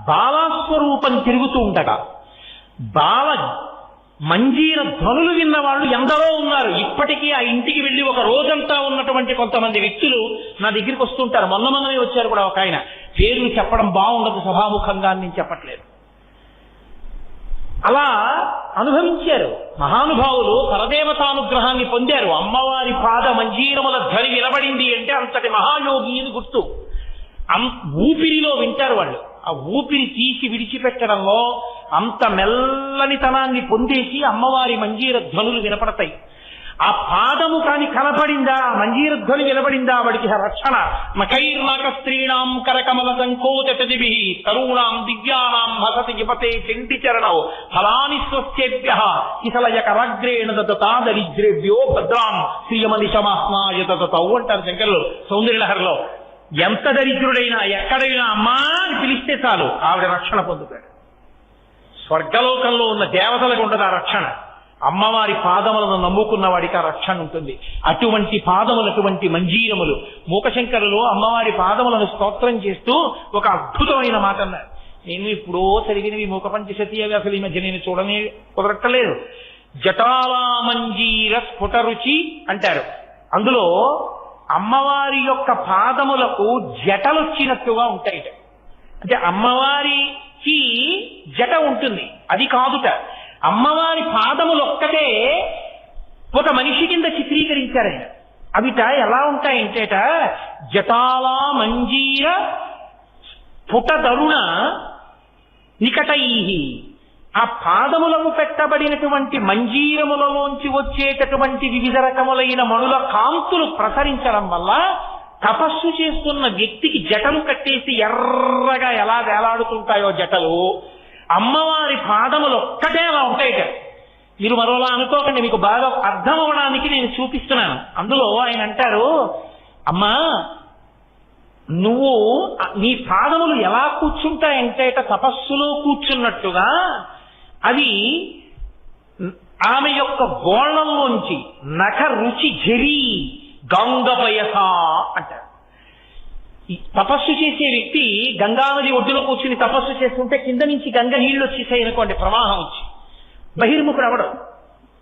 బాలాస్వరూపం తిరుగుతూ ఉండగా బాల మంజీర ధ్వనులు విన్న వాళ్ళు ఎందరో ఉన్నారు. ఇప్పటికీ ఆ ఇంటికి వెళ్ళి ఒక రోజంతా ఉన్నటువంటి కొంతమంది వ్యక్తులు నా దగ్గరికి వస్తుంటారు. మొన్ననే వచ్చారు కూడా ఒక ఆయన. పేర్లు చెప్పడం బాగుండదు సభాముఖంగా, నేను చెప్పట్లేదు. అలా అనుభవించారు మహానుభావులు, పరదేవతానుగ్రహాన్ని పొందారు. అమ్మవారి పాద మంజీరముల ధ్వని వినబడింది అంటే అంతటి మహాయోగి అని గుర్తు. ఊపిరిలో వింటారు వాళ్ళు. ఆ ఊపిరి తీసి విడిచిపెట్టడంలో అంత మెల్లనితనాన్ని పొందేసి అమ్మవారి మంజీర ధ్వనులు వినపడతాయి. ఆ పాదము కాని కనపడిందా, మంజీర ధ్వని వినబడిందా, వాడికి రక్షణ. మకైర్నాక స్త్రీణాం కరకమల సంకోచదిభి తరుణాం దివ్యానాం హసతి యుపతే చెంటి చరణౌ ఫలాని స్వస్యేభ్య కిసలయ కరగ్రేణ దత్తా దరిద్రేభ్యో భద్రాం శ్రీయమనిశమాస్నాయ దత్తౌ అంటారు శంకరులు సౌందర్యలహరిలో. ఎంత దరిద్రుడైనా ఎక్కడైనా అమ్మా అని పిలిస్తే చాలు ఆవిడ రక్షణ పొందుతాడు. స్వర్గలోకంలో ఉన్న దేవతలకు ఉండదు ఆ రక్షణ. అమ్మవారి పాదములను నమ్ముకున్న వాడికి ఆ రక్షణ ఉంటుంది. అటువంటి పాదములు, అటువంటి మంజీరములు. మూకశంకరులు అమ్మవారి పాదములను స్తోత్రం చేస్తూ ఒక అద్భుతమైన మాట అన్నారు. నేను ఇప్పుడో చదివినవి మూక పంచశతి అవి అసలు ఈ మధ్య నేను చూడనే కుదరట్టలేదు. జటాలా మంజీర స్ఫుట రుచి అంటారు. అందులో అమ్మవారి యొక్క పాదములకు జటలొచ్చినట్టుగా ఉంటాయిట. అంటే అమ్మవారికి జట ఉంటుంది, అది కాదుట. అమ్మవారి పాదములు ఒక్కటే ఒక మనిషి కింద చిత్రీకరించారాయన. అవిట ఎలా ఉంటాయంటేట జటాలా మంజీర స్ఫుటదరుణ నికటై. ఆ పాదములకు పెట్టబడినటువంటి మంజీరములలోంచి వచ్చేటటువంటి వివిధ రకములైన మణుల కాంతులు ప్రసరించడం వల్ల తపస్సు చేస్తున్న వ్యక్తికి జటలు కట్టేసి ఎర్రగా ఎలా వేలాడుతుంటాయో జటలు, అమ్మవారి పాదములు ఒక్కటే అలా ఉంటాయిట. మీరు మరోలా అనుకోకండి, మీకు బాగా అర్థం అవడానికి నేను చూపిస్తున్నాను. అందులో ఆయన అంటారు, అమ్మా నువ్వు నీ పాదములు ఎలా కూర్చుంటాయంటే తపస్సులో కూర్చున్నట్టుగా అవి ఆమె యొక్క గోళ్లంలోంచి నఖ రుచి జరి గంగపయస అంటారు. తపస్సు చేసే వ్యక్తి గంగానది ఒడ్డులో కూర్చుని తపస్సు చేస్తుంటే కింద నుంచి గంగ నీళ్లు వచ్చేసాయి అనుకోండి, ప్రవాహం వచ్చి బహిర్ముఖుడు అవడం.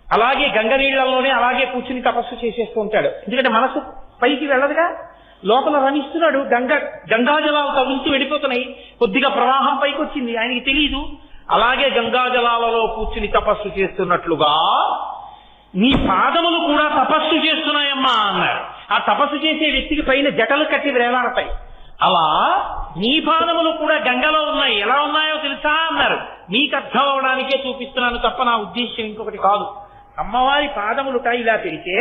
అలాగే గంగ నీళ్లలోనే అలాగే కూర్చుని తపస్సు చేసేస్తూ ఉంటాడు. ఎందుకంటే మనసు పైకి వెళ్ళదుగా, లోపల రమిస్తున్నాడు. గంగాజలాలు తగులుతూ వెళ్ళిపోతున్నాయి. కొద్దిగా ప్రవాహం పైకి వచ్చింది, ఆయనకి తెలియదు. అలాగే గంగాజలాలలో కూర్చుని తపస్సు చేస్తున్నట్లుగా నీ పాదములు కూడా తపస్సు చేస్తున్నాయమ్మా అన్నారు. ఆ తపస్సు చేసే వ్యక్తికి పైన జటలు కట్టి వేలాడతాయి. అలా నీ పాదములు కూడా గంగలో ఉన్నాయి. ఎలా ఉన్నాయో తెలుసా అన్నారు. మీకు అర్థం అవడానికే చూపిస్తున్నాను తప్ప నా ఉద్దేశ్యం ఇంకొకటి కాదు. అమ్మవారి పాదములుట ఇలా పెడితే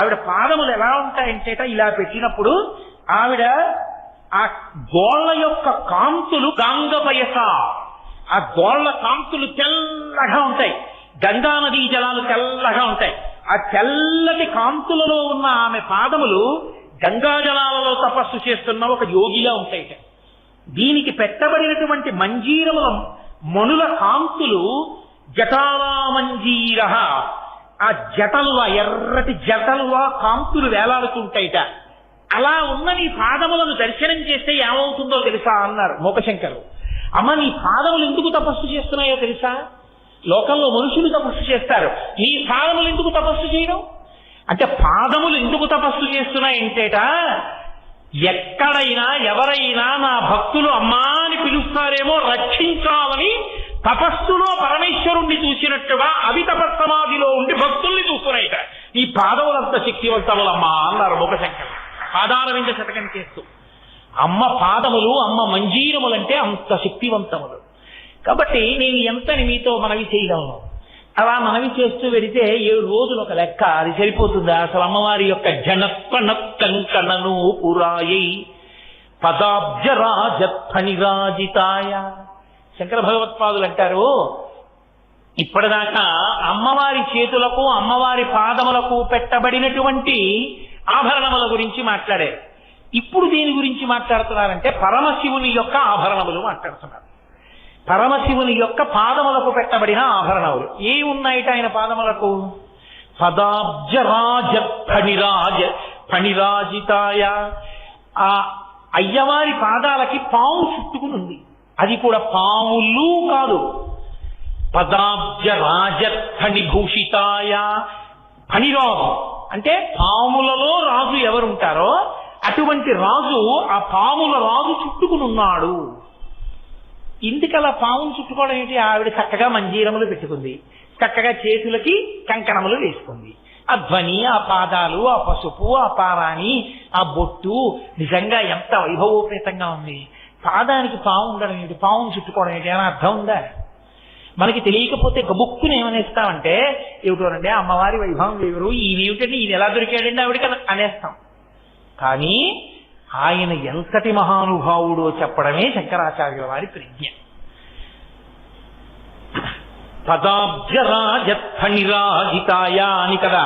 ఆవిడ పాదములు ఎలా ఉంటాయంటేట ఇలా పెట్టినప్పుడు ఆవిడ ఆ గోళ్ల యొక్క కాంతులు గంగపయస, ఆ గోళ్ల కాంతులు తెల్లగా ఉంటాయి. గంగా నదీ జలాలు తెల్లగా ఉంటాయి. ఆ తెల్లటి కాంతులలో ఉన్న ఆమె పాదములు గంగా జలాలలో తపస్సు చేస్తున్న ఒక యోగిలా ఉంటాయి. దీనికి పెట్టబడినటువంటి మంజీరముల మణుల కాంతులు జటాలా మంజీర, ఆ జటలుగా ఎర్రటి జటలుగా కాంతులు వేలాడుతుంటాయిట. అలా ఉన్న నీ పాదములను దర్శనం చేస్తే ఏమవుతుందో తెలుసా అన్నారు మూకశంకరు. అమ్మ నీ పాదములు ఎందుకు తపస్సు చేస్తున్నాయో తెలుసా? లోకంలో మనుషులు తపస్సు చేస్తారు, నీ పాదములు ఎందుకు తపస్సు చేయడం అంటే పాదములు ఎందుకు తపస్సు చేస్తున్నాయంటేట ఎక్కడైనా ఎవరైనా నా భక్తులు అమ్మా అని పిలుస్తారేమో రక్షించాలని తపస్సులో పరమేశ్వరుణ్ణి చూసినట్టుగా అవి తపస్సమాధిలో ఉండి భక్తుల్ని చూస్తున్నాయిట. ఈ పాదములంత శక్తివంతములమ్మా అన్నారు మూకశంకరు పాదారవింద శతకం చేస్తూ. అమ్మ పాదములు, అమ్మ మంజీరములంటే అంత శక్తివంతములు. కాబట్టి నేను ఎంతని మీతో మనవి చేయగలను. అలా మనవి చేస్తూ వెడితే 7 రోజులు ఒక లెక్క. అది సరిపోతుందా? అసలు అమ్మవారి యొక్క జనప్పణ కంకణను పురాయి పదాబ్జరాజత్ఫణిరాజితాయ. శంకర భగవత్పాదులు అంటారు, ఇప్పటిదాకా అమ్మవారి చేతులకు అమ్మవారి పాదములకు పెట్టబడినటువంటి ఆభరణముల గురించి మాట్లాడారు. ఇప్పుడు దేని గురించి మాట్లాడుతున్నారంటే పరమశివుని యొక్క ఆభరణములు మాట్లాడుతున్నారు. పరమశివుని యొక్క పాదములకు పెట్టబడిన ఆభరణములు ఏమున్నాయిట ఆయన పాదములకు? పదాబ్జరాజత్ఫణిరాజితాయ. ఆ అయ్యవారి పాదాలకి పాము చుట్టుకుని ఉంది. అది కూడా పాములు కాదు. పదాబ్జరాజత్ఫణిభూషితాయ. ఫణిరాజు అంటే పాములలో రాజు ఎవరుంటారో అటువంటి రాజు, ఆ పాముల రాజు చుట్టుకుని ఉన్నాడు. ఇందుకలా పామును చుట్టుకోవడం ఏంటి? ఆవిడ చక్కగా మంజీరములు పెట్టుకుంది, చక్కగా చేతులకి కంకణములు వేసుకుంది. ఆ ధ్వని, ఆ పాదాలు, ఆ పసుపు, ఆ పారాణి, ఆ బొట్టు నిజంగా ఎంత వైభవోపేతంగా ఉంది. పాదానికి పాము ఉండడం ఏంటి? పామును చుట్టుకోవడం ఏంటి అని అర్థం ఉందా? మనకి తెలియకపోతే గబుక్కుని ఏమనేస్తామంటే, ఏమిటోనండి అమ్మవారి వైభవం వేరు, ఈయనేమిటండి ఈయన ఎలా దొరికాడండి ఆవిడికి అనేస్తాం. కానీ ఆయన ఎంతటి మహానుభావుడో చెప్పడమే శంకరాచార్యుల వారి ప్రజ్ఞ. పదాబ్జరాజత్ఫణిరాజితాయ అని కదా,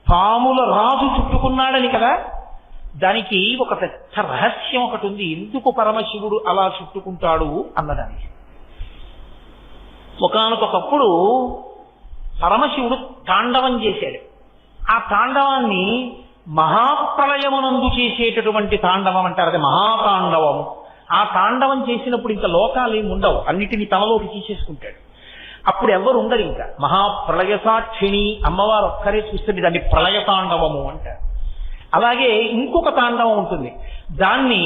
పాముల రాజు చుట్టుకున్నాడని కదా. దానికి ఒక పెద్ద రహస్యం ఒకటి ఉంది. ఎందుకు పరమశివుడు అలా చుట్టుకుంటాడు అన్నదానికి. ఒకానొకప్పుడు పరమశివుడు తాండవం చేశాడు. ఆ తాండవాన్ని మహాప్రళయమునందు చేసేటటువంటి తాండవం అంటారు, అది మహాతాండవము. ఆ తాండవం చేసినప్పుడు ఇంకా లోకాలు ఏమి ఉండవు, అన్నిటినీ తనలోకి తీసేసుకుంటాడు. అప్పుడు ఎవరు ఉండరు. ఇంకా మహాప్రళయ సాక్షిణి అమ్మవారు ఒక్కరే చూస్తుంది. దాన్ని ప్రళయ తాండవము అంటారు. అలాగే ఇంకొక తాండవం ఉంటుంది, దాన్ని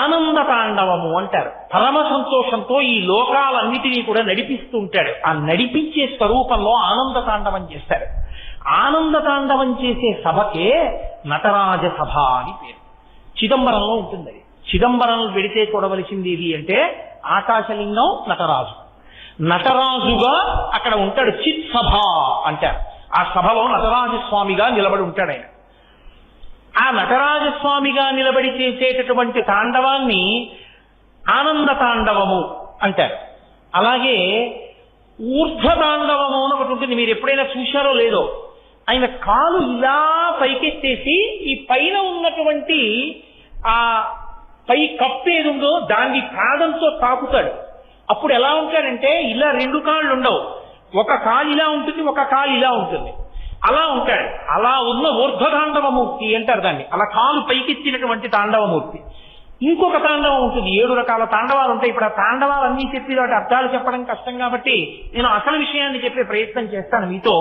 ఆనంద తాండవము అంటారు. పరమ సంతోషంతో ఈ లోకాలన్నిటినీ కూడా నడిపిస్తూ ఉంటాడు. ఆ నడిపించే స్వరూపంలో ఆనంద తాండవం చేస్తారు. ఆనంద తాండవం చేసే సభకే నటరాజ సభ అని పేరు. చిదంబరంలో ఉంటుంది. అది చిదంబరం వెడితే చూడవలసింది ఏది అంటే ఆకాశలింగం నటరాజు. నటరాజుగా అక్కడ ఉంటాడు. చిత్ సభ అంటారు. ఆ సభలో నటరాజస్వామిగా నిలబడి ఉంటాడు ఆయన. ఆ నటరాజస్వామిగా నిలబడి చేసేటటువంటి తాండవాన్ని ఆనంద తాండవము అంటారు. అలాగే ఊర్ధ్వ తాండవము అని ఒకటి ఉంటుంది. మీరు ఎప్పుడైనా చూశారో లేదో, ఆయన కాలు ఇలా పైకెత్తేసి ఈ పైన ఉన్నటువంటి ఆ పై కప్పు ఏది ఉందో దాన్ని పాదంతో తాకుతాడు. అప్పుడు ఎలా ఉంటాడంటే ఇలా 2 కాళ్ళు ఉండవు, ఒక కాలు ఇలా ఉంటుంది, ఒక కాలు ఇలా ఉంటుంది, అలా ఉంటాడు. అలా ఉన్న ఊర్ధ్వ తాండవమూర్తి అంటారు దాన్ని. అలా కాలు పైకెత్తినటువంటి తాండవమూర్తి. ఇంకొక తాండవం ఉంటుంది. 7 రకాల తాండవాలు ఉంటాయి. ఇప్పుడు ఆ తాండవాలన్నీ చెప్పి వాటి అర్థాలు చెప్పడం కష్టం కాబట్టి నేను అసలు విషయాన్ని చెప్పే ప్రయత్నం చేస్తాను మీతో.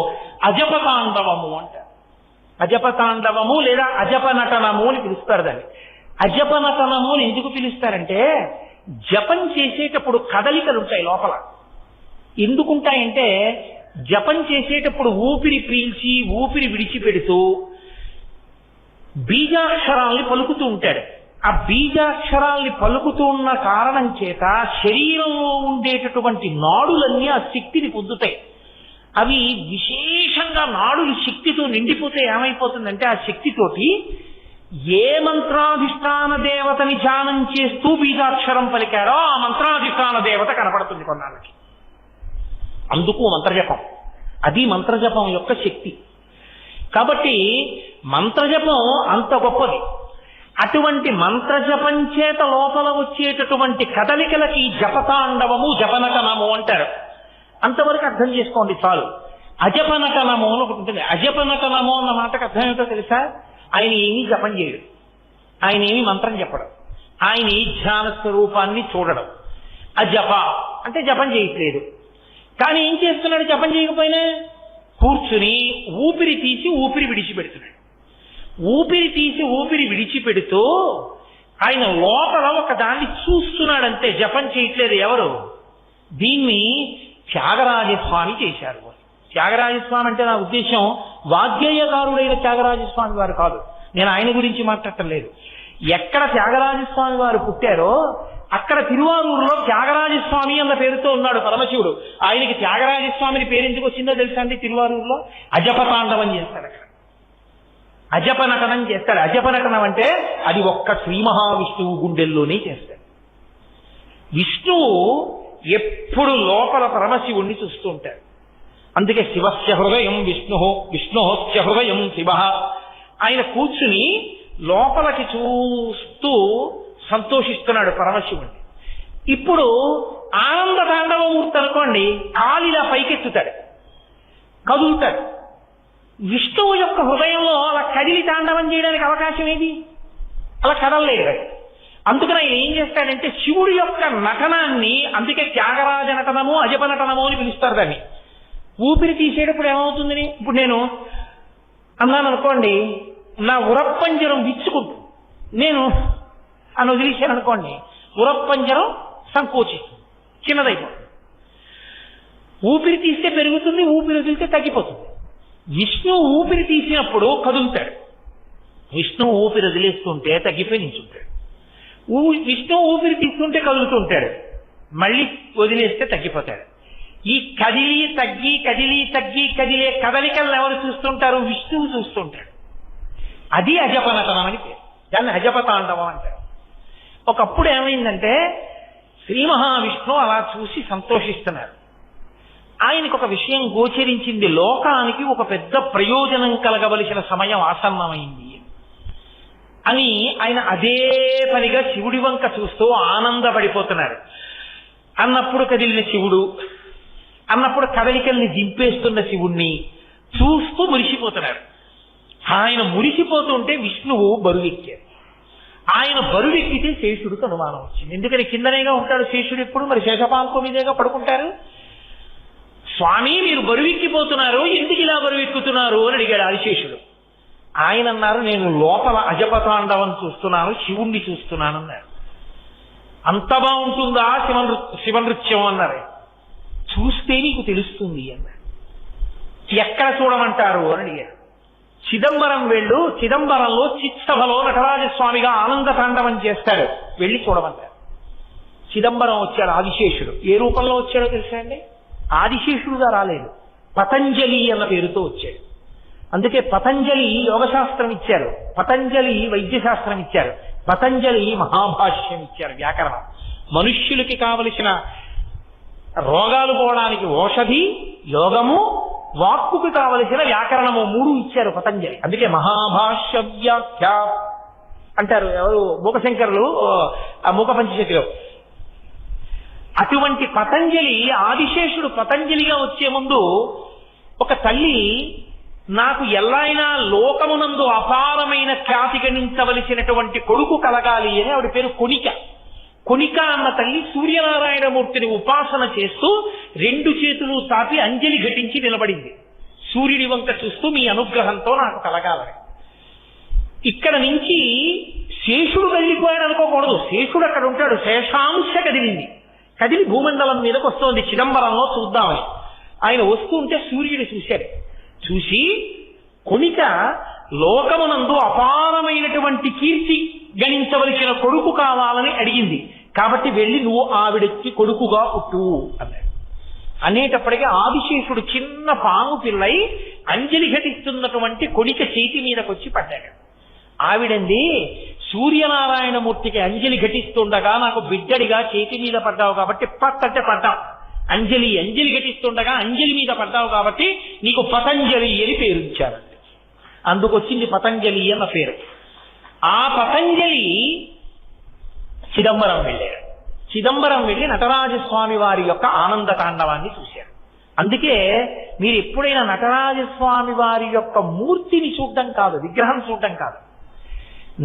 అజప తాండవము అంటారు. అజప తాండవము లేదా అజప నటనము అని పిలుస్తారు దాన్ని. అజప నటనము అని ఎందుకు పిలుస్తారంటే జపం చేసేటప్పుడు కదలికలు ఉంటాయి లోపల. ఎందుకుంటాయంటే జపం చేసేటప్పుడు ఊపిరి పీల్చి ఊపిరి విడిచిపెడుతూ బీజాక్షరాల్ని పలుకుతూ ఉంటాడు. ఆ బీజాక్షరాల్ని పలుకుతూ ఉన్న కారణం చేత శరీరంలో ఉండేటటువంటి నాడులన్నీ ఆ శక్తిని పొందుతాయి. అవి విశేషంగా నాడులు శక్తితో నిండిపోతే ఏమైపోతుందంటే ఆ శక్తితోటి ఏ మంత్రాధిష్టాన దేవతని ధ్యానం చేస్తూ బీజాక్షరం పలికాడో ఆ మంత్రాధిష్టాన దేవత కనపడుతుంది కొన్నాళ్ళకి. అందుకు మంత్రజపం. అది మంత్రజపం యొక్క శక్తి. కాబట్టి మంత్రజపం అంత గొప్పది. అటువంటి మంత్రజపం చేత లోపల వచ్చేటటువంటి కదలికలకి జపతాండవము జపనటనము అంటారు. అంతవరకు అర్థం చేసుకోండి చాలు. అజపనటనము అని ఒకటి ఉంటుంది. అజపనటనము అన్న మాటకు అర్థం ఏమిటో తెలుసా? ఆయన ఏమీ జపం చేయడు, ఆయన ఏమీ మంత్రం చెప్పడం, ఆయన ఈ ధ్యాన స్వరూపాన్ని చూడడం. అజప అంటే జపం చేయట్లేదు. కానీ ఏం చేస్తున్నాడు? జపం చేయకపోయినా కూర్చుని ఊపిరి తీసి ఊపిరి విడిచిపెడుతున్నాడు. ఊపిరి తీసి ఊపిరి విడిచిపెడుతూ ఆయన లోపల ఒక దాన్ని చూస్తున్నాడంతే, జపం చేయట్లేదు. ఎవరు? దీన్ని త్యాగరాజస్వామి చేశారు. త్యాగరాజస్వామి అంటే నా ఉద్దేశం వాగ్గేయకారుడైన త్యాగరాజస్వామి వారు కాదు. నేను ఆయన గురించి మాట్లాడటం లేదు. ఎక్కడ త్యాగరాజస్వామి వారు పుట్టారో అక్కడ తిరువారూరులో త్యాగరాజస్వామి అన్న పేరుతో ఉన్నాడు పరమశివుడు. ఆయనకి త్యాగరాజస్వామిని పేరు ఎందుకు వచ్చిందో తెలుసా అండి? తిరువారూరులో అజపతాండవం చేస్తాడు. అక్కడ అజపనటనం చేస్తాడు. అజపనటనం అంటే అది ఒక్క శ్రీ మహావిష్ణువు గుండెల్లోనే చేస్తాడు. విష్ణువు ఎప్పుడు లోపల పరమశివుణ్ణి చూస్తూ ఉంటాడు. అందుకే శివస్య హృదయం విష్ణోస్య హృదయం శివ. ఆయన కూర్చుని లోపలికి చూస్తూ సంతోషిస్తున్నాడు పరమశివుణ్ణి. ఇప్పుడు ఆనంద తాండవమూర్తి అనుకోండి, కాలిలా పైకెత్తుతాడు, కదులుతాడు. విష్ణువు యొక్క హృదయంలో అలా కదిలి తాండవం చేయడానికి అవకాశం ఏది? అలా కదలలేదు. అందుకని ఆయన ఏం చేస్తాడంటే శివుడి యొక్క నటనాన్ని, అందుకే త్యాగరాజ నటనము అజప నటనము అని పిలుస్తారు దాన్ని. ఊపిరి తీసేటప్పుడు ఏమవుతుందని, ఇప్పుడు నేను అన్నాను అనుకోండి, నా ఉరప్పంజరం విచ్చుకుంటుంది, నేను అని వదిలేశాను అనుకోండి, ఉరప్పంజరం సంకోచిస్తుంది, చిన్నదైపోతుంది. ఊపిరి తీస్తే పెరుగుతుంది, ఊపిరి వదిలితే తగ్గిపోతుంది. విష్ణువు ఊపిరి తీసినప్పుడు కదులుతాడు, విష్ణువు ఊపిరి వదిలేస్తుంటే తగ్గిపోయి నిల్చుంటాడు. విష్ణువు ఊపిరి తీసుకుంటే కదులుతుంటాడు, మళ్ళీ వదిలేస్తే తగ్గిపోతాడు. ఈ కదిలి తగ్గి కదిలే కదలికలను ఎవరు చూస్తుంటారు? విష్ణువు చూస్తుంటాడు. అది అజపనటనం అని పేరు. దాన్ని అజపతాండవం అంటారు. ఒకప్పుడు ఏమైందంటే శ్రీ మహావిష్ణువు అలా చూసి సంతోషిస్తున్నారు. ఆయనకు ఒక విషయం గోచరించింది, లోకానికి ఒక పెద్ద ప్రయోజనం కలగవలసిన సమయం ఆసన్నమైంది అని ఆయన అదే పనిగా శివుడి వంక చూస్తూ ఆనందపడిపోతున్నారు. అన్నప్పుడు కదిలిన శివుడు, అన్నప్పుడు కదలికల్ని దింపేస్తున్న శివుణ్ణి చూస్తూ మురిసిపోతున్నారు. ఆయన మురిసిపోతుంటే విష్ణువు బరువెక్కారు. ఆయన బరువెక్కితే శేషుడికి అనుమానం వచ్చింది. ఎందుకని కిందనేగా ఉంటాడు శేషుడు ఎప్పుడు, మరి శేషపాంకు మీదేగా పడుకుంటారు. స్వామి మీరు బరువెక్కిపోతున్నారు, ఎందుకు ఇలా బరువెక్కుతున్నారు అని అడిగాడు ఆదిశేషుడు. ఆయన అన్నారు, నేను లోపల అజపతాండవం చూస్తున్నాను, శివుణ్ణి చూస్తున్నాను అన్నారు. అంత బాగుంటుందా శివనృత్యం అన్నారు. చూస్తే నీకు తెలుస్తుంది అన్నారు. ఎక్కడ చూడమంటారు అని అడిగారు. చిదంబరం వెళ్ళు, చిదంబరంలో చిత్సభలో నటరాజస్వామిగా ఆనంద తాండవం చేస్తాడు, వెళ్ళి చూడమంటారు. చిదంబరం వచ్చాడు ఆదిశేషుడు. ఏ రూపంలో వచ్చాడో తెలుసా అండి? ఆదిశేషుడుగా రాలేదు, పతంజలి అన్న పేరుతో వచ్చాడు. అందుకే పతంజలి యోగశాస్త్రం ఇచ్చారు, పతంజలి వైద్యశాస్త్రం ఇచ్చారు, పతంజలి మహాభాష్యం ఇచ్చారు, వ్యాకరణం. మనుష్యులకి కావలసిన రోగాలు పోవడానికి ఔషధి, యోగము, వాక్కుకి కావలసిన వ్యాకరణము, 3 ఇచ్చారు పతంజలి. అందుకే మహాభాష్య వ్యాఖ్య అంటారు ఎవరు? మూకశంకరులు ఆ మూక పంచశతిలో. అటువంటి పతంజలి, ఆదిశేషుడు పతంజలిగా వచ్చే ముందు ఒక తల్లి, నాకు ఎల్లైనా లోకమునందు అపారమైన ఖ్యాతి గణించవలసినటువంటి కొడుకు కలగాలి అని ఆవిడ పేరు కొనిక. కొనిక అన్న తల్లి సూర్యనారాయణమూర్తిని ఉపాసన చేస్తూ 2 చేతులు తాపి అంజలి ఘటించి నిలబడింది, సూర్యుడి వంక చూస్తూ మీ అనుగ్రహంతో నాకు కలగాలని. ఇక్కడ నుంచి శేషుడు కదిలిపోయాడు అనుకోకూడదు, శేషుడు అక్కడ ఉంటాడు. శేషాంశ కదిలింది, కదిలి భూమండలం మీదకి వస్తోంది చిదంబరంలో చూద్దామని. ఆయన వస్తుంటే సూర్యుడు చూశాడు. చూసి కొనిక లోకమునందు అపారమైనటువంటి కీర్తి గణించవలసిన కొడుకు కావాలని అడిగింది. కాబట్టి వెళ్ళి నువ్వు ఆవిడకి కొడుకుగా పుట్టు అన్నాడు. అనేటప్పటికీ ఆదిశేషుడు చిన్న పాము పిల్లై అంజలి ఘటిస్తున్నటువంటి కొనిక చేతి మీదకొచ్చి పడ్డాడు. ఆవిడంది, సూర్యనారాయణమూర్తికి అంజలి ఘటిస్తుండగా నాకు బిడ్డడిగా చేతి మీద పడ్డావు కాబట్టి పట్టంటే పడ్డావు, అంజలి ఘటిస్తుండగా అంజలి మీద పడ్డావు కాబట్టి నీకు పతంజలి అని పేరుంచారండి. అందుకొచ్చింది పతంజలి అన్న పేరు. ఆ పతంజలి చిదంబరం వెళ్ళాడు. చిదంబరం వెళ్ళి నటరాజస్వామి వారి యొక్క ఆనంద తాండవాన్ని చూశారు. అందుకే మీరు ఎప్పుడైనా నటరాజస్వామి వారి యొక్క మూర్తిని చూడడం కాదు, విగ్రహం చూడడం కాదు,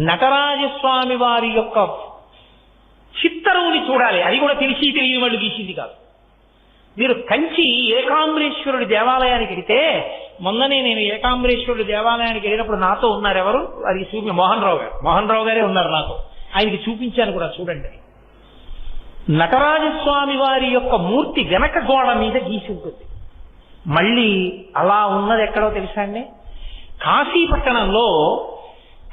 నటరాజస్వామి వారి యొక్క చిత్తరువుని చూడాలి. అది కూడా తెలియని వాళ్ళు గీసింది కాదు. మీరు కంచి ఏకాంబరేశ్వరుడి దేవాలయానికి వెళితే, మొన్ననే నేను ఏకాంబరేశ్వరుడి దేవాలయానికి వెళ్ళినప్పుడు నాతో ఉన్నారు ఎవరు, అది మోహన్ రావు గారే ఉన్నారు నాతో. ఆయనకి చూపించాను కూడా, చూడండి. నటరాజస్వామి వారి యొక్క మూర్తి వెనక గోడ మీద గీసి ఉంటుంది. మళ్ళీ అలా ఉన్నది ఎక్కడో తెలుసా అండి? కాశీపట్టణంలో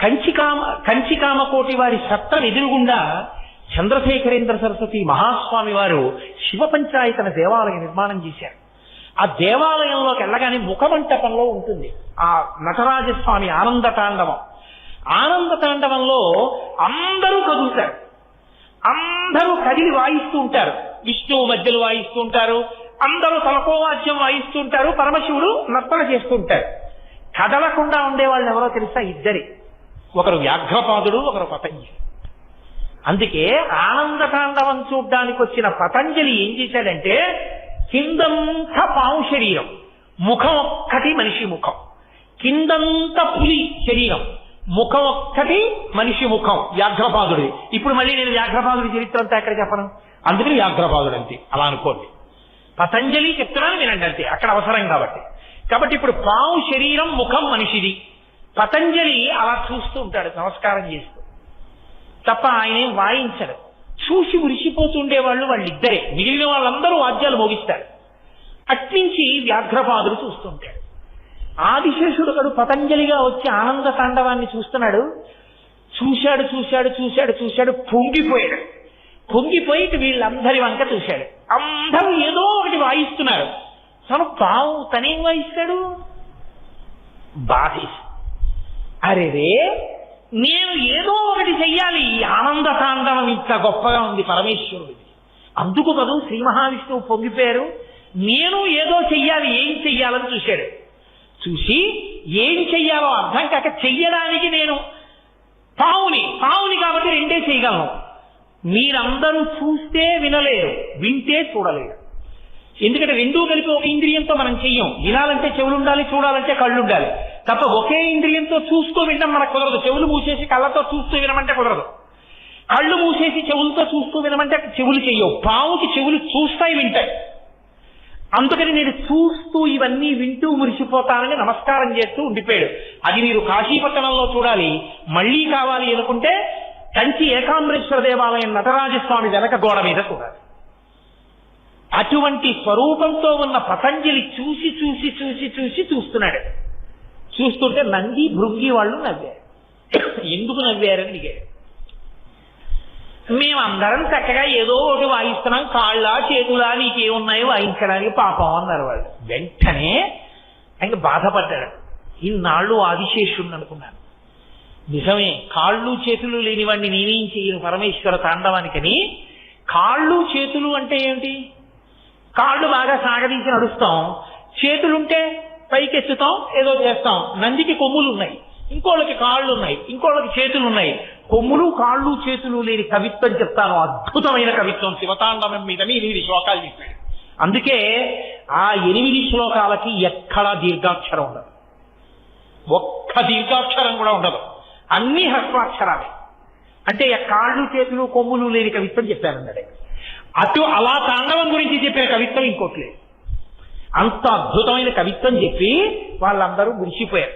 కంచికామకోటి వారి సత్తం ఎదురుగుండా చంద్రశేఖరేంద్ర సరస్వతి మహాస్వామి వారు శివ పంచాయతన దేవాలయ నిర్మాణం చేశారు. ఆ దేవాలయంలోకి వెళ్ళగానే ముఖమంటపంలో ఉంటుంది ఆ నటరాజస్వామి ఆనంద తాండవం. ఆనంద తాండవంలో అందరూ కదులుతారు, అందరూ కదిలి వాయిస్తూ ఉంటారు. విష్ణువు మధ్యలో వాయిస్తూ ఉంటారు, అందరూ తలకోవాద్యం వాయిస్తూ ఉంటారు, పరమశివుడు నర్తన చేస్తూ ఉంటారు. కదలకుండా ఉండేవాళ్ళు ఎవరో తెలుసా? ఇద్దరి, ఒకరు వ్యాఘ్రపాదుడు, ఒకరు పతంజలి. అందుకే ఆనంద తాండవం చూడ్డానికి వచ్చిన పతంజలి ఏం చేశాడంటే, కిందంతా పాము శరీరం, ముఖం ఒక్కటి మనిషి ముఖం, కిందంతా పులి శరీరం, ముఖం ఒక్కటి మనిషి ముఖం వ్యాఘ్రపాదుడి. ఇప్పుడు మళ్ళీ నేను వ్యాఘ్రపాదుడి చరిత్ర అంతా ఎక్కడ చెప్పను, అందుకని వ్యాఘ్రపాదుడు అంతే అలా అనుకోండి. పతంజలి చెప్తున్నాను వినండి అంతే, అక్కడ అవసరం కాబట్టి. కాబట్టి ఇప్పుడు పాము శరీరం, ముఖం మనిషిది. పతంజలి అలా చూస్తూ ఉంటాడు నమస్కారం చేస్తూ, తప్ప ఆయనేం వాయించడు. చూసి మురిసిపోతుండేవాళ్ళు వాళ్ళిద్దరే, మిగిలిన వాళ్ళందరూ వాద్యాలు మోగిస్తారు. అట్నుంచి వ్యాఘ్రపాదుడు చూస్తుంటాడు. ఆదిశేషుడు కడు పతంజలిగా వచ్చి ఆనంద తాండవాన్ని చూస్తున్నాడు. చూశాడు చూశాడు చూశాడు చూశాడు పొంగిపోయాడు. పొంగిపోయి వీళ్ళందరి వంక చూశాడు. అందరూ ఏదో ఒకటి వాయిస్తున్నారు, తను పావు తనేం వాయిస్తాడు? బాధేసి, అరేరే నేను ఏదో ఒకటి చెయ్యాలి, ఈ ఆనంద తాండవం ఇంత గొప్పగా ఉంది పరమేశ్వరుడిది, అందుకు కదూ శ్రీ మహావిష్ణువు పొంగిపోయారు. నేను ఏదో చెయ్యాలి, ఏం చెయ్యాలని చూశాడు. చూసి ఏం చెయ్యాలో అర్థం కాక, చెయ్యడానికి నేను పావుని కాబట్టి రెండే చేయగలను. మీరందరూ చూస్తే వినలేరు, వింటే చూడలేరు. ఎందుకంటే రెండూ కలిపి ఒక ఇంద్రియంతో మనం చెయ్యం. వినాలంటే చెవులు ఉండాలి, చూడాలంటే కళ్ళు ఉండాలి. తప్ప ఒకే ఇంద్రియంతో చూస్తూ వినడం మనకు కుదరదు. చెవులు మూసేసి కళ్ళతో చూస్తూ వినమంటే కుదరదు, కళ్ళు మూసేసి చెవులతో చూస్తూ వినమంటే చెవులు చెయ్యవు. పావుకి చెవులు చూస్తాయి, వింటాయి. అందుకని నేను చూస్తూ ఇవన్నీ వింటూ మురిసిపోతానని నమస్కారం చేస్తూ ఉండిపోయాడు. అది మీరు కాశీపట్టణంలో చూడాలి. మళ్లీ కావాలి అనుకుంటే కంచి ఏకాంబరేశ్వర దేవాలయం నటరాజస్వామి వెనక గోడ మీద చూడాలి. అటువంటి స్వరూపంతో ఉన్న పతంజలి చూసి చూసి చూసి చూసి చూస్తున్నాడు. చూస్తుంటే నంది భృంగి వాళ్ళు నవ్వారు. ఎందుకు నవ్వారని అడిగారు. మేమందరం చక్కగా ఏదో ఒకటి వాయిస్తున్నాం, కాళ్ళ చేతులా నీకేమున్నాయి వాయించడానికి పాపం అన్నారు వాళ్ళు. వెంటనే ఆయన బాధపడ్డాడు. ఇన్నాళ్ళు ఆదిశేషుణ్ణి అనుకున్నాను, నిజమే కాళ్ళు చేతులు లేనివాడిని నేనేం చేయను పరమేశ్వర తాండవానికని. కాళ్ళు చేతులు అంటే ఏమిటి? కాళ్ళు బాగా సాగదీసి నడుస్తాం, చేతులుంటే పైకెత్తుతాం, ఏదో చేస్తాం. నందికి కొమ్ములు ఉన్నాయి, ఇంకోళ్ళకి కాళ్ళు ఉన్నాయి, ఇంకోళ్ళకి చేతులు ఉన్నాయి. కొమ్ములు కాళ్ళు చేతులు లేని కవిత్వం చెప్తాను, అద్భుతమైన కవిత్వం. శివతాండవం మీద 8 శ్లోకాలు చెప్పాడు. అందుకే ఆ 8 శ్లోకాలకి ఎక్కడా దీర్ఘాక్షరం ఉండదు, ఒక్క దీర్ఘాక్షరం కూడా ఉండదు, అన్ని హ్రస్వాక్షరాలే. అంటే కాళ్ళు చేతులు కొమ్ములు లేని కవిత్వం చెప్పారన్నాడు. అలా తాండవం గురించి చెప్పిన కవిత్వం ఇంకోటి లేదు. అంత అద్భుతమైన కవిత్వం చెప్పి వాళ్ళందరూ మురిసిపోయారు.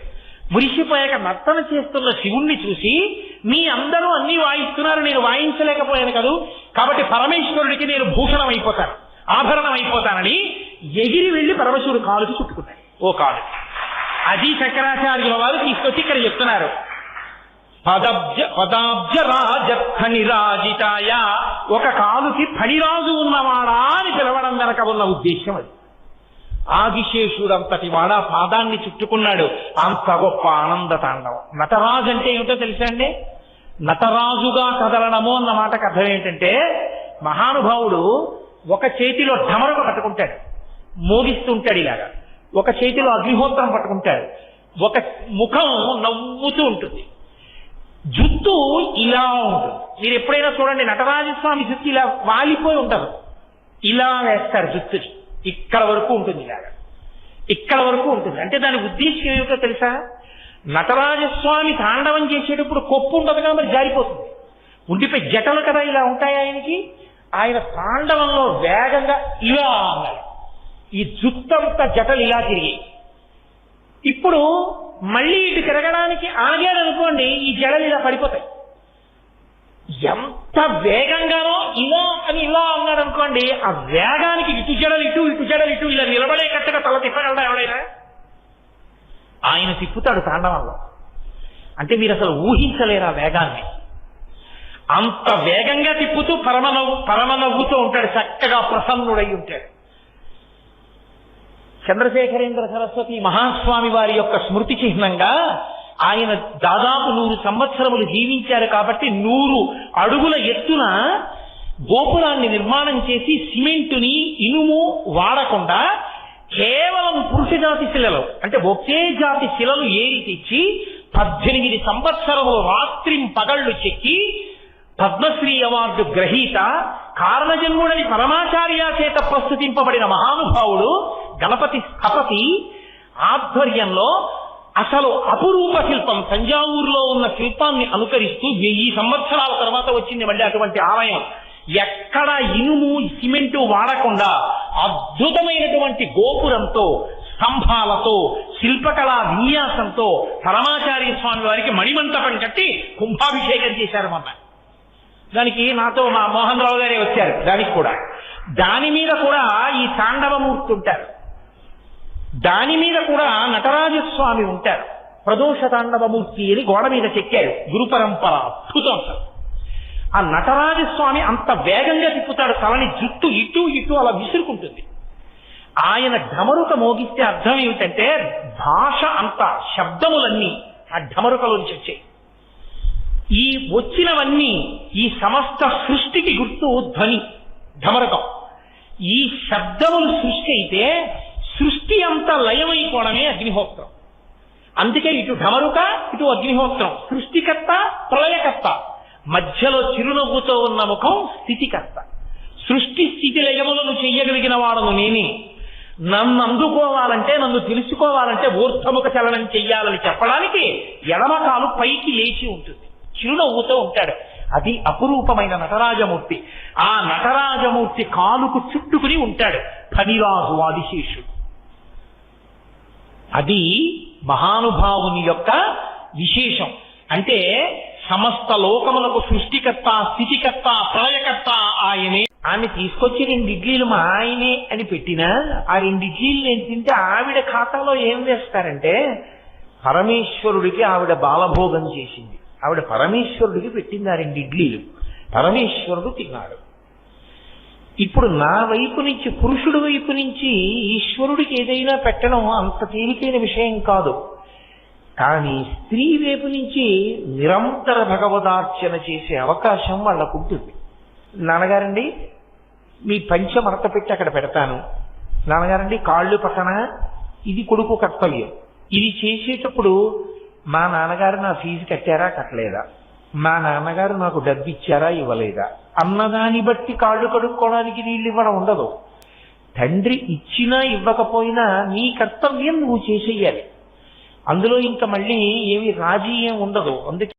మురిసిపోయాక నర్తన చేస్తున్న శివుణ్ణి చూసి, మీ అందరూ అన్ని వాయిస్తున్నారు, నేను వాయించలేకపోయాను కదూ, కాబట్టి పరమేశ్వరుడికి నేను భూషణం అయిపోతాను, ఆభరణం అయిపోతానని ఎగిరి వెళ్లి పరమశివుడు కాలుకి చుట్టుకున్నాడు. ఓ కాలు అది శంకరాచార్యుల వారు తీసుకొచ్చి ఇక్కడ చెప్తున్నారు. పదాబ్జ రాజఖనిరాజితాయ, ఒక కాలుకి ఫణిరాజు ఉన్నవాడా అని పిలవడం వెనక ఉన్న ఉద్దేశం అది. ఆదిశేషుడంతటి వాడా పాదాన్ని చుట్టుకున్నాడు. అంత గొప్ప ఆనంద తాండవం. నటరాజు అంటే ఏమిటో తెలుసా అండి? నటరాజుగా కదలడము అన్న మాటకు అర్థం ఏంటంటే, మహానుభావుడు ఒక చేతిలో ఢమరుక పట్టుకుంటాడు, మోగిస్తుంటాడు ఇలాగా, ఒక చేతిలో అగ్నిహోత్రం పట్టుకుంటాడు, ఒక ముఖం నవ్వుతూ ఉంటుంది, జుత్తు ఇలా ఉంటుంది. మీరు ఎప్పుడైనా చూడండి, నటరాజస్వామి జుత్తు ఇలా వాలిపోయి ఉంటారు, ఇలా వేస్తారు జుత్తుని, ఇక్కడ వరకు ఉంటుంది, ఇలాగా ఇక్కడ వరకు ఉంటుంది. అంటే దాని ఉద్దేశం ఏమిటో తెలుసా? నటరాజస్వామి తాండవం చేసేటప్పుడు కొప్పు ఉండదు కదా, మరి జారిపోతుంది, ఉండిపోయి జటలు కదా ఇలా ఉంటాయి ఆయనకి. ఆయన తాండవంలో వేగంగా ఇలా అన్నాడు, ఈ జుత్తంతా జటలు ఇలా తిరిగి. ఇప్పుడు మళ్ళీ ఇటు తిరగడానికి ఆగాడు అనుకోండి, ఈ జడలు ఇలా పడిపోతాయి. ఎంత వేగంగానో ఇలా అని ఇలా అన్నాడు అనుకోండి, ఆ వేగానికి ఇటు జడలు ఇటు, ఇటు జడలు ఇటు, ఇలా నిలబడేటట్టుగా తల తిప్పగలడా ఎవడైనా? ఆయన తిప్పుతాడు తాండవంలో. అంటే మీరు అసలు ఊహించలేరు ఆ వేగాన్ని. అంత వేగంగా తిప్పుతూ పరమనవ్వుతూ ఉంటాడు, చక్కగా ప్రసన్నుడై ఉంటాడు. చంద్రశేఖరేంద్ర సరస్వతి మహాస్వామి వారి యొక్క స్మృతి చిహ్నంగా ఆయన దాదాపు 100 సంవత్సరములు జీవించారు కాబట్టి 100 అడుగుల ఎత్తున గోపురాన్ని నిర్మాణం చేసి సిమెంటుని ఇనుము వాడకుండా కేవలం పురుష జాతి శిలలు, అంటే ఒకే జాతి శిలలు ఏరి తెచ్చి 18 సంవత్సరములు రాత్రింపగళ్లు చెక్కి పద్మశ్రీ అవార్డు గ్రహీత కారణజన్ముడని పరమాచార్య చేత ప్రస్తుతింపబడిన మహానుభావుడు గణపతి స్థపతి ఆధ్వర్యంలో అసలు అపురూప శిల్పం, తంజావూరులో ఉన్న శిల్పాన్ని అనుకరిస్తూ 1000 సంవత్సరాల తర్వాత వచ్చింది మళ్ళీ అటువంటి ఆలయం. ఎక్కడ ఇనుము సిమెంటు వాడకుండా అద్భుతమైనటువంటి గోపురంతో, స్తంభాలతో, శిల్పకళా విన్యాసంతో పరమాచార్య స్వామి వారికి మణిమంటపం కట్టి కుంభాభిషేకం చేశారు మొన్న. దానికి నాతో మా మోహన్ రావు గారే వచ్చారు. దానికి కూడా దాని మీద కూడా ఈ తాండవమూర్తి ఉంటారు, దాని మీద కూడా నటరాజస్వామి ఉంటారు. ప్రదోష తాండవమూర్తి అని గోడ మీద చెక్కారు, గురు పరంపర అద్భుతం. ఆ నటరాజస్వామి అంత వేగంగా తిప్పుతాడు, తలని జుట్టు ఇటు ఇటు అలా విసురుకుంటుంది. ఆయన ఢమరుక మోగిస్తే అర్థం ఏమిటంటే భాష అంతా, శబ్దములన్నీ ఆ ఢమరుకలోంచి వచ్చాయి. ఈ వచ్చినవన్నీ ఈ సమస్త సృష్టికి గుర్తు ధ్వని, ఢమరకం. ఈ శబ్దములు సృష్టి అయితే సృష్టి అంతా లయమైపోవడమే అగ్నిహోత్రం. అందుకే ఇటు ఢమరుక, ఇటు అగ్నిహోత్రం. సృష్టికర్త, ప్రళయకర్త, మధ్యలో చిరునవ్వుతో ఉన్న ముఖం స్థితికర్త. సృష్టి స్థితి లయములను చెయ్యగలిగిన వాడను నేనే. నన్ను అందుకోవాలంటే, నన్ను తెలుసుకోవాలంటే ఊర్ధముఖ చలనం చెయ్యాలని చెప్పడానికి ఎడమకాలు పైకి లేచి ఉంటుంది, చిరునవ్వుతో ఉంటాడు. అది అపురూపమైన నటరాజమూర్తి. ఆ నటరాజమూర్తి కాలుకు చుట్టుకుని ఉంటాడు ఫణిరాజు ఆదిశేషుడు. అది మహానుభావుని యొక్క విశేషం. అంటే సమస్త లోకములకు సృష్టికర్త, స్థితికర్త, ప్రళయకర్త ఆయనే. ఆమె తీసుకొచ్చి 2 ఇడ్లీలు మా ఆయనే అని పెట్టినా ఆ 2 ఇడ్లీలు నేను తింటే ఆవిడ ఖాతాలో ఏం వేస్తారంటే పరమేశ్వరుడికి ఆవిడ బాలభోగం చేసింది, ఆవిడ పరమేశ్వరుడికి పెట్టింది ఆ 2 ఇడ్లీలు, పరమేశ్వరుడు తిన్నాడు. ఇప్పుడు నా వైపు నుంచి, పురుషుడి వైపు నుంచి ఈశ్వరుడికి ఏదైనా పెట్టడం అంత తేలికైన విషయం కాదు. కానీ స్త్రీ వైపు నుంచి నిరంతర భగవదార్చన చేసే అవకాశం వాళ్ళకు ఉంటుంది. నాన్నగారండి మీ పంచె మడత పెట్టి అక్కడ పెడతాను, నాన్నగారండి కాళ్ళు పక్కన, ఇది కొడుకు కర్తవ్యం. ఇది చేసేటప్పుడు మా నాన్నగారు నా ఫీజు కట్టారా కట్టలేదా, మా నాన్నగారు నాకు డబ్బు ఇచ్చారా ఇవ్వలేదా అన్నదాన్ని బట్టి కాళ్ళు కడుక్కోవడానికి నీళ్ళు ఇవ్వడం ఉండదు. తండ్రి ఇచ్చినా ఇవ్వకపోయినా నీ కర్తవ్యం నువ్వు చేసేయాలి. అందులో ఇంకా మళ్ళీ ఏమి రాజీ ఏం ఉండదు. అందుకే